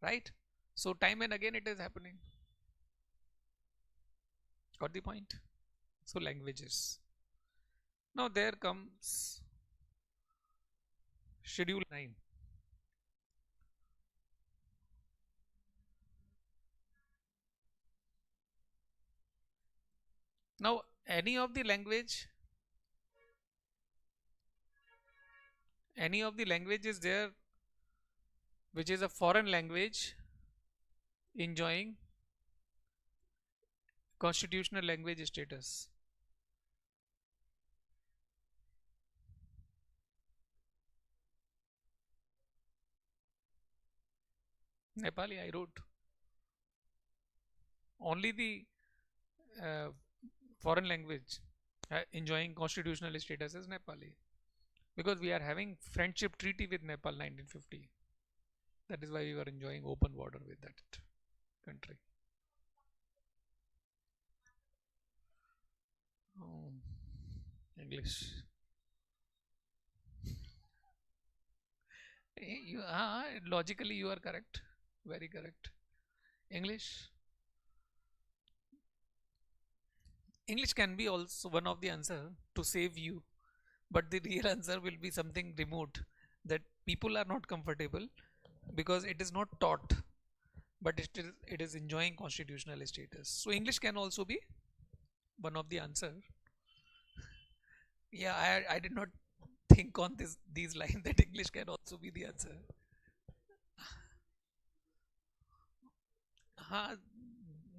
Right? So time and again it is happening. Got the point? So languages. Now there comes Schedule 9. Now any of the language is there which is a foreign language enjoying constitutional language status. Nepali, I wrote. Only the uh, foreign language enjoying constitutional status is Nepali. Because we are having friendship treaty with Nepal 1950. That is why we were enjoying open border with that country. Oh, English. Logically you are correct. Very correct. English. English can be also one of the answer to save you, but the real answer will be something remote that people are not comfortable because it is not taught, but it is enjoying constitutional status. So English can also be one of the answer. Yeah, I did not think on these lines that English can also be the answer.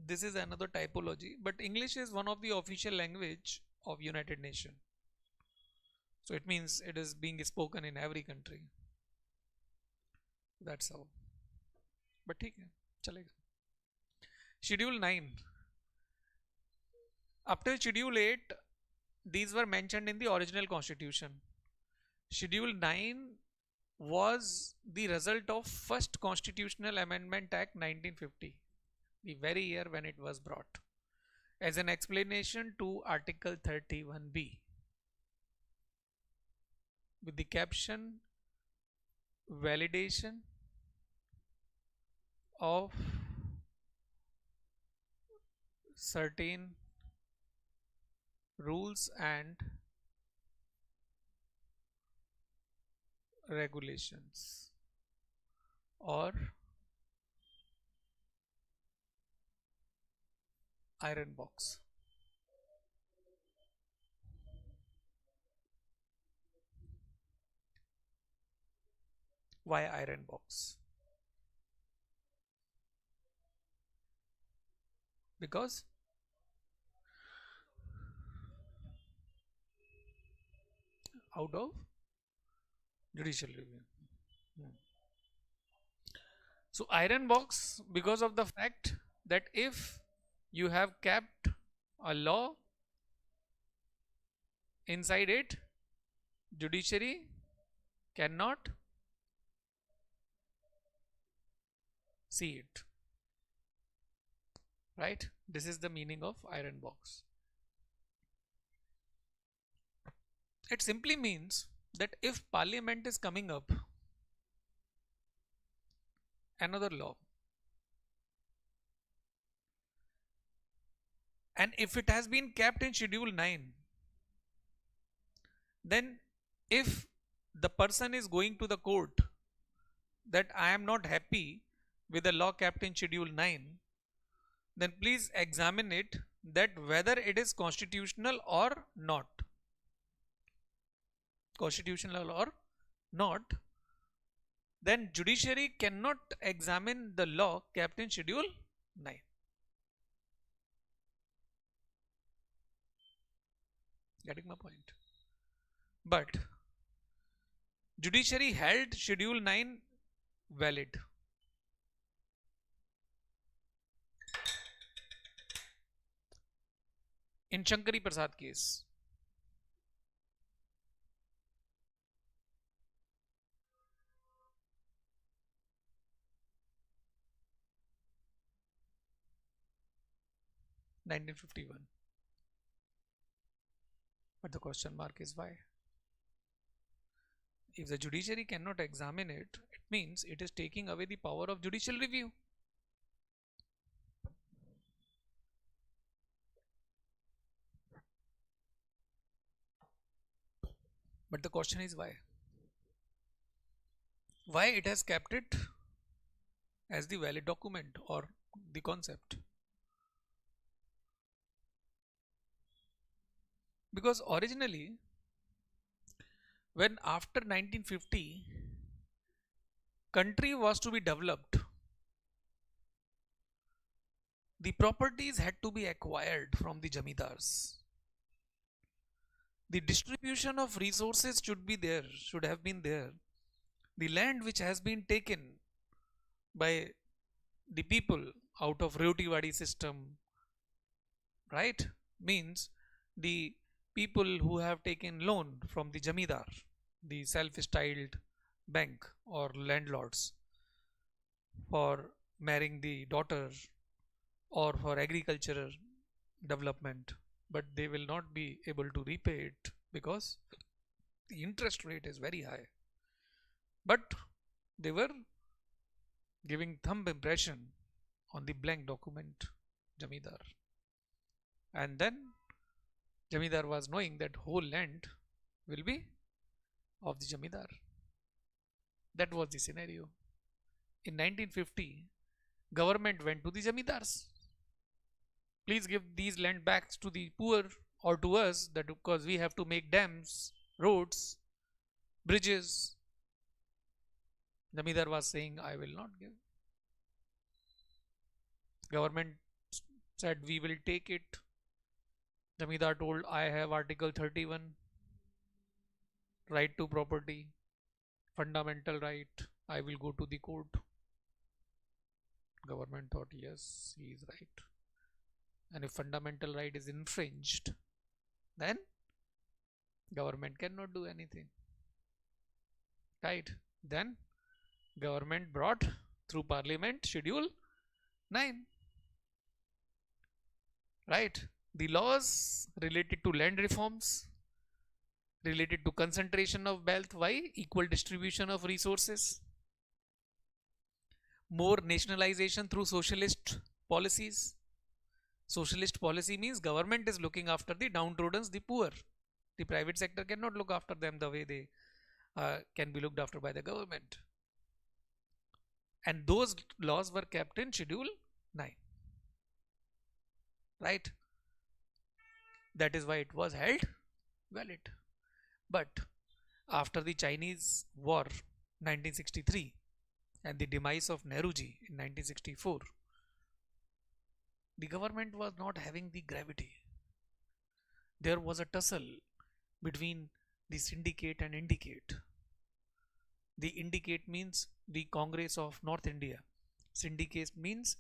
This is another typology, but English is one of the official language of United Nations. So it means it is being spoken in every country. That's how. But ठीक है, चलेगा. Schedule 9. After Schedule 8, these were mentioned in the original constitution. Schedule 9 was the result of first Constitutional Amendment Act 1950, the very year when it was brought, as an explanation to Article 31B, with the caption validation of certain rules and regulations or iron box. Why iron box? Because out of judicial review. So iron box because of the fact that if you have kept a law inside it, judiciary cannot see it. Right? This is the meaning of iron box. It simply means that if parliament is coming up another law, and if it has been kept in Schedule 9, then if the person is going to the court that I am not happy with the law kept in Schedule 9, then please examine it that whether it is constitutional or not. Constitutional or not, then judiciary cannot examine the law kept in Schedule 9. Getting my point? But judiciary held Schedule 9 valid. In Shankari Prasad case, (1951). But the question mark is why? If the judiciary cannot examine it, it means it is taking away the power of judicial review. But the question is why? Why it has kept it as the valid document or the concept? Because originally, when after 1950, country was to be developed, the properties had to be acquired from the jamidars. The distribution of resources should have been there. The land which has been taken by the people out of Roti system, right, means the people who have taken loan from the jamidar, the self-styled bank or landlords, for marrying the daughter or for agricultural development, but they will not be able to repay it because the interest rate is very high. But they were giving thumb impression on the blank document jamidar, and then jamidar was knowing that whole land will be of the jamidar. That was the scenario. In 1950, government went to the jamidars. Please give these land backs to the poor or to us, that because we have to make dams, roads, bridges. Jamidar was saying, I will not give. Government said, we will take it. Jamidar told, I have Article 31, right to property, fundamental right. I will go to the court. Government thought, yes, he is right. And if fundamental right is infringed, then government cannot do anything. Right? Then government brought through parliament schedule 9. Right? The laws related to land reforms, related to concentration of wealth, why? Equal distribution of resources, more nationalization through socialist policies. Socialist policy means government is looking after the downtrodden, the poor. The private sector cannot look after them the way they can be looked after by the government. And those laws were kept in Schedule 9. Right? That is why it was held valid. But after the Chinese War 1963 and the demise of Nehruji in 1964, the government was not having the gravity. There was a tussle between the syndicate and indicate. The indicate means the Congress of North India. Syndicate means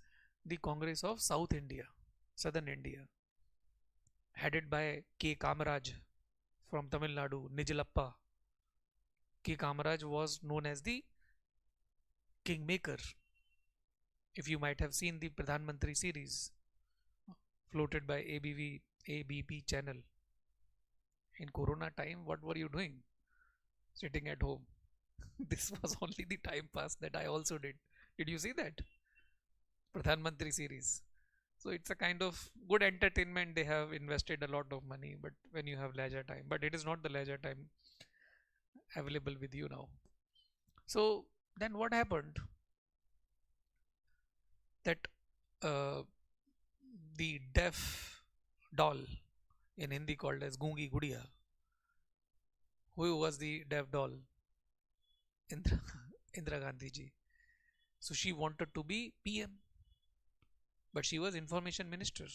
the Congress of South India, Southern India, headed by K. Kamaraj from Tamil Nadu, Nijalappa. K. Kamaraj was known as the kingmaker. If you might have seen the Pradhan Mantri series floated by ABP channel. In Corona time, what were you doing? Sitting at home. This was only the time pass that I also did. Did you see that? Pradhan Mantri series. So it's a kind of good entertainment. They have invested a lot of money, but when you have leisure time, but it is not the leisure time available with you now. So then what happened? That the deaf doll, in Hindi called as Gungi Gudiya. Who was the deaf doll? Indira Gandhi ji. So she wanted to be PM, but she was information minister,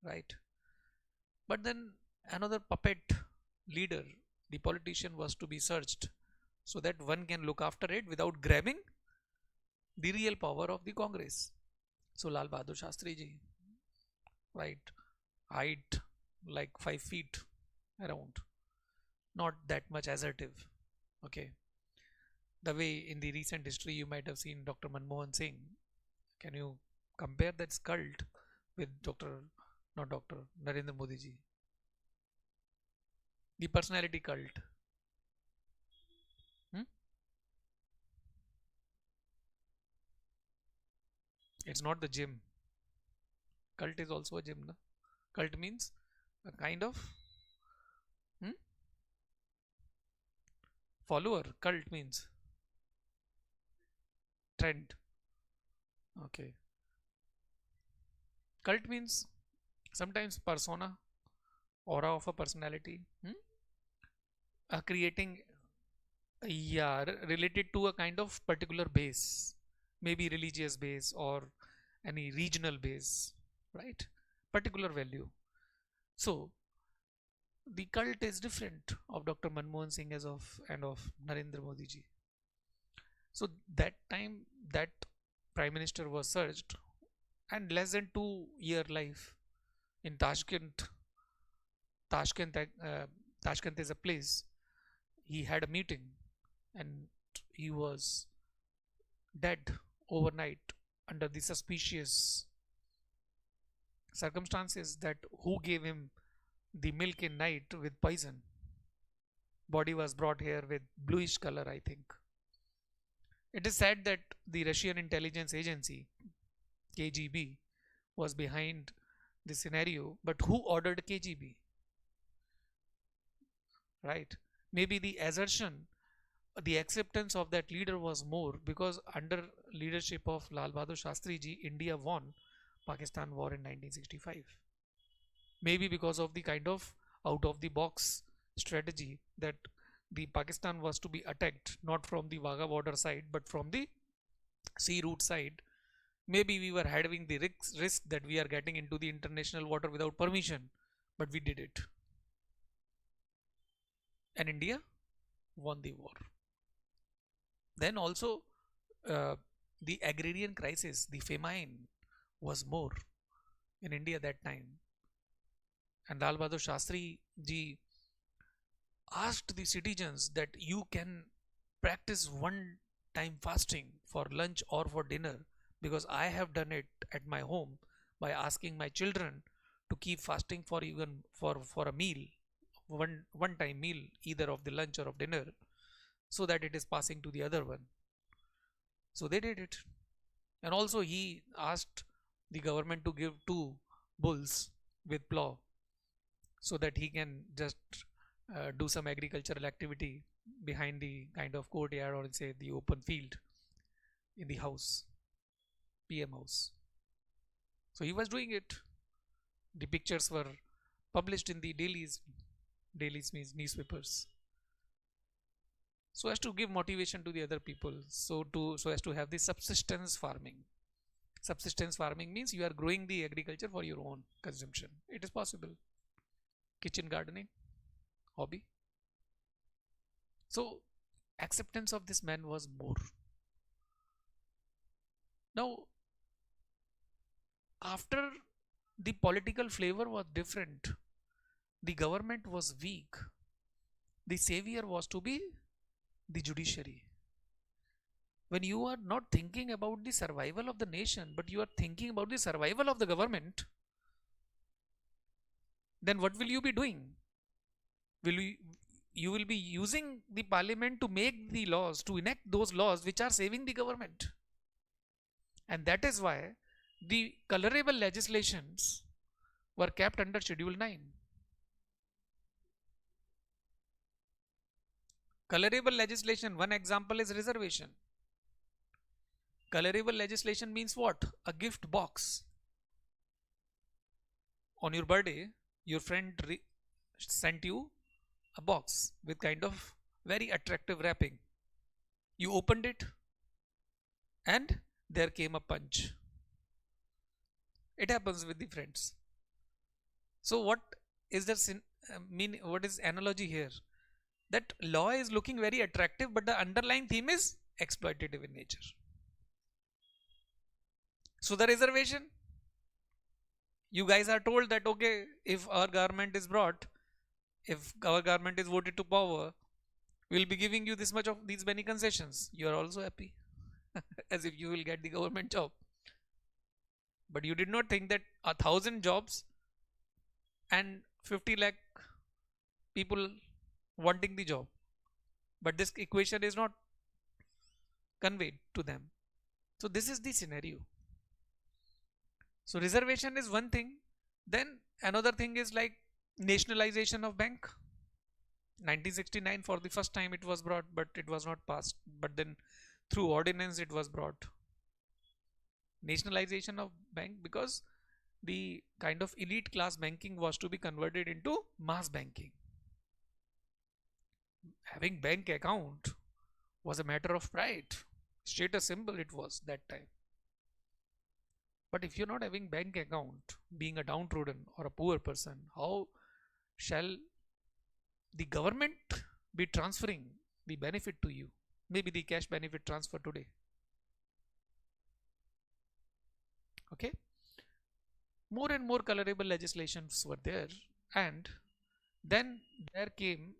right? But then another puppet leader, the politician, was to be searched so that one can look after it without grabbing the real power of the Congress. So Lal Bahadur Shastri ji, right, height like 5 feet around, not that much assertive. Okay, the way in the recent history you might have seen Dr. Manmohan Singh. Can you compare that cult with not Dr. Narendra Modi ji? The personality cult. Hmm? It's not the gym. Cult is also a gym. No? Cult means a kind of hmm? follower. Cult means trend. Okay. Cult means sometimes persona, aura of a personality. Creating, yeah, related to a kind of particular base, maybe religious base or any regional base, right? Particular value. So the cult is different of Dr. Manmohan Singh as of and of Narendra Modi ji. So that time that prime minister was searched, and less than 2 year life in Tashkent. Tashkent, Tashkent is a place. He had a meeting, and he was dead overnight under the suspicious circumstances that who gave him the milk in night with poison. Body was brought here with bluish color, I think. It is said that the Russian intelligence agency KGB was behind the scenario, but who ordered KGB? Right? Maybe the assertion, the acceptance of that leader was more because under leadership of Lal Bahadur Shastri ji, India won Pakistan war in 1965. Maybe because of the kind of out of the box strategy that the Pakistan was to be attacked not from the Wagah border side but from the sea route side. Maybe we were having the risk that we are getting into the international water without permission, but we did it. And India won the war. Then also the agrarian crisis, the famine was more in India that time. And Lal Bahadur Shastri ji asked the citizens that you can practice one time fasting for lunch or for dinner, because I have done it at my home by asking my children to keep fasting for even for a meal, one time meal, either of the lunch or of dinner, so that it is passing to the other one. So they did it. And also he asked the government to give 2 bulls with plow so that he can just do some agricultural activity behind the kind of courtyard or say the open field in the house, PM house. So he was doing it. The pictures were published in the dailies means newspapers, so as to give motivation to the other people, so as to have the subsistence farming. Subsistence farming means you are growing the agriculture for your own consumption. It is possible. Kitchen gardening hobby. So acceptance of this man was more. Now after the political flavor was different, the government was weak, the savior was to be the judiciary. When you are not thinking about the survival of the nation but you are thinking about the survival of the government, then what will you be doing? You will be using the parliament to make the laws, to enact those laws which are saving the government. And that is why the colorable legislations were kept under Schedule 9. Colorable legislation, one example is reservation. Colorable legislation means what? A gift box. On your birthday, your friend sent you a box with kind of very attractive wrapping. You opened it and there came a punch. It happens with the friends. So what is the what is analogy here? that law is looking very attractive, but the underlying theme is exploitative in nature. So the reservation, you guys are told that okay, if our government is brought, if our government is voted to power, we'll be giving you this much of these many concessions. You are also happy as if you will get the government job. But you did not think that 1,000 jobs and 50 lakh people wanting the job, but this equation is not conveyed to them. So this is the scenario. So reservation is one thing. Then another thing is like nationalization of bank. 1969 for the first time it was brought, but it was not passed. But then through ordinance it was brought. Nationalization of bank, because the kind of elite class banking was to be converted into mass banking. Having bank account was a matter of pride, status symbol it was that time. But if you're not having bank account, being a downtrodden or a poor person, how shall the government be transferring the benefit to you? Maybe the cash benefit transfer today. Okay, more and more colorable legislations were there, and then there came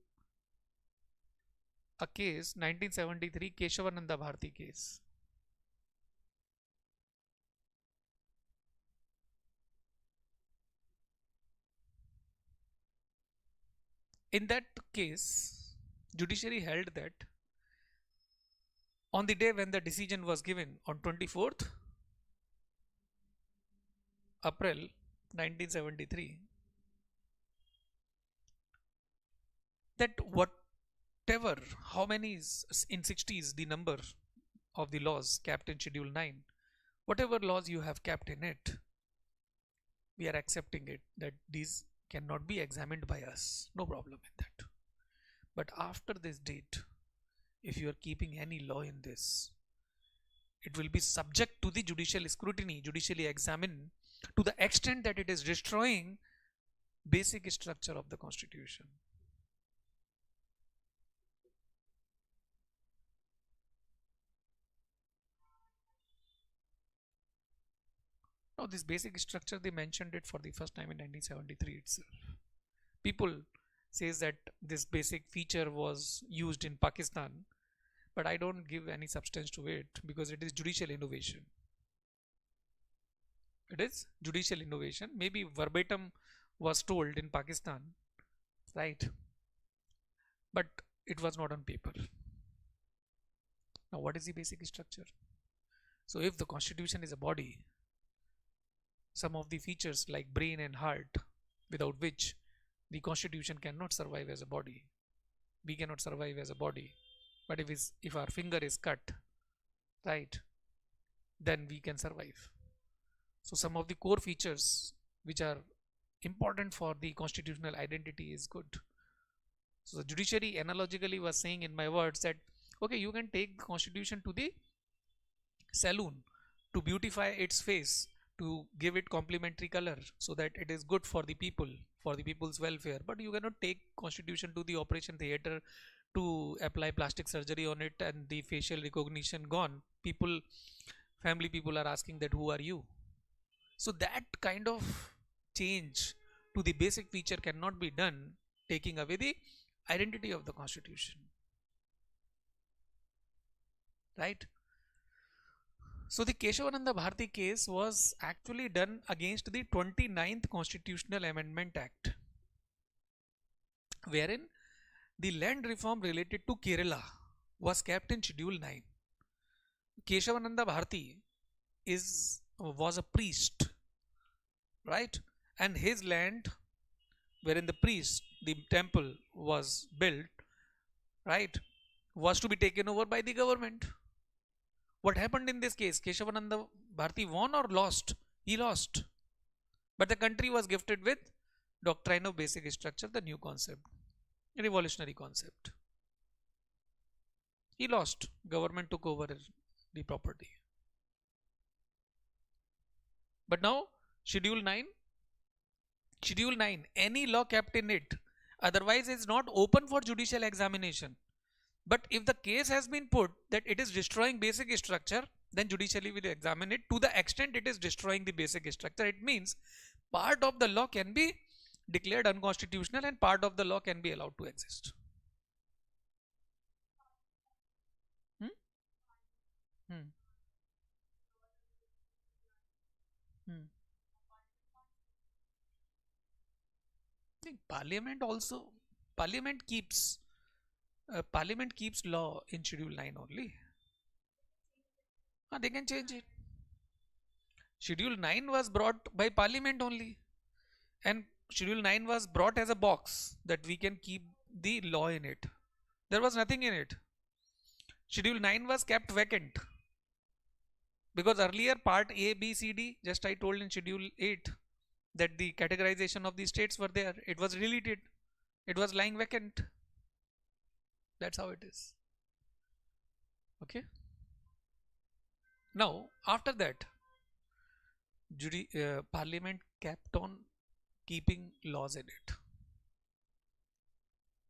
a case, 1973 Keshavananda Bharati case. In that case, judiciary held that on the day when the decision was given on 24th April 1973, that whatever, how many is in 60s the number of the laws kept in schedule 9, whatever laws you have kept in it, we are accepting it that these cannot be examined by us, no problem in that. But after this date, if you are keeping any law in this, it will be subject to the judicial scrutiny, judicially examined, to the extent that it is destroying basic structure of the constitution. Now this basic structure, they mentioned it for the first time in 1973 itself. People says that this basic feature was used in Pakistan, but I don't give any substance to it because it is judicial innovation. It is judicial innovation. Maybe verbatim was told in Pakistan, right? But it was not on paper. Now what is the basic structure? So if the constitution is a body, some of the features like brain and heart, without which the constitution cannot survive as a body, we cannot survive as a body. But if our finger is cut, right, then we can survive. So some of the core features which are important for the constitutional identity is good. So the judiciary analogically was saying in my words that okay, you can take the constitution to the saloon to beautify its face, to give it complementary color so that it is good for the people, for the people's welfare, but you cannot take constitution to the operation theater to apply plastic surgery on it and the facial recognition gone. Family people are asking that who are you? So that kind of change to the basic feature cannot be done taking away the identity of the constitution, right? So the Keshavananda Bharati case was actually done against the 29th Constitutional Amendment Act, wherein the land reform related to Kerala was kept in Schedule 9. Keshavananda Bharati was a priest, right? And his land, wherein the temple was built, right, was to be taken over by the government. What happened in this case? Keshavananda Bharati won or lost? He lost. But the country was gifted with doctrine of basic structure, the new concept, revolutionary concept. He lost. Government took over the property. But now Schedule 9, any law kept in it Otherwise it's not open for judicial examination. But if the case has been put that it is destroying basic structure, then judiciary will examine it. To the extent it is destroying the basic structure, it means part of the law can be declared unconstitutional and part of the law can be allowed to exist. Hmm? Hmm. Hmm. Parliament also, Parliament keeps Parliament keeps law in Schedule 9 only. They can change it. Schedule 9 was brought by Parliament only, and Schedule 9 was brought as a box that we can keep the law in it. There was nothing in it. Schedule 9 was kept vacant because earlier part A, B, C, D, just I told in Schedule 8 that the categorization of the states were there. It was deleted. It was lying vacant. That's how it is. Okay. Now, after that, Parliament kept on keeping laws in it.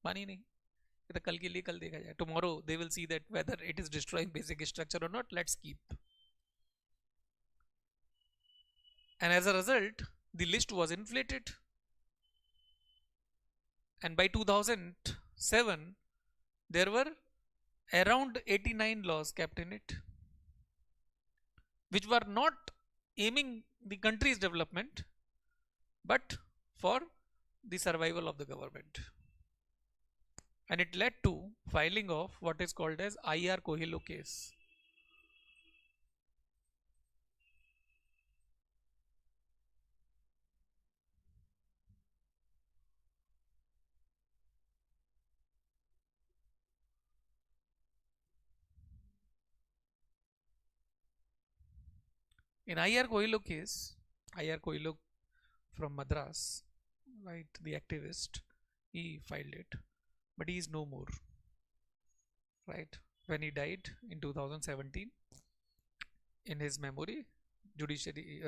मानी नहीं, ये तो कल के लिए कल देखा जाए. Tomorrow they will see that whether it is destroying basic structure or not. Let's keep. And as a result, the list was inflated. And by 2007, there were around 89 laws kept in it, which were not aiming the country's development, but for the survival of the government. And it led to filing of what is called as IR Coelho case. In IR Coelho case, IR Coelho from Madras, right, the activist, he filed it, but he is no more, right. When he died in 2017, in his memory, judiciary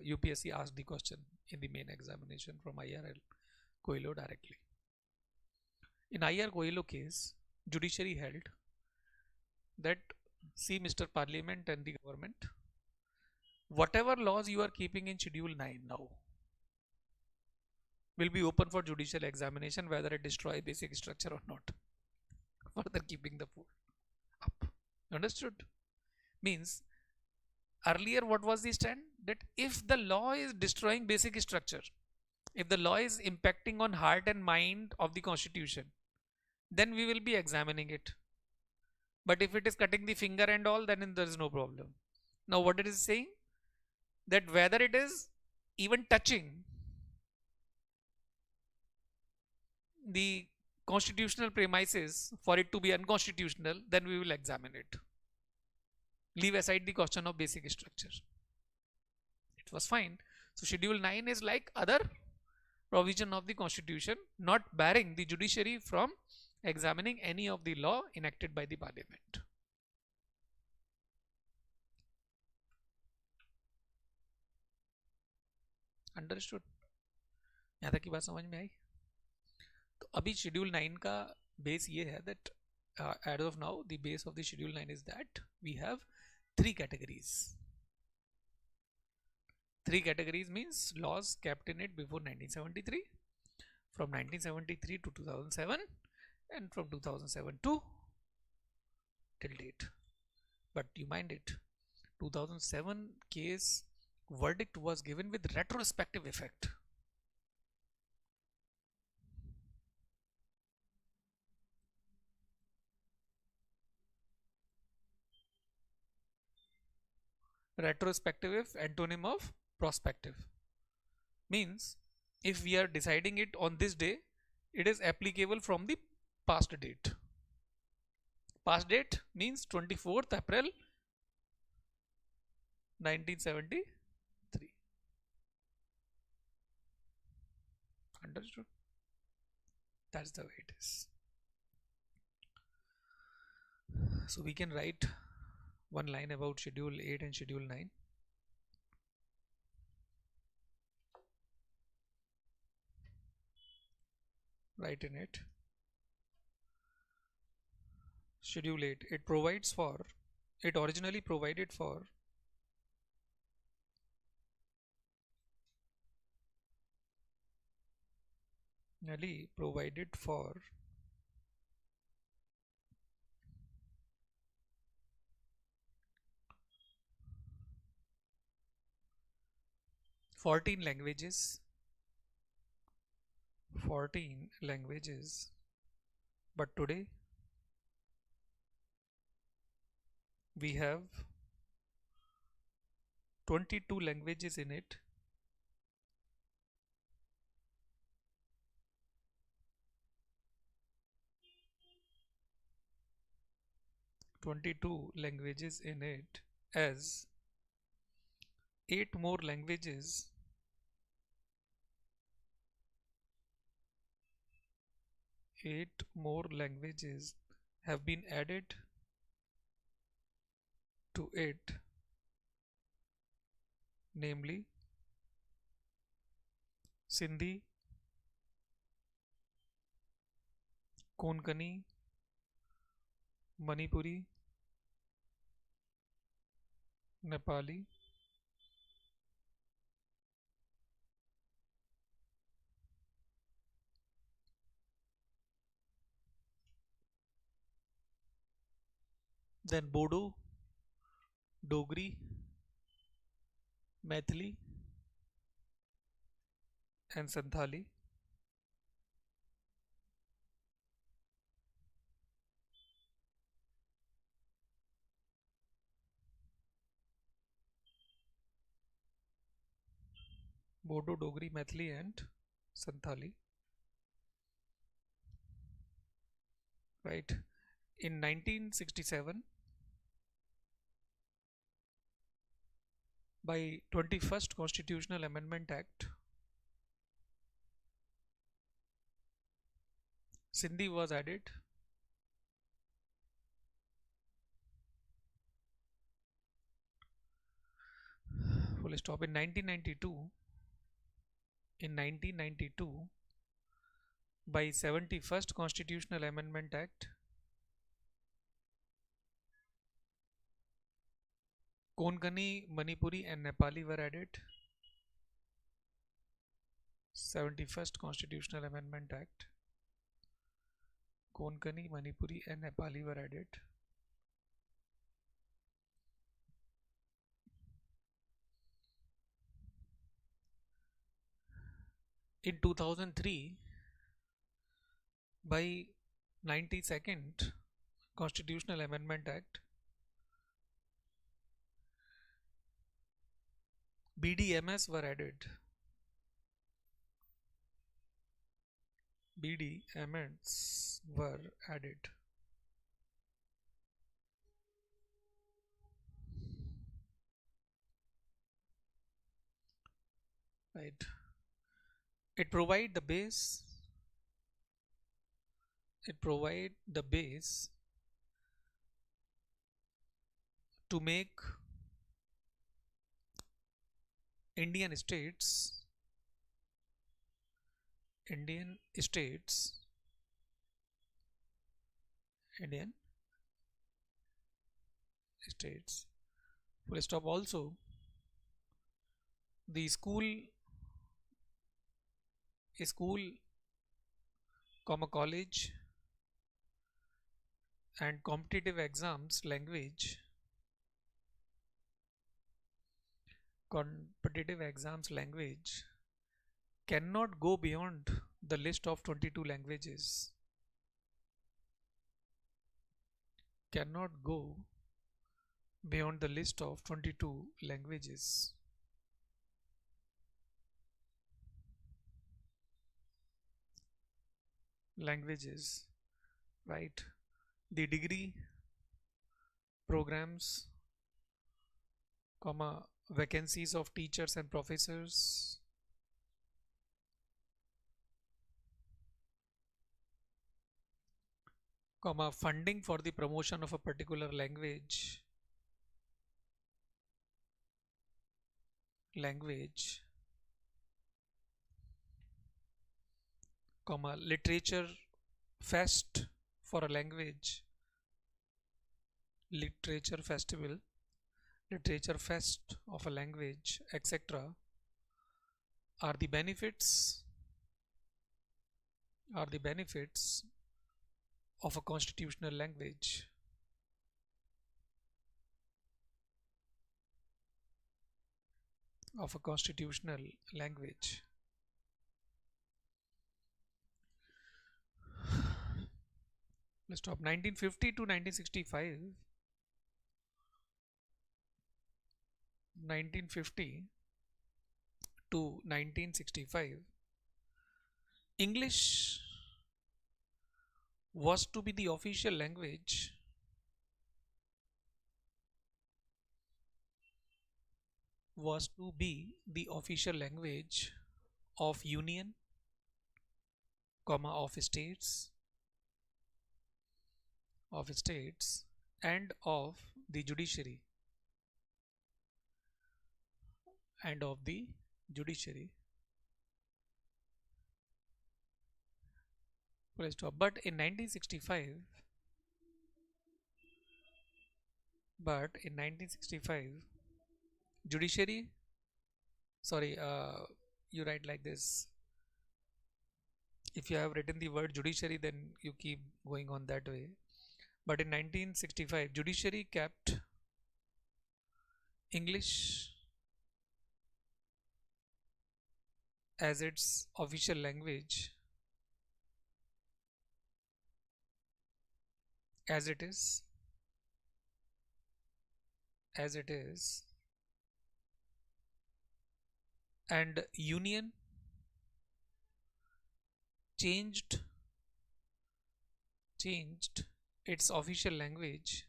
UPSC asked the question in the main examination from IR Coelho directly. In IR Coelho case, judiciary held that, see Mr. Parliament and the government, whatever laws you are keeping in Schedule 9 now will be open for judicial examination whether it destroys basic structure or not. Further keeping the foot up. Understood? Means earlier what was the stand? That if the law is destroying basic structure, if the law is impacting on heart and mind of the constitution, then we will be examining it. But if it is cutting the finger and all, then there is no problem. Now what it is saying? That whether it is even touching the constitutional premises for it to be unconstitutional, then we will examine it. Leave aside the question of basic structure. It was fine. So Schedule 9 is like other provision of the constitution, not barring the judiciary from examining any of the law enacted by the Parliament. Understood? यहाँ तक की बात समझ में आई? तो अभी schedule 9 का base ये है that as of now the base of the schedule 9 is that we have three categories. Three categories means laws kept in it before 1973, from 1973 to 2007, and from 2007 to till date. But you mind it, 2007 case verdict was given with retrospective effect. Retrospective is antonym of prospective. Means if we are deciding it on this day, it is applicable from the past date. Past date means 24th April 1973. Understood? That's the way it is. So we can write one line about Schedule 8 and Schedule 9. write in it. Schedule 8. It originally provided for nearly provided for 14 languages, 14 languages, but today we have 22 languages in it. 22 languages in it, as 8 more languages have been added to it, namely Sindhi, Konkani, Manipuri, Nepali, then Bodo, Dogri, Maithili, and Santhali. Bodo, Dogri, Maithili, and Santhali. Right. In 1967, by 21st Constitutional Amendment Act, Sindhi was added. Full stop. In 1992, by 71st Constitutional Amendment Act, Konkani, Manipuri, and Nepali were added. 71st Constitutional Amendment Act, Konkani, Manipuri, and Nepali were added. In 2003, by 92nd Constitutional Amendment Act, BDMS were added. BDMS were added. Right. It provide the base. It provide the base to make Indian states Indian states. Full stop. Also, the school, college, and competitive exams language cannot go beyond the list of 22 languages. Cannot go beyond the list of 22 languages. Right? The degree programs, vacancies of teachers and professors, funding for the promotion of a particular language, comma, literature fest for a language, literature festival, literature fest of a language, etc. are the benefits of a constitutional language. Of a constitutional language. Let's stop. 1950 to 1965. 1950 to 1965. English was to be the official language of union, comma, of states and of the judiciary Full stop. But in 1965 judiciary, sorry, you write like this. If you have written the word judiciary, then you keep going on that way. But in 1965 judiciary kept English as its official language, as it is, and union changed its official language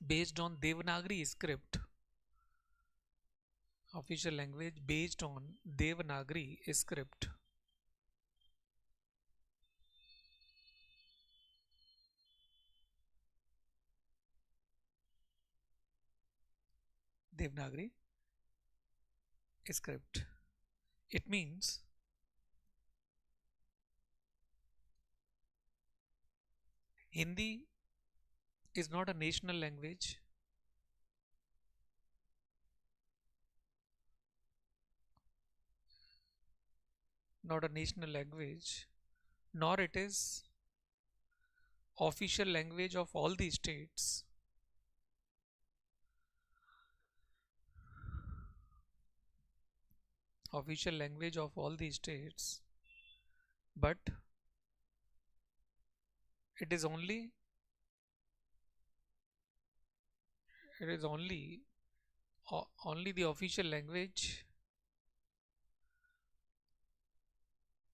based on Devanagari script. Official language based on Devanagari script. Devanagari script. It means Hindi is not a national language. Not a national language, nor it is official language of all the states. Official language of all the states, but it is only the official language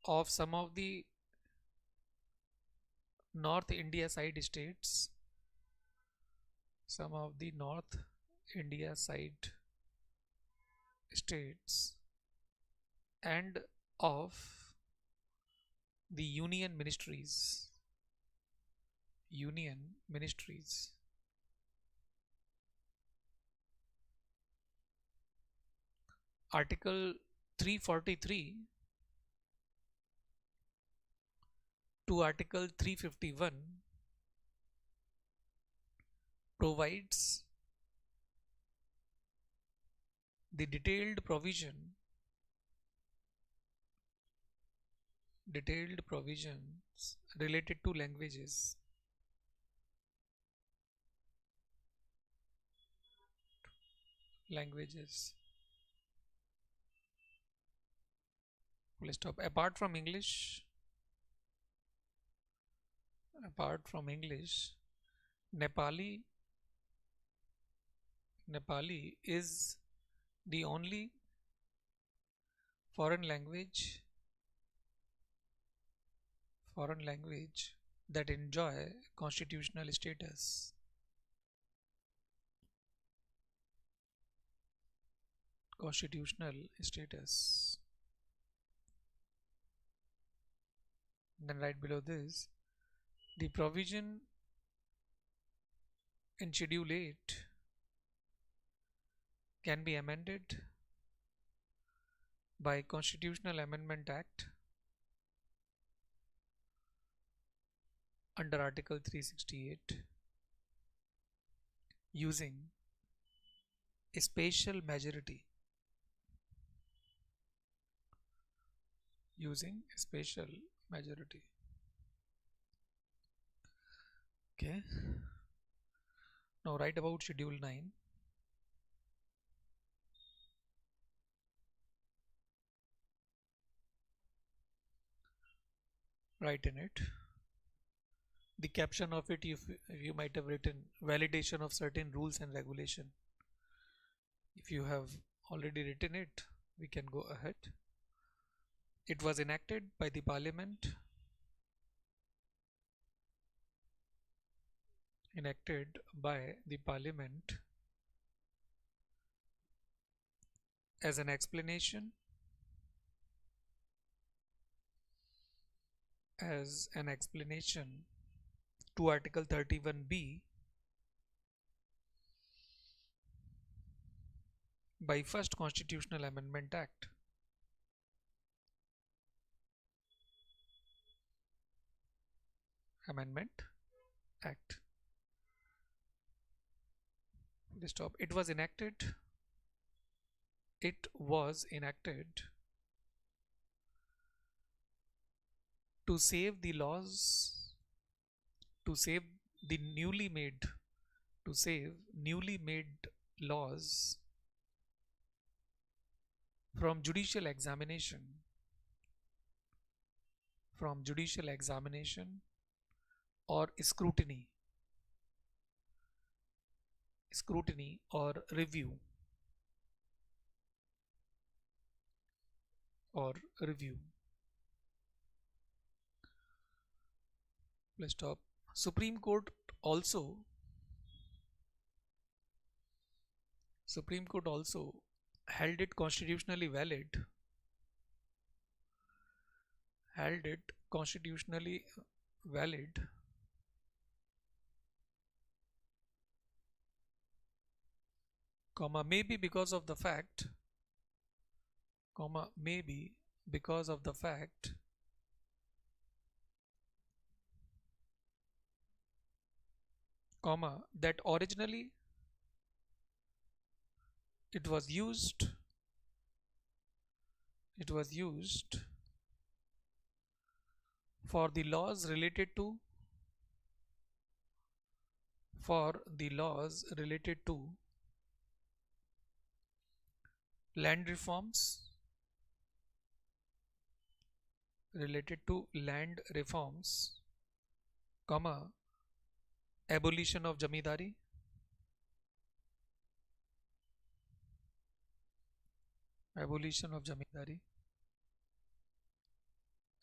of some of the North India side states, and of the union ministries. Article 343 to Article 351 provides the detailed provisions related to languages. Full stop. Apart from English, Nepali is the only foreign language that enjoy constitutional status. Then right below this, the provision in Schedule 8 can be amended by Constitutional Amendment Act under Article 368 using a special majority. Using a special majority. Okay. Now write about Schedule 9. Write in it. The caption of it, if you might have written validation of certain rules and regulation. If you have already written it, we can go ahead. It was enacted by the Parliament. Enacted by the Parliament as an explanation to Article 31B by first Constitutional Amendment Act. Amendment Act. Stop. It was enacted to save the laws, to save newly made laws from judicial examination or scrutiny or review Let's stop. Supreme Court also held it constitutionally valid maybe because of the fact that originally it was used for the laws related to land reforms abolition of jamidari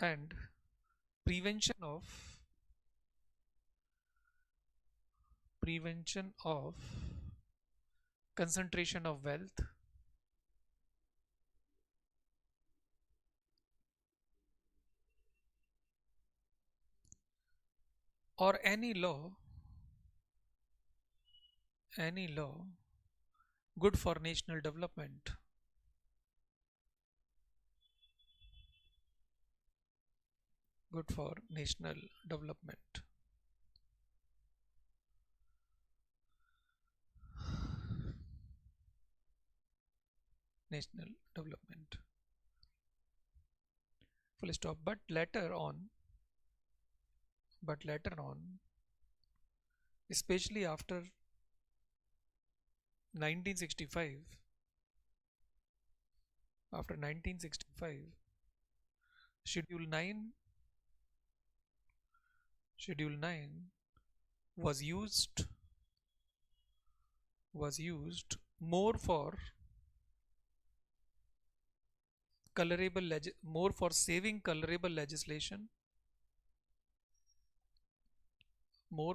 and prevention of concentration of wealth or any law good for national development. National development. Full stop. But later on, especially after 1965, Schedule 9 was used more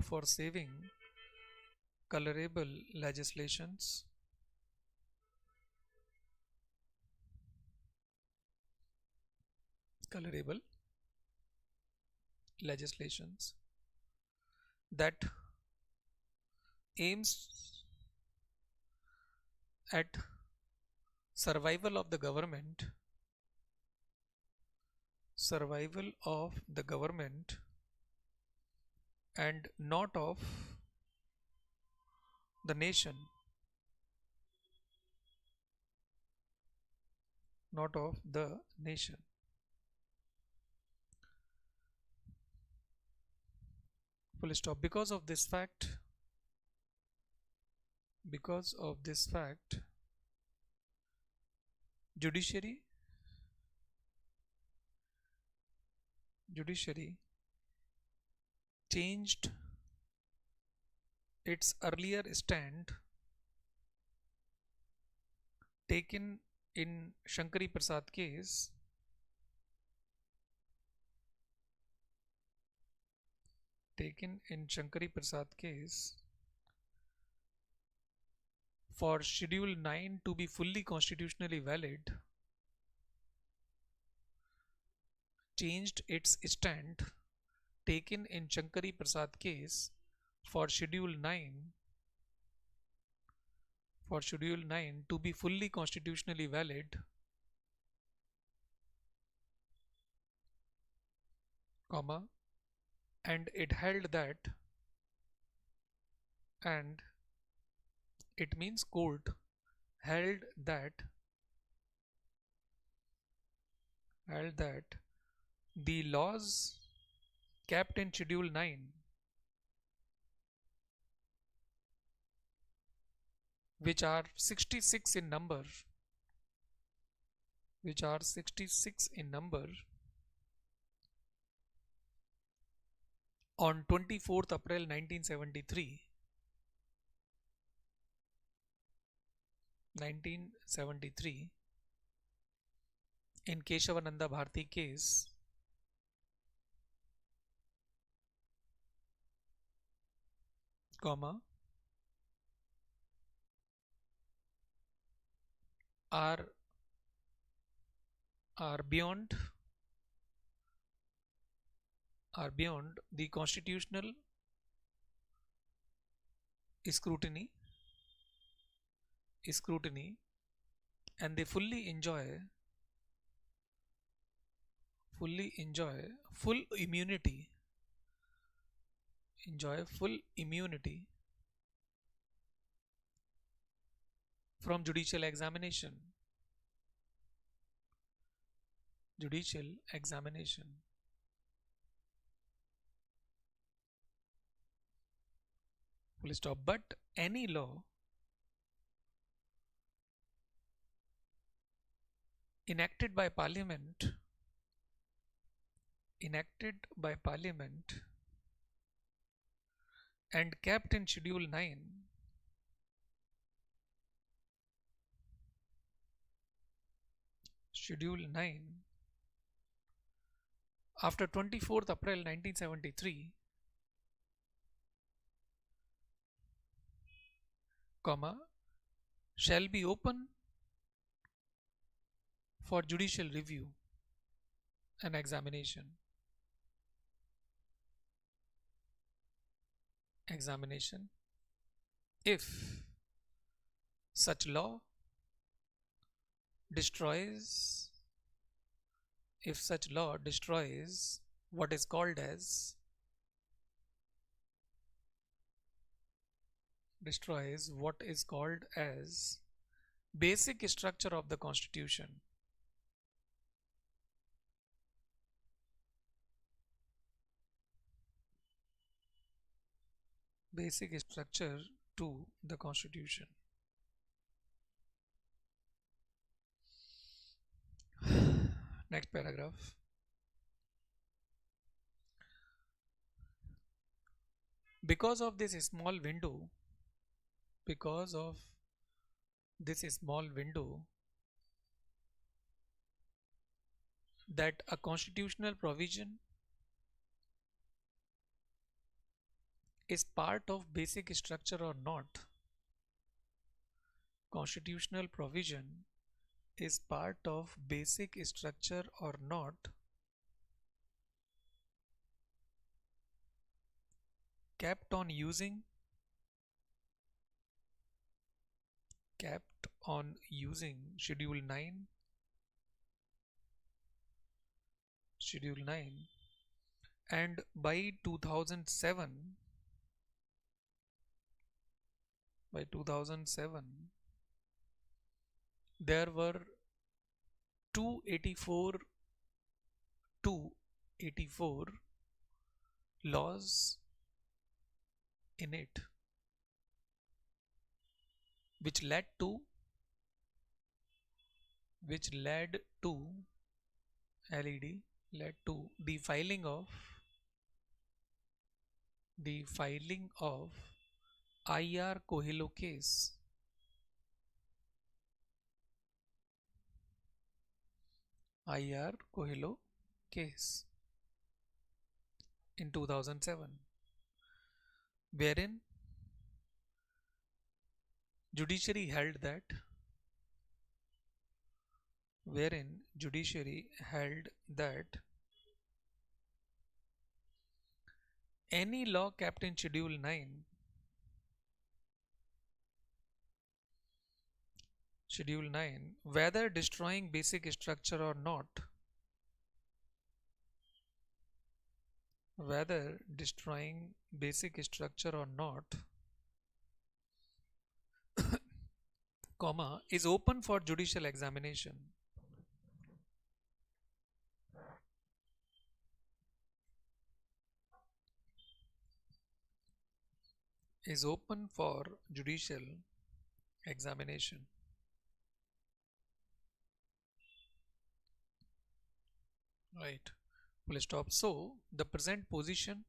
for saving colorable legislation, that aims at survival of the government, survival of the government, and not of the nation, not of the nation. Full stop. Because of this fact, judiciary changed its earlier stand taken in Shankari Prasad case for Schedule 9 to be fully constitutionally valid, changed its stand taken in Shankari Prasad case for Schedule 9 to be fully constitutionally valid, comma, and it held that, and it means court held that the laws kept in Schedule 9, which are 66 in number, on 24th April 1973, in Keshavananda Bharti case, comma, are beyond the constitutional scrutiny, and they fully enjoy full immunity from judicial examination. Full stop. But any law enacted by Parliament and kept in Schedule 9 after 24th April 1973, comma, shall be open for judicial review and examination if such law destroys what is called as basic structure of the Constitution. Basic structure to the Constitution. Next paragraph. Because of this small window that a constitutional provision is part of basic structure or not, constitutional provision is part of basic structure or not, kept on using kept on using Schedule 9, and by 2007, there were 284 laws in it, which led to LED led to the filing of IR Coelho case. IR Coelho case in 2007, wherein judiciary held that any law kept in Schedule 9 whether destroying basic structure or not, comma, is open for judicial examination. Is open for judicial examination. Right. Full stop. So the present position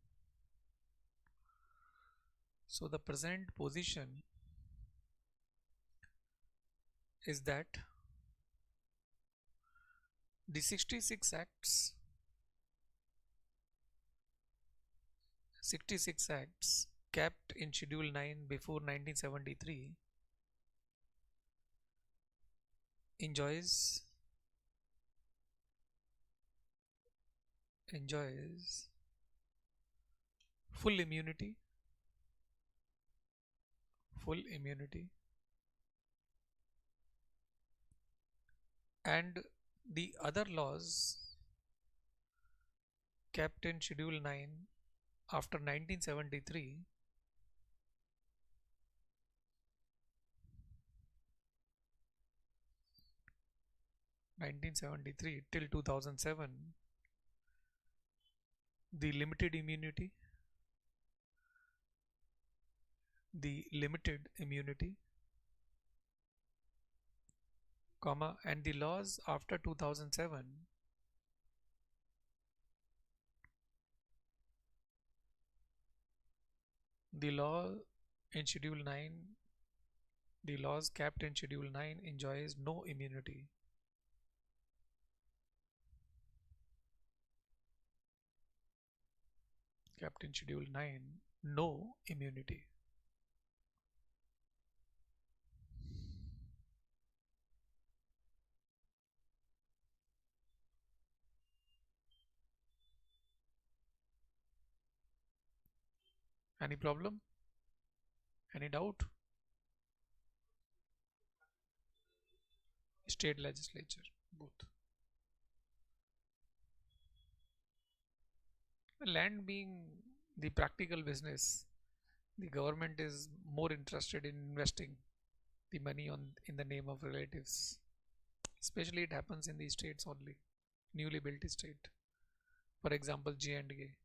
is that the 66 acts kept in Schedule 9 before 1973 enjoys full immunity, and the other laws kept in Schedule 9 after 1973 till 2007, the limited immunity comma, and the laws after 2007 the laws kept in Schedule 9 enjoys no immunity. Kept in Schedule 9, no immunity. Any problem? Any doubt? State legislature, both. Land being the practical business, the government is more interested in investing the money in the name of relatives. Especially it happens in the states only, newly built state. For example, J&K.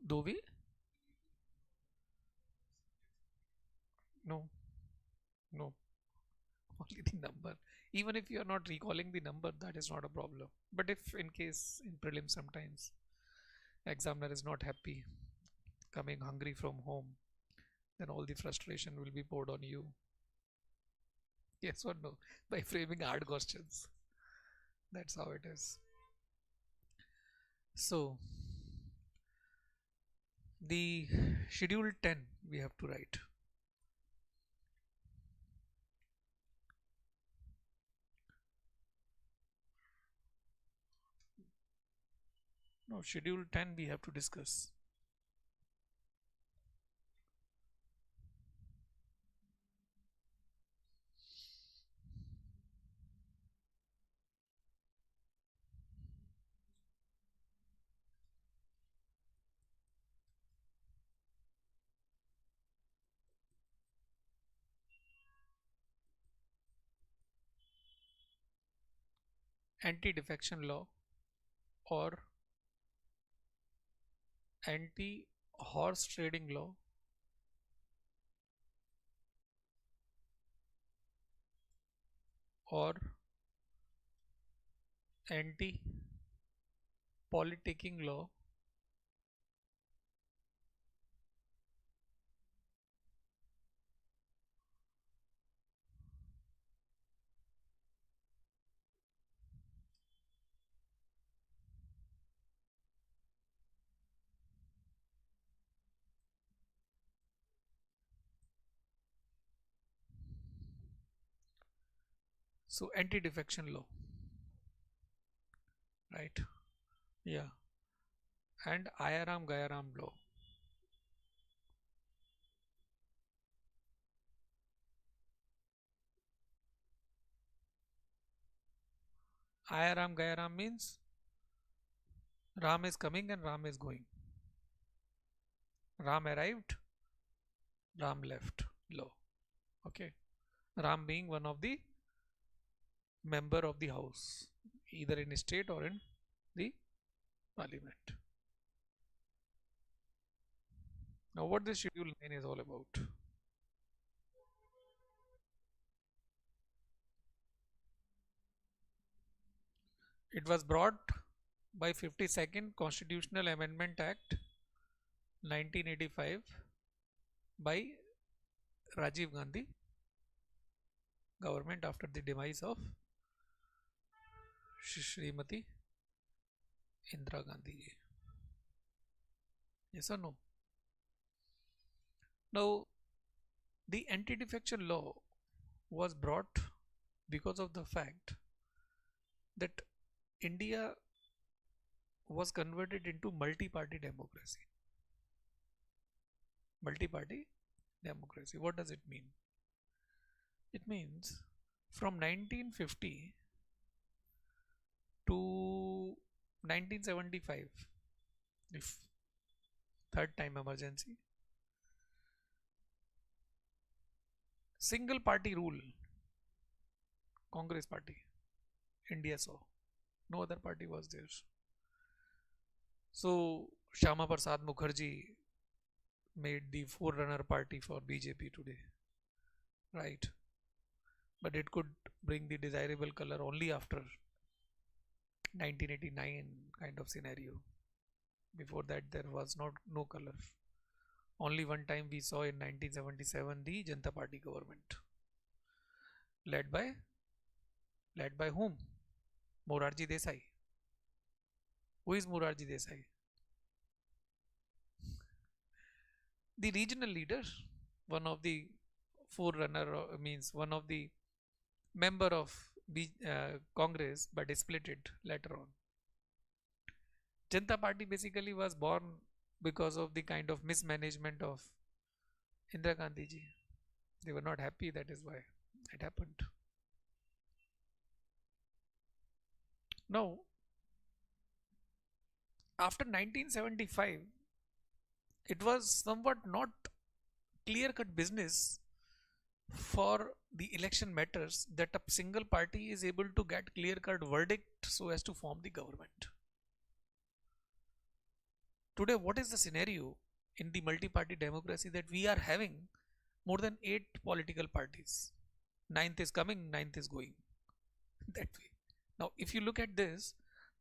Do we? No. Only the number. Even if you are not recalling the number, that is not a problem. But if in case in prelims sometimes examiner is not happy, coming hungry from home, then all the frustration will be poured on you. Yes or no? By framing hard questions. That's how it is. So the Schedule 10 we have to write. No, Schedule 10 we have to discuss. anti-defection law or anti-horse trading law or anti-politicking law so anti-defection law, right? Yeah. And Ayaram Gayaram law. Ayaram Gayaram means Ram is coming and Ram is going. Ram arrived, Ram left law. Okay. Ram being one of the member of the house, either in state or in the parliament. Now what this schedule 9 is all about? It was brought by 52nd Constitutional Amendment Act 1985 by Rajiv Gandhi government after the demise of Srimati Indira Gandhi ji. Yes or no? Now, the anti-defection law was brought because of the fact that India was converted into multi-party democracy. Multi-party democracy. What does it mean? It means from 1950 to 1975, if third time emergency, single party rule, Congress party, India saw. No other party was there. So Shama Prasad Mukherjee made the forerunner party for BJP today, right? But it could bring the desirable color only after 1989 kind of scenario. Before that there was no color. Only one time we saw in 1977 the Janata Party government, led by whom? Morarji Desai. Who is Morarji Desai? The regional leader, one of the forerunner, means one of the member of Congress, but split it later on. Janata Party basically was born because of the kind of mismanagement of Indira Gandhi ji. They were not happy, that is why it happened. Now, after 1975, it was somewhat not clear-cut business for the election matters that a single party is able to get clear-cut verdict so as to form the government. Today, what is the scenario in the multi-party democracy that we are having more than 8 political parties? Ninth is coming, ninth is going. That way. Now, if you look at this,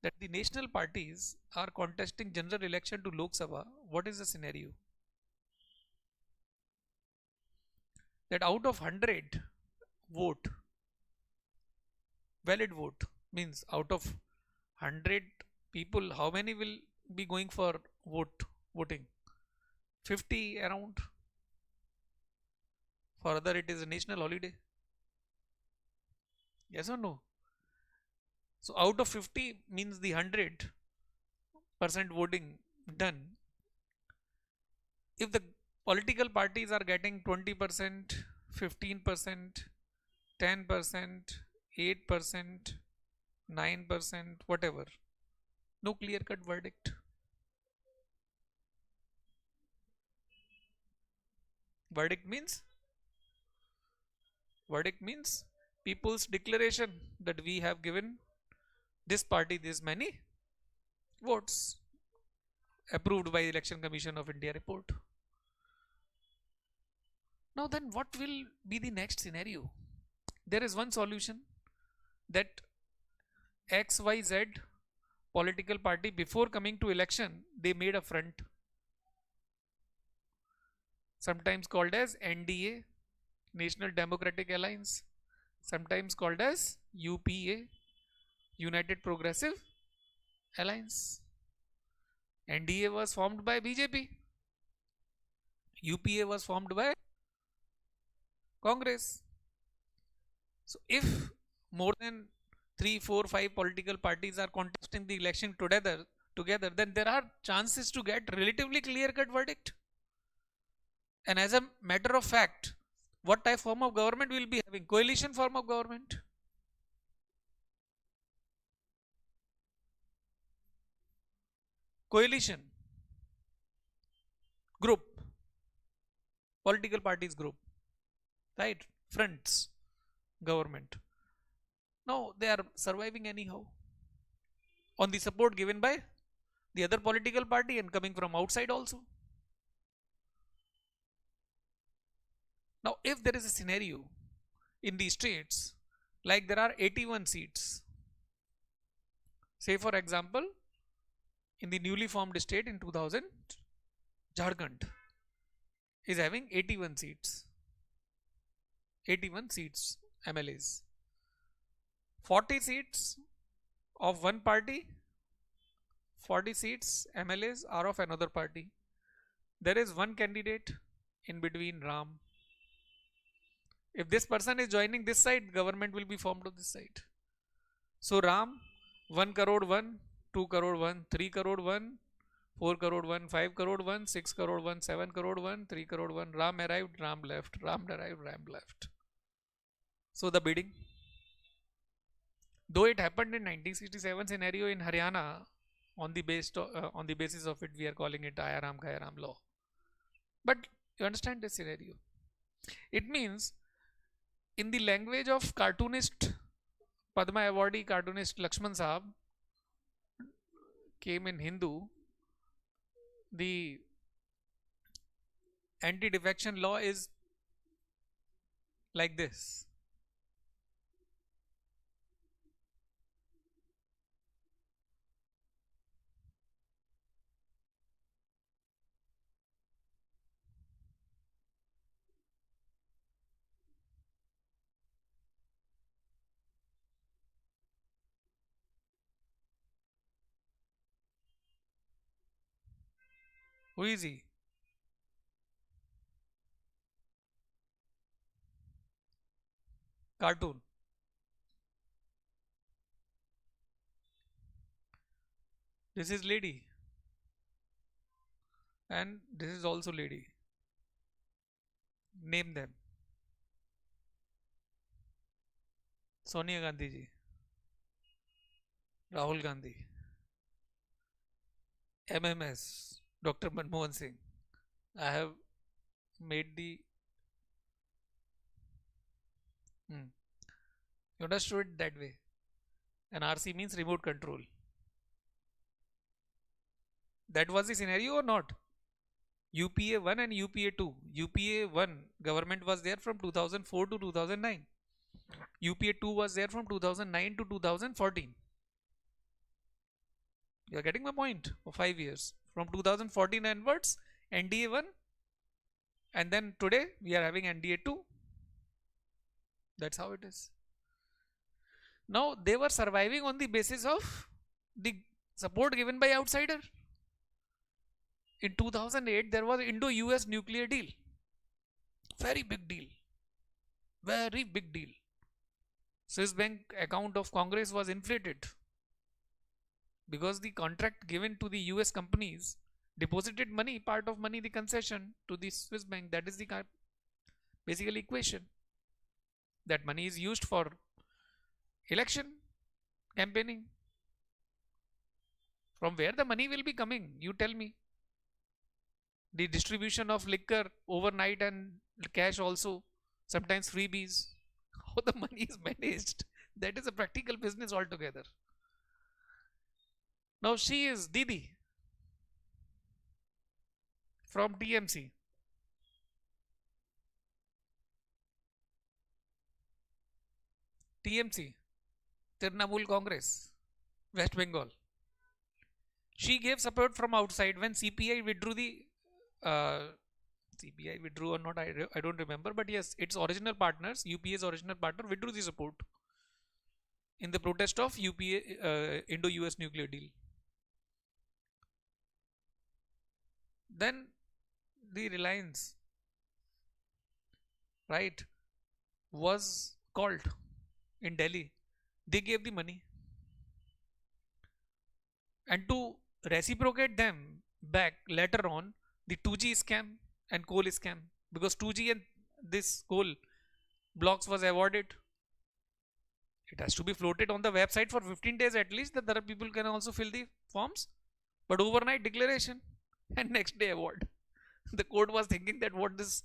that the national parties are contesting general election to Lok Sabha, what is the scenario? That out of 100 vote, valid vote, means out of 100 people, how many will be going for voting? 50 around. For other it is a national holiday. Yes or no? So out of 50 means the 100% voting done. If the political parties are getting 20%, 15%, 10%, 8%, 9%, whatever, no clear-cut verdict. Verdict means people's declaration that we have given this party this many votes, approved by the Election Commission of India report. Now then what will be the next scenario? There is one solution, that XYZ political party, before coming to election, they made a front, sometimes called as NDA, National Democratic Alliance, sometimes called as UPA, United Progressive Alliance. NDA was formed by BJP, UPA was formed by Congress. So if more than 3, 4, 5 political parties are contesting the election together, then there are chances to get relatively clear-cut verdict. And as a matter of fact, what type form of government will be having? Coalition form of government. Coalition group, political parties group, right? Fronts, government. Now they are surviving anyhow on the support given by the other political party and coming from outside also. Now if there is a scenario in the states like there are 81 seats, say for example in the newly formed state in 2000, Jharkhand is having 81 seats, MLAs, 40 seats of one party, 40 seats MLAs are of another party. There is one candidate in between, Ram. If this person is joining this side, government will be formed on this side. So Ram, 1 crore 1, 2 crore 1, 3 crore 1, 4 crore 1, 5 crore 1, 6 crore 1, 7 crore 1, 3 crore 1. Ram arrived, Ram left. Ram arrived, Ram left. So the bidding. Though it happened in 1967 scenario in Haryana, on the basis of it we are calling it Aya Ram Gaya Ram law. But you understand this scenario. It means in the language of cartoonist, Padma awardee cartoonist Lakshman Saab came in Hindu, the anti-defection law is like this. Who is he? Cartoon. This is lady. And this is also lady. Name them. Sonia Gandhi ji, Rahul Gandhi, MMS, Dr. Manmohan Singh. I have made the you understood it that way. And RC means remote control. That was the scenario or not? UPA 1 and UPA 2. UPA 1 government was there from 2004 to 2009. UPA 2 was there from 2009 to 2014. You are getting my point? For 5 years. From 2014 onwards, NDA 1. And then today we are having NDA 2. That's how it is. Now they were surviving on the basis of the support given by outsider. In 2008 there was Indo-US nuclear deal. Very big deal. Very big deal. Swiss bank account of Congress was inflated because the contract given to the US companies deposited money, part of money, the concession to the Swiss bank. That is the basically equation. That money is used for election campaigning. From where the money will be coming? You tell me. The distribution of liquor overnight and cash also, sometimes freebies. How the money is managed, that is a practical business altogether. Now she is Didi from TMC. TMC, Trinamool Congress, West Bengal. She gave support from outside when CPI withdrew the uh, CPI withdrew or not, I don't remember, but yes, its original partners, UPA's original partner, withdrew the support in the protest of UPA Indo-US nuclear deal. Then the Reliance, right, was called in Delhi. They gave the money, and to reciprocate them back later on, the 2G scam and coal scam, because 2G and this coal blocks was awarded. It has to be floated on the website for 15 days at least, that other people can also fill the forms. But overnight declaration and next day award. The court was thinking that what this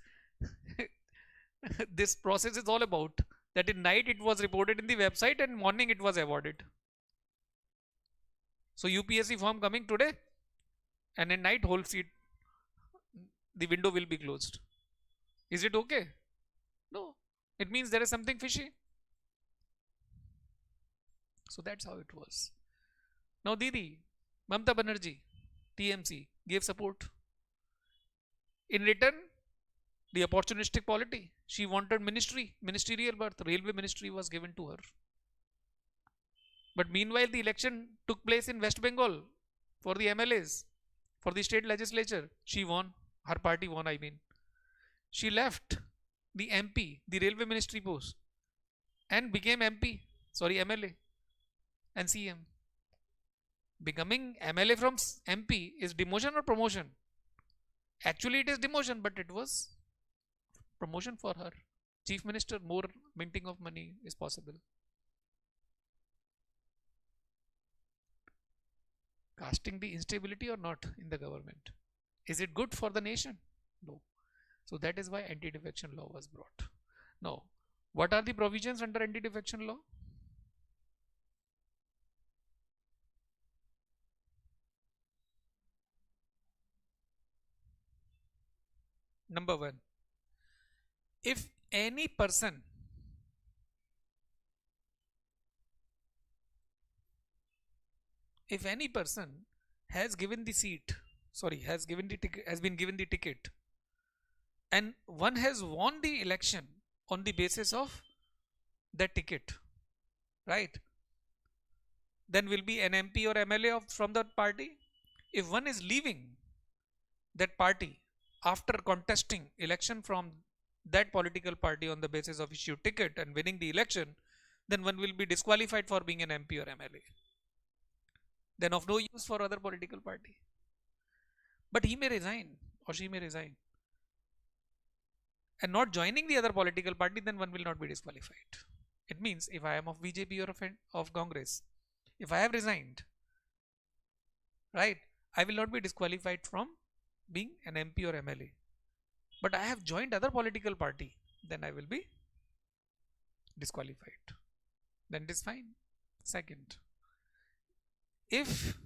this process is all about. That in night it was reported in the website and morning it was awarded. So UPSC form coming today, and in night whole seat the window will be closed. Is it okay? No. It means there is something fishy. So that's how it was. Now Didi, Mamta Banerjee, TMC, gave support. In return, the opportunistic polity. She wanted ministerial birth. Railway ministry was given to her. But meanwhile, the election took place in West Bengal for the MLAs, for the state legislature. She won. Her party won, I mean. She left the MP, the railway ministry post, and became MLA and CM. Becoming MLA from MP is demotion or promotion? Actually, it is demotion, but it was promotion for her. Chief Minister, more minting of money is possible. Casting the instability or not in the government. Is it good for the nation? No. So that is why anti-defection law was brought. Now, what are the provisions under anti-defection law? Number one, if any person has given the seat, has been given the ticket, and one has won the election on the basis of that ticket, right? Then will be an MP or MLA from that party. If one is leaving that party after contesting election from that political party on the basis of issued ticket and winning the election, then one will be disqualified for being an MP or MLA. Then of no use for other political party. But he may resign or she may resign. And not joining the other political party, then one will not be disqualified. It means if I am of BJP or of Congress, if I have resigned, right, I will not be disqualified from being an MP or MLA. But I have joined other political party, then I will be disqualified. Then it is fine. Second, if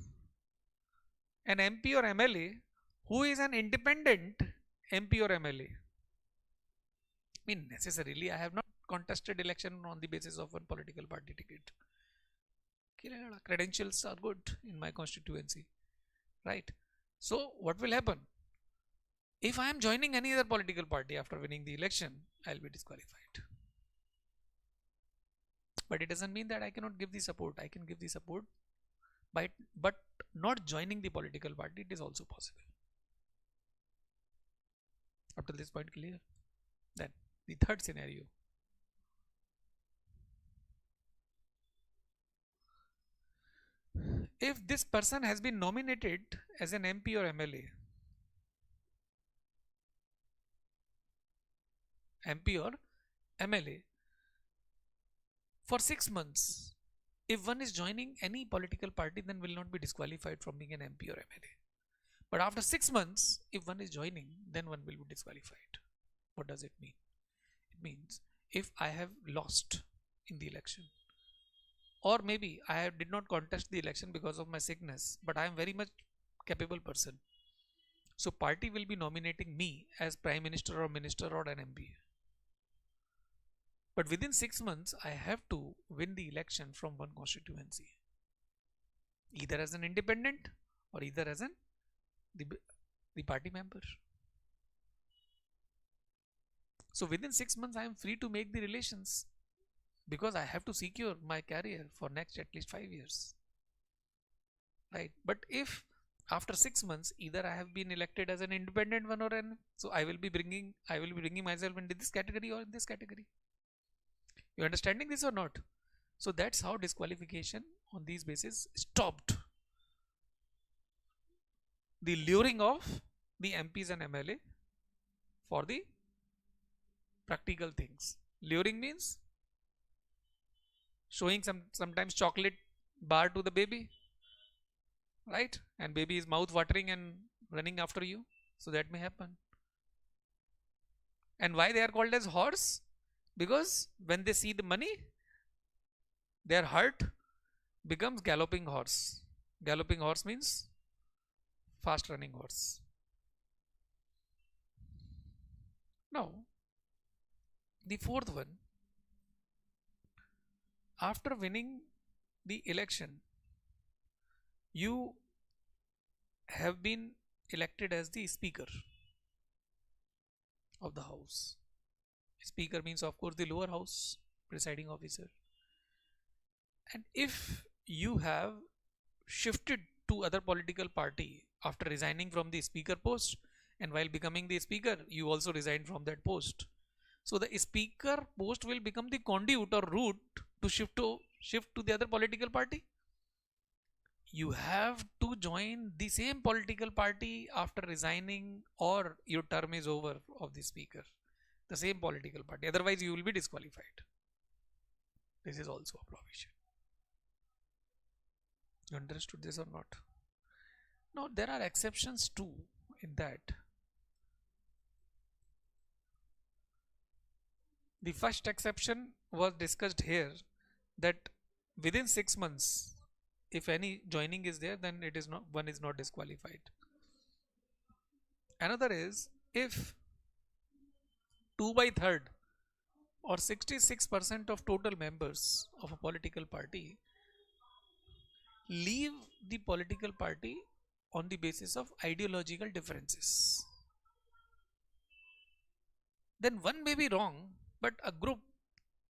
an MP or MLA who is an independent MP or MLA, I mean necessarily I have not contested election on the basis of one political party ticket. Credentials are good in my constituency, right? So what will happen? If I am joining any other political party after winning the election, I will be disqualified. But it doesn't mean that I cannot give the support. I can give the support, but not joining the political party, it is also possible. Up to this point clear? Then the third scenario. If this person has been nominated as an MP or MLA, or MLA for 6 months, if one is joining any political party, then will not be disqualified from being an MP or MLA. But after 6 months, if one is joining, then one will be disqualified. What does it mean? It means if I have lost in the election, or maybe did not contest the election because of my sickness, but I am very much capable person. So party will be nominating me as prime minister or minister or an MP. But within 6 months, I have to win the election from one constituency, either as an independent or either as the, the party member. So within 6 months, I am free to make the relations because I have to secure my career for next at least 5 years. Right? But if after 6 months, either I have been elected as an independent one or an, so I will be bringing myself into this category or in this category. You understanding this or not? So that's how disqualification on these bases stopped the luring of the MPs and MLA for the practical things. Luring means showing sometimes chocolate bar to the baby, right? And baby is mouth watering and running after you. So that may happen. And why they are called as horse? Because when they see the money, their heart becomes galloping horse. Galloping horse means fast running horse. Now, the fourth one, after winning the election, you have been elected as the speaker of the house. Speaker means, of course, the lower house presiding officer. And if you have shifted to other political party after resigning from the speaker post, and while becoming the speaker, you also resigned from that post. So the speaker post will become the conduit or route to shift to the other political party. You have to join the same political party after resigning or your term is over of the speaker. The same political party. Otherwise, you will be disqualified. This is also a provision. You understood this or not? Now, there are exceptions too in that. The first exception was discussed here, that within 6 months, if any joining is there, then it is not, one is not disqualified. Another is if 2/3 or 66% of total members of a political party leave the political party on the basis of ideological differences. Then one may be wrong, but a group,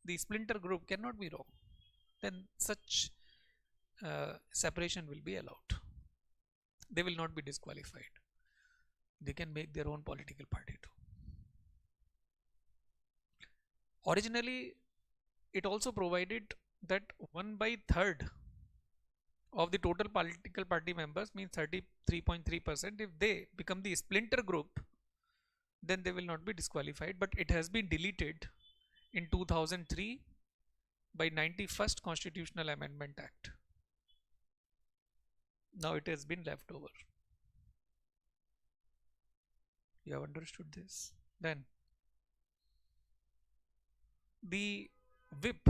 the splinter group, cannot be wrong. Then such separation will be allowed. They will not be disqualified. They can make their own political party too. Originally, it also provided that 1/3 of the total political party members, means 33.3%, if they become the splinter group, then they will not be disqualified. But it has been deleted in 2003 by 91st Constitutional Amendment Act. Now it has been left over. You have understood this? Then the whip.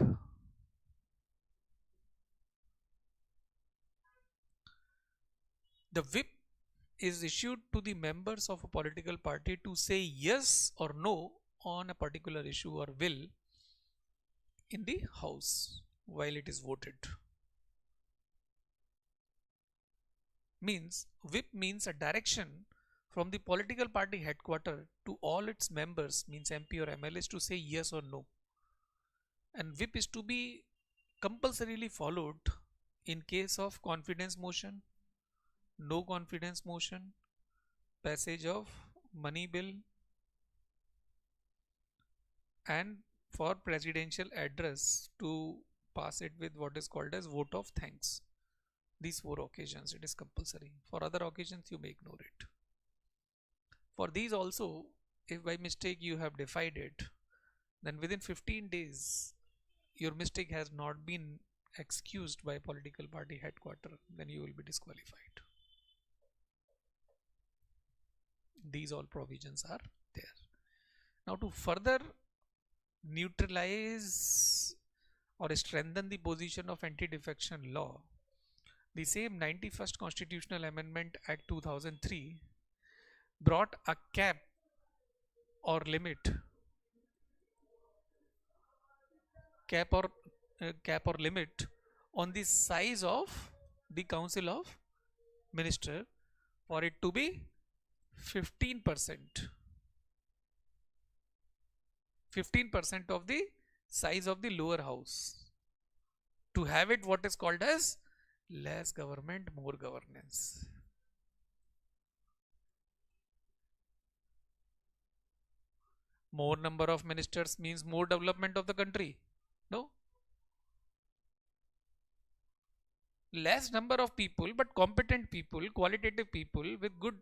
The whip is issued to the members of a political party to say yes or no on a particular issue or will in the house while it is voted. Means whip means a direction from the political party headquarters to all its members, means MP or MLAs, to say yes or no. And whip is to be compulsorily followed in case of confidence motion, no confidence motion, passage of money bill, and for presidential address to pass it with what is called as vote of thanks. These 4 occasions it is compulsory. For other occasions you may ignore it. For these also, if by mistake you have defied it, then within 15 days your mistake has not been excused by political party headquarters, then you will be disqualified. These all provisions are there. Now to further neutralize or strengthen the position of anti-defection law, the same 91st Constitutional Amendment Act 2003 brought a limit cap or cap or limit on the size of the council of minister for it to be 15%. 15% of the size of the lower house, to have it what is called as less government, more governance. More number of ministers means more development of the country. No. Less number of people, but competent people, qualitative people with good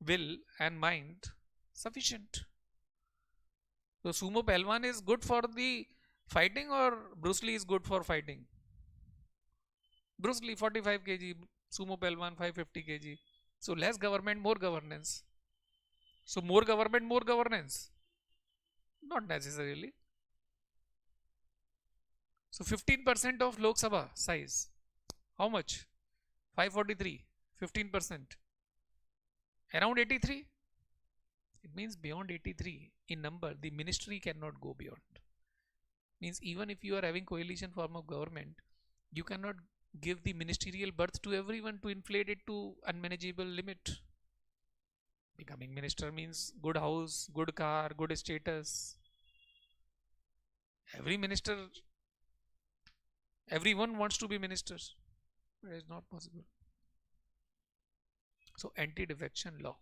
will and mind, sufficient. So sumo pelwan is good for the fighting, or Bruce Lee is good for fighting? Bruce Lee 45 kg, sumo pelwan 550 kg. So less government, more governance. So more government, more governance? Not necessarily. So 15% of Lok Sabha size. How much? 543. 15%. Around 83. It means beyond 83 in number, the ministry cannot go beyond. Means even if you are having coalition form of government, you cannot give the ministerial berth to everyone to inflate it to unmanageable limit. Becoming minister means good house, good car, good status. Every minister, everyone wants to be ministers, but it is not possible. So anti-defection law.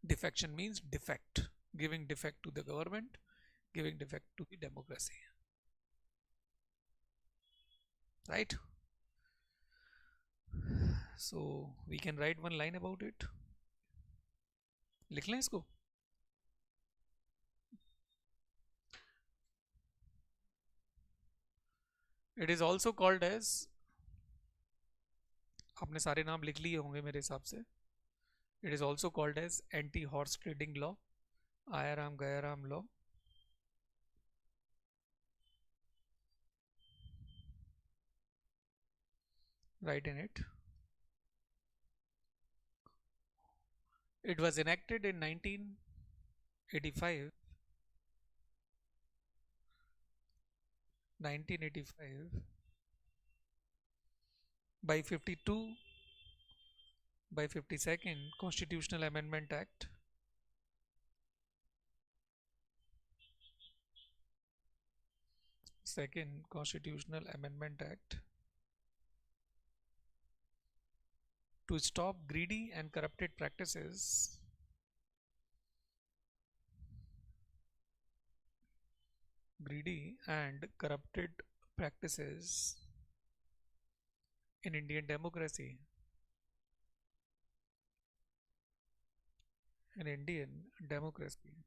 Defection means defect, giving defect to the government, giving defect to the democracy. Right? So we can write one line about it. लिख लें इसको. It is also called as, आपने सारे नाम लिख लिए होंगे मेरे हिसाब से. It is also called as anti-horse trading law, आया राम गया Ram law. Write in it. It was enacted in 1985. 1985 by 52 by 52nd Constitutional Amendment Act. Second Constitutional Amendment Act to stop greedy and corrupted practices in Indian democracy. In Indian democracy.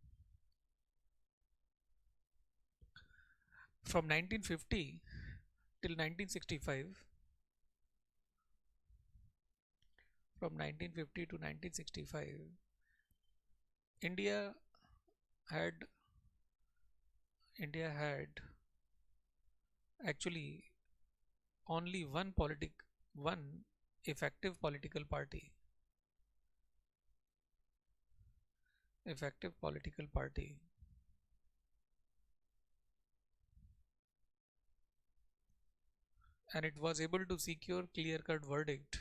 From 1950 till 1965, from 1950 to 1965, India had actually only one effective political party. And it was able to secure clear-cut verdict.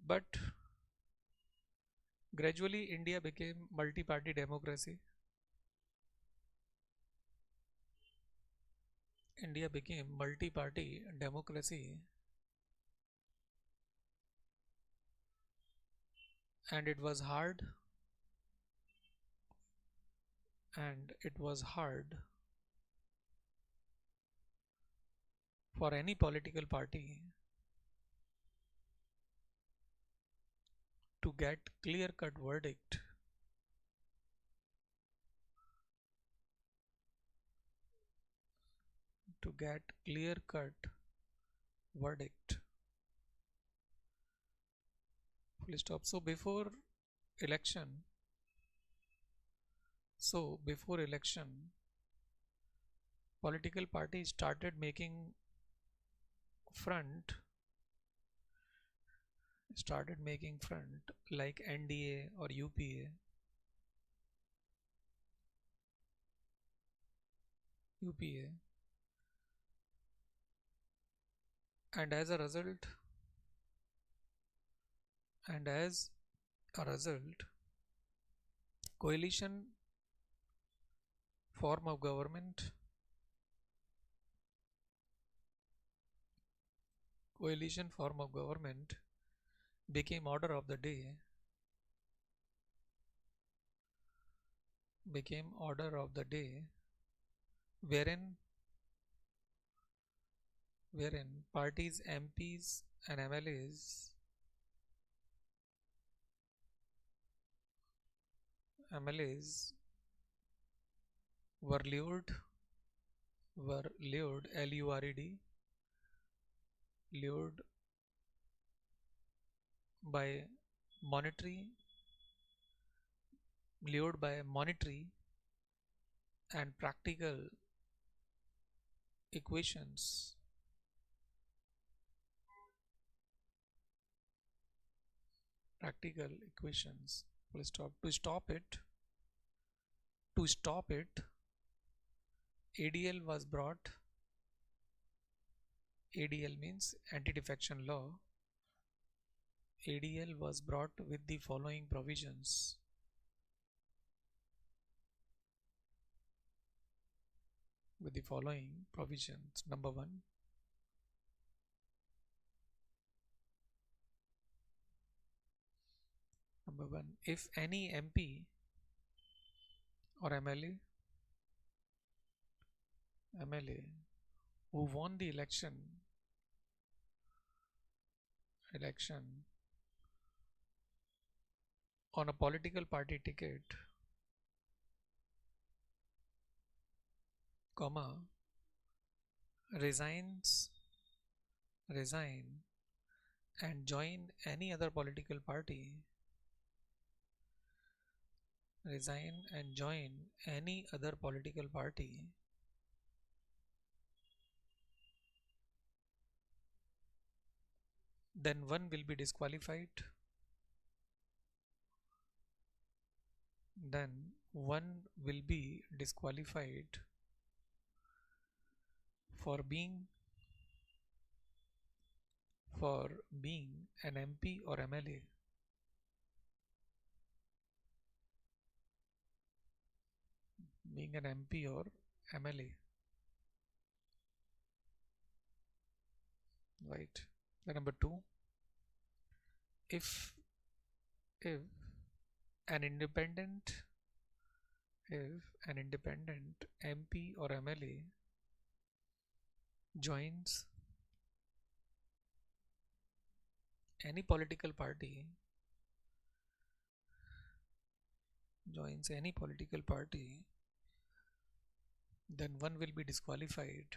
But gradually India became multi-party democracy. And it was hard for any political party to get clear-cut verdict verdict. Full stop. Election, before election, political parties started making front, like NDA or UPA, and as a result, coalition form of government, became order of the day, wherein parties, MPs and MLAs were lured, LURED, lured by monetary and equations full stop. To stop it, ADL was brought. ADL means anti-defection law. ADL was brought with the following provisions. Number one, if any MP or MLA who won the election on a political party ticket, resign and join any other political party, then one will be disqualified. For being an MP or MLA. Right. The number two, if an independent MP or MLA joins any political party, then one will be disqualified.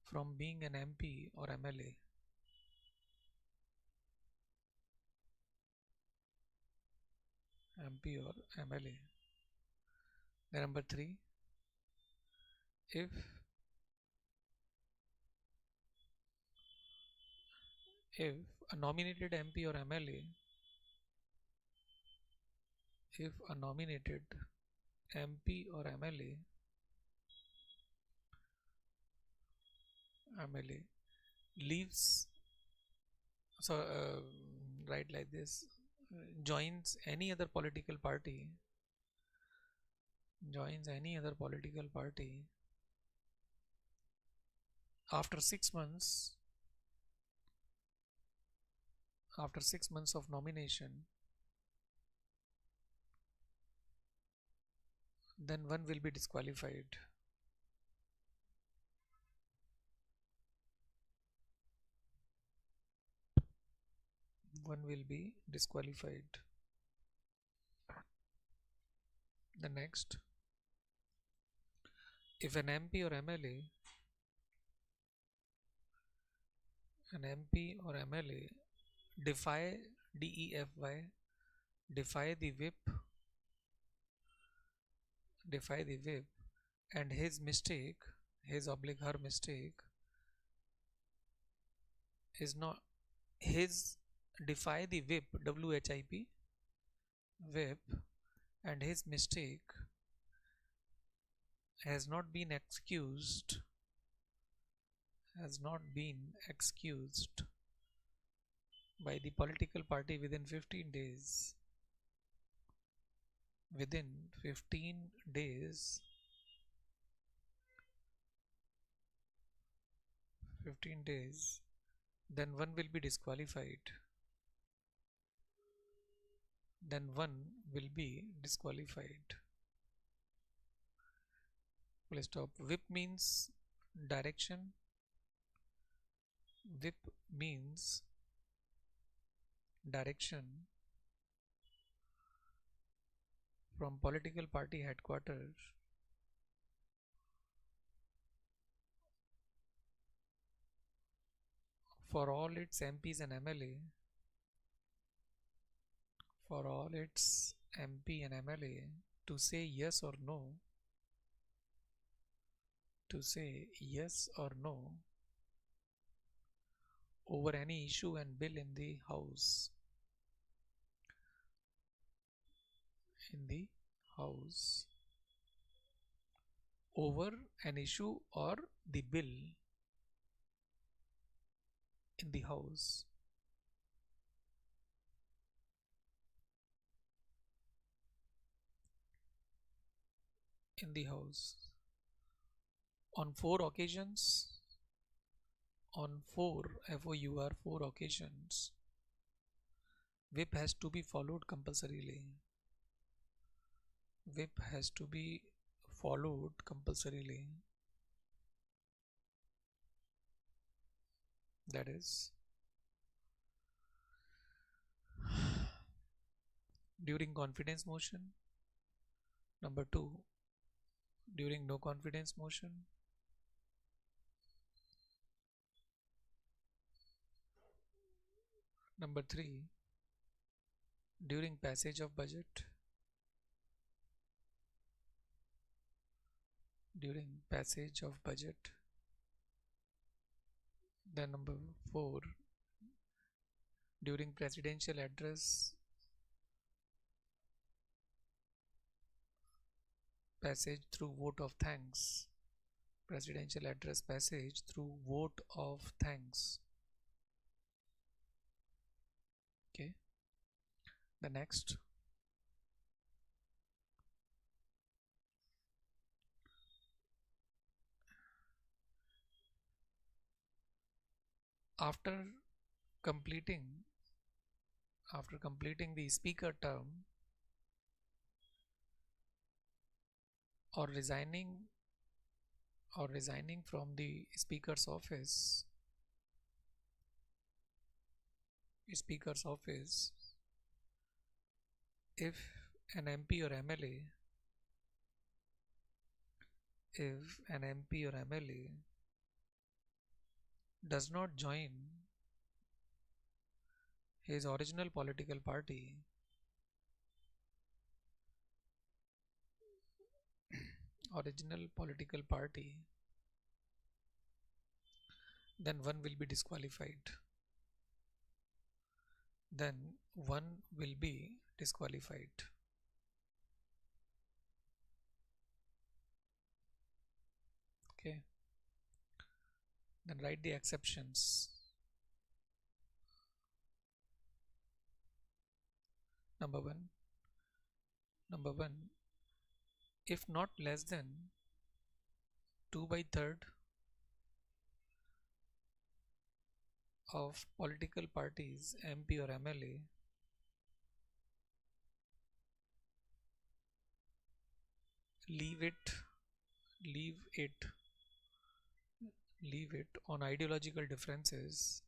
From being an MP or MLA. Then number three, if a nominated MP or MLA leaves, right, like this, joins any other political party, after 6 months of nomination, then one will be disqualified. The next, if an MP or MLA, defy DEFY, defy the whip, and his mistake, his oblique her mistake is not his defy the WHIP, whip, and his mistake has not been excused by the political party within 15 days. Within 15 days, then one will be disqualified. Full stop. Whip means direction. Whip means direction from political party headquarters for all its MPs and MLA, to say yes or no, over any issue and bill in the house. Over an issue or the bill in the house. On four occasions, four occasions, whip has to be followed compulsorily. That is, during confidence motion. Number 2, during no confidence motion. Number 3, during passage of budget. Then number 4, during presidential address passage through vote of thanks. Presidential address passage through vote of thanks. Okay. The next, after completing the speaker term or resigning from the speaker's office, if an MP or MLA does not join his original political party, then one will be disqualified. Okay. Then write the exceptions. Number one, if not less than 2/3 of political parties MP or MLA leave it on ideological differences,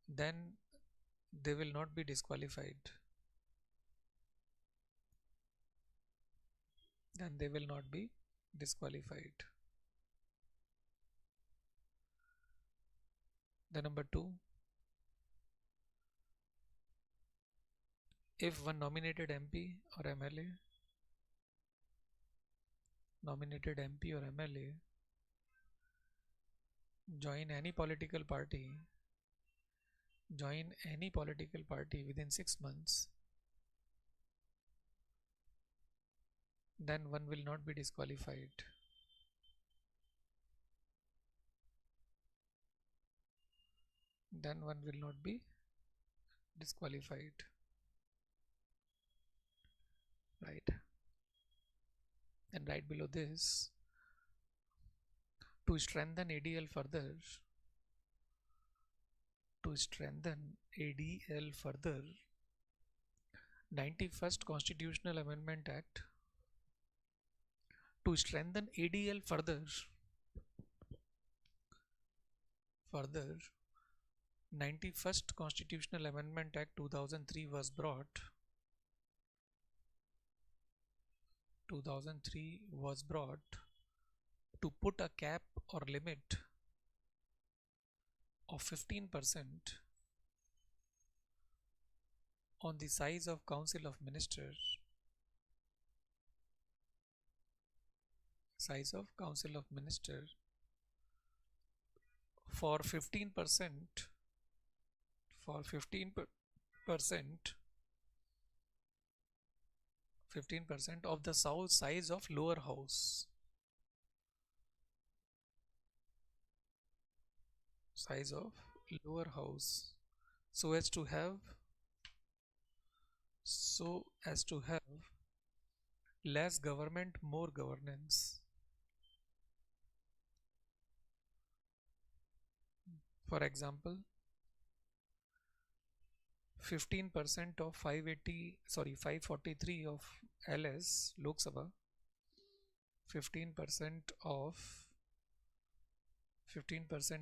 then they will not be disqualified. Then they will not be disqualified. The number two, if one nominated MP or MLA, join any political party, within 6 months, then one will not be disqualified. Then one will not be disqualified. Right. And right below this, to strengthen ADL further, 91st Constitutional Amendment Act, to strengthen ADL further, 91st Constitutional Amendment Act 2003 was brought. 2003 was brought to put a cap or limit of 15% on the size of Council of Ministers. For 15% of the size of lower house. So as to have less government, more governance. For example, 15% of 543 of LS Lok Sabha, 15%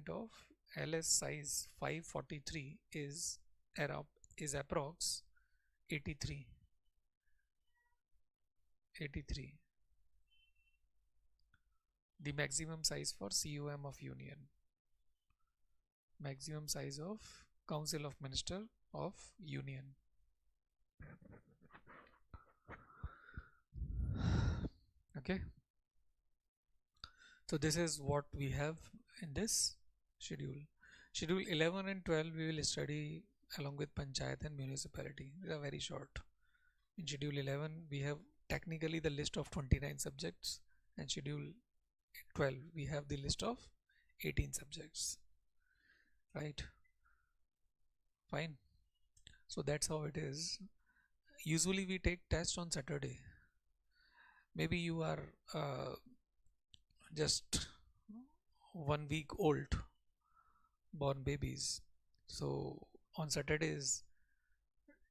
of LS size 543 is approx 83. The maximum size for COM of Union, maximum size of Council of Minister of Union. Okay, so this is what we have in this schedule. Schedule 11 and 12 we will study along with Panchayat and Municipality. They are very short. In Schedule 11 we have technically the list of 29 subjects, and Schedule 12 we have the list of 18 subjects. Right? Fine. So that's how it is. Usually we take tests on Saturday. Maybe you are just 1 week old, born babies. So on Saturdays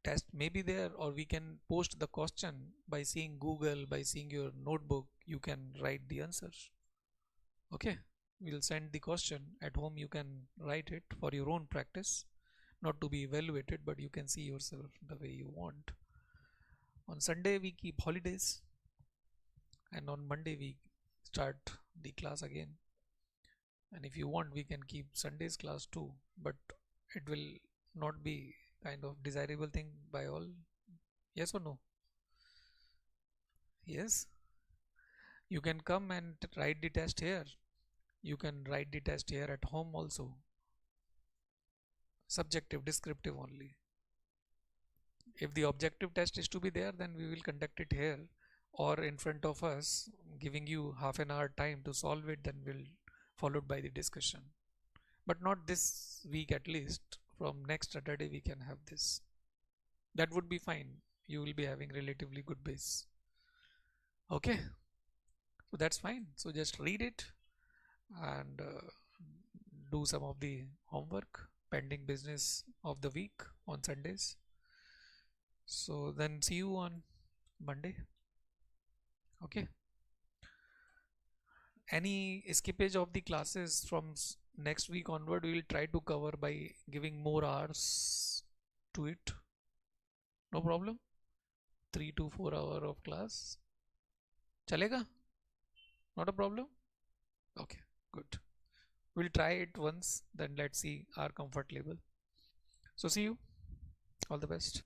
test may be there, or we can post the question by seeing Google, by seeing your notebook. You can write the answers. Okay, we'll send the question at home. You can write it for your own practice, not to be evaluated, but you can see yourself the way you want. On Sunday we keep holidays, and on Monday we start the class again. And if you want, we can keep Sunday's class too, but it will not be kind of desirable thing by all. Yes or no? Yes. You can come and write the test here. You can write the test here at home also. Subjective, descriptive only. If the objective test is to be there, then we will conduct it here or in front of us, giving you half an hour time to solve it, then we'll followed by the discussion. But not this week, at least. From next Saturday we can have this. That would be fine. You will be having relatively good base. Okay, so that's fine. So just read it and do some of the homework, pending business of the week on Sundays. So then see you on Monday. Okay, any skippage of the classes from next week onward we will try to cover by giving more hours to it. No problem. 3 to 4 hour of class. Chalega? Not a problem? Okay, good. We'll try it once, then let's see our comfort level. So see you. All the best.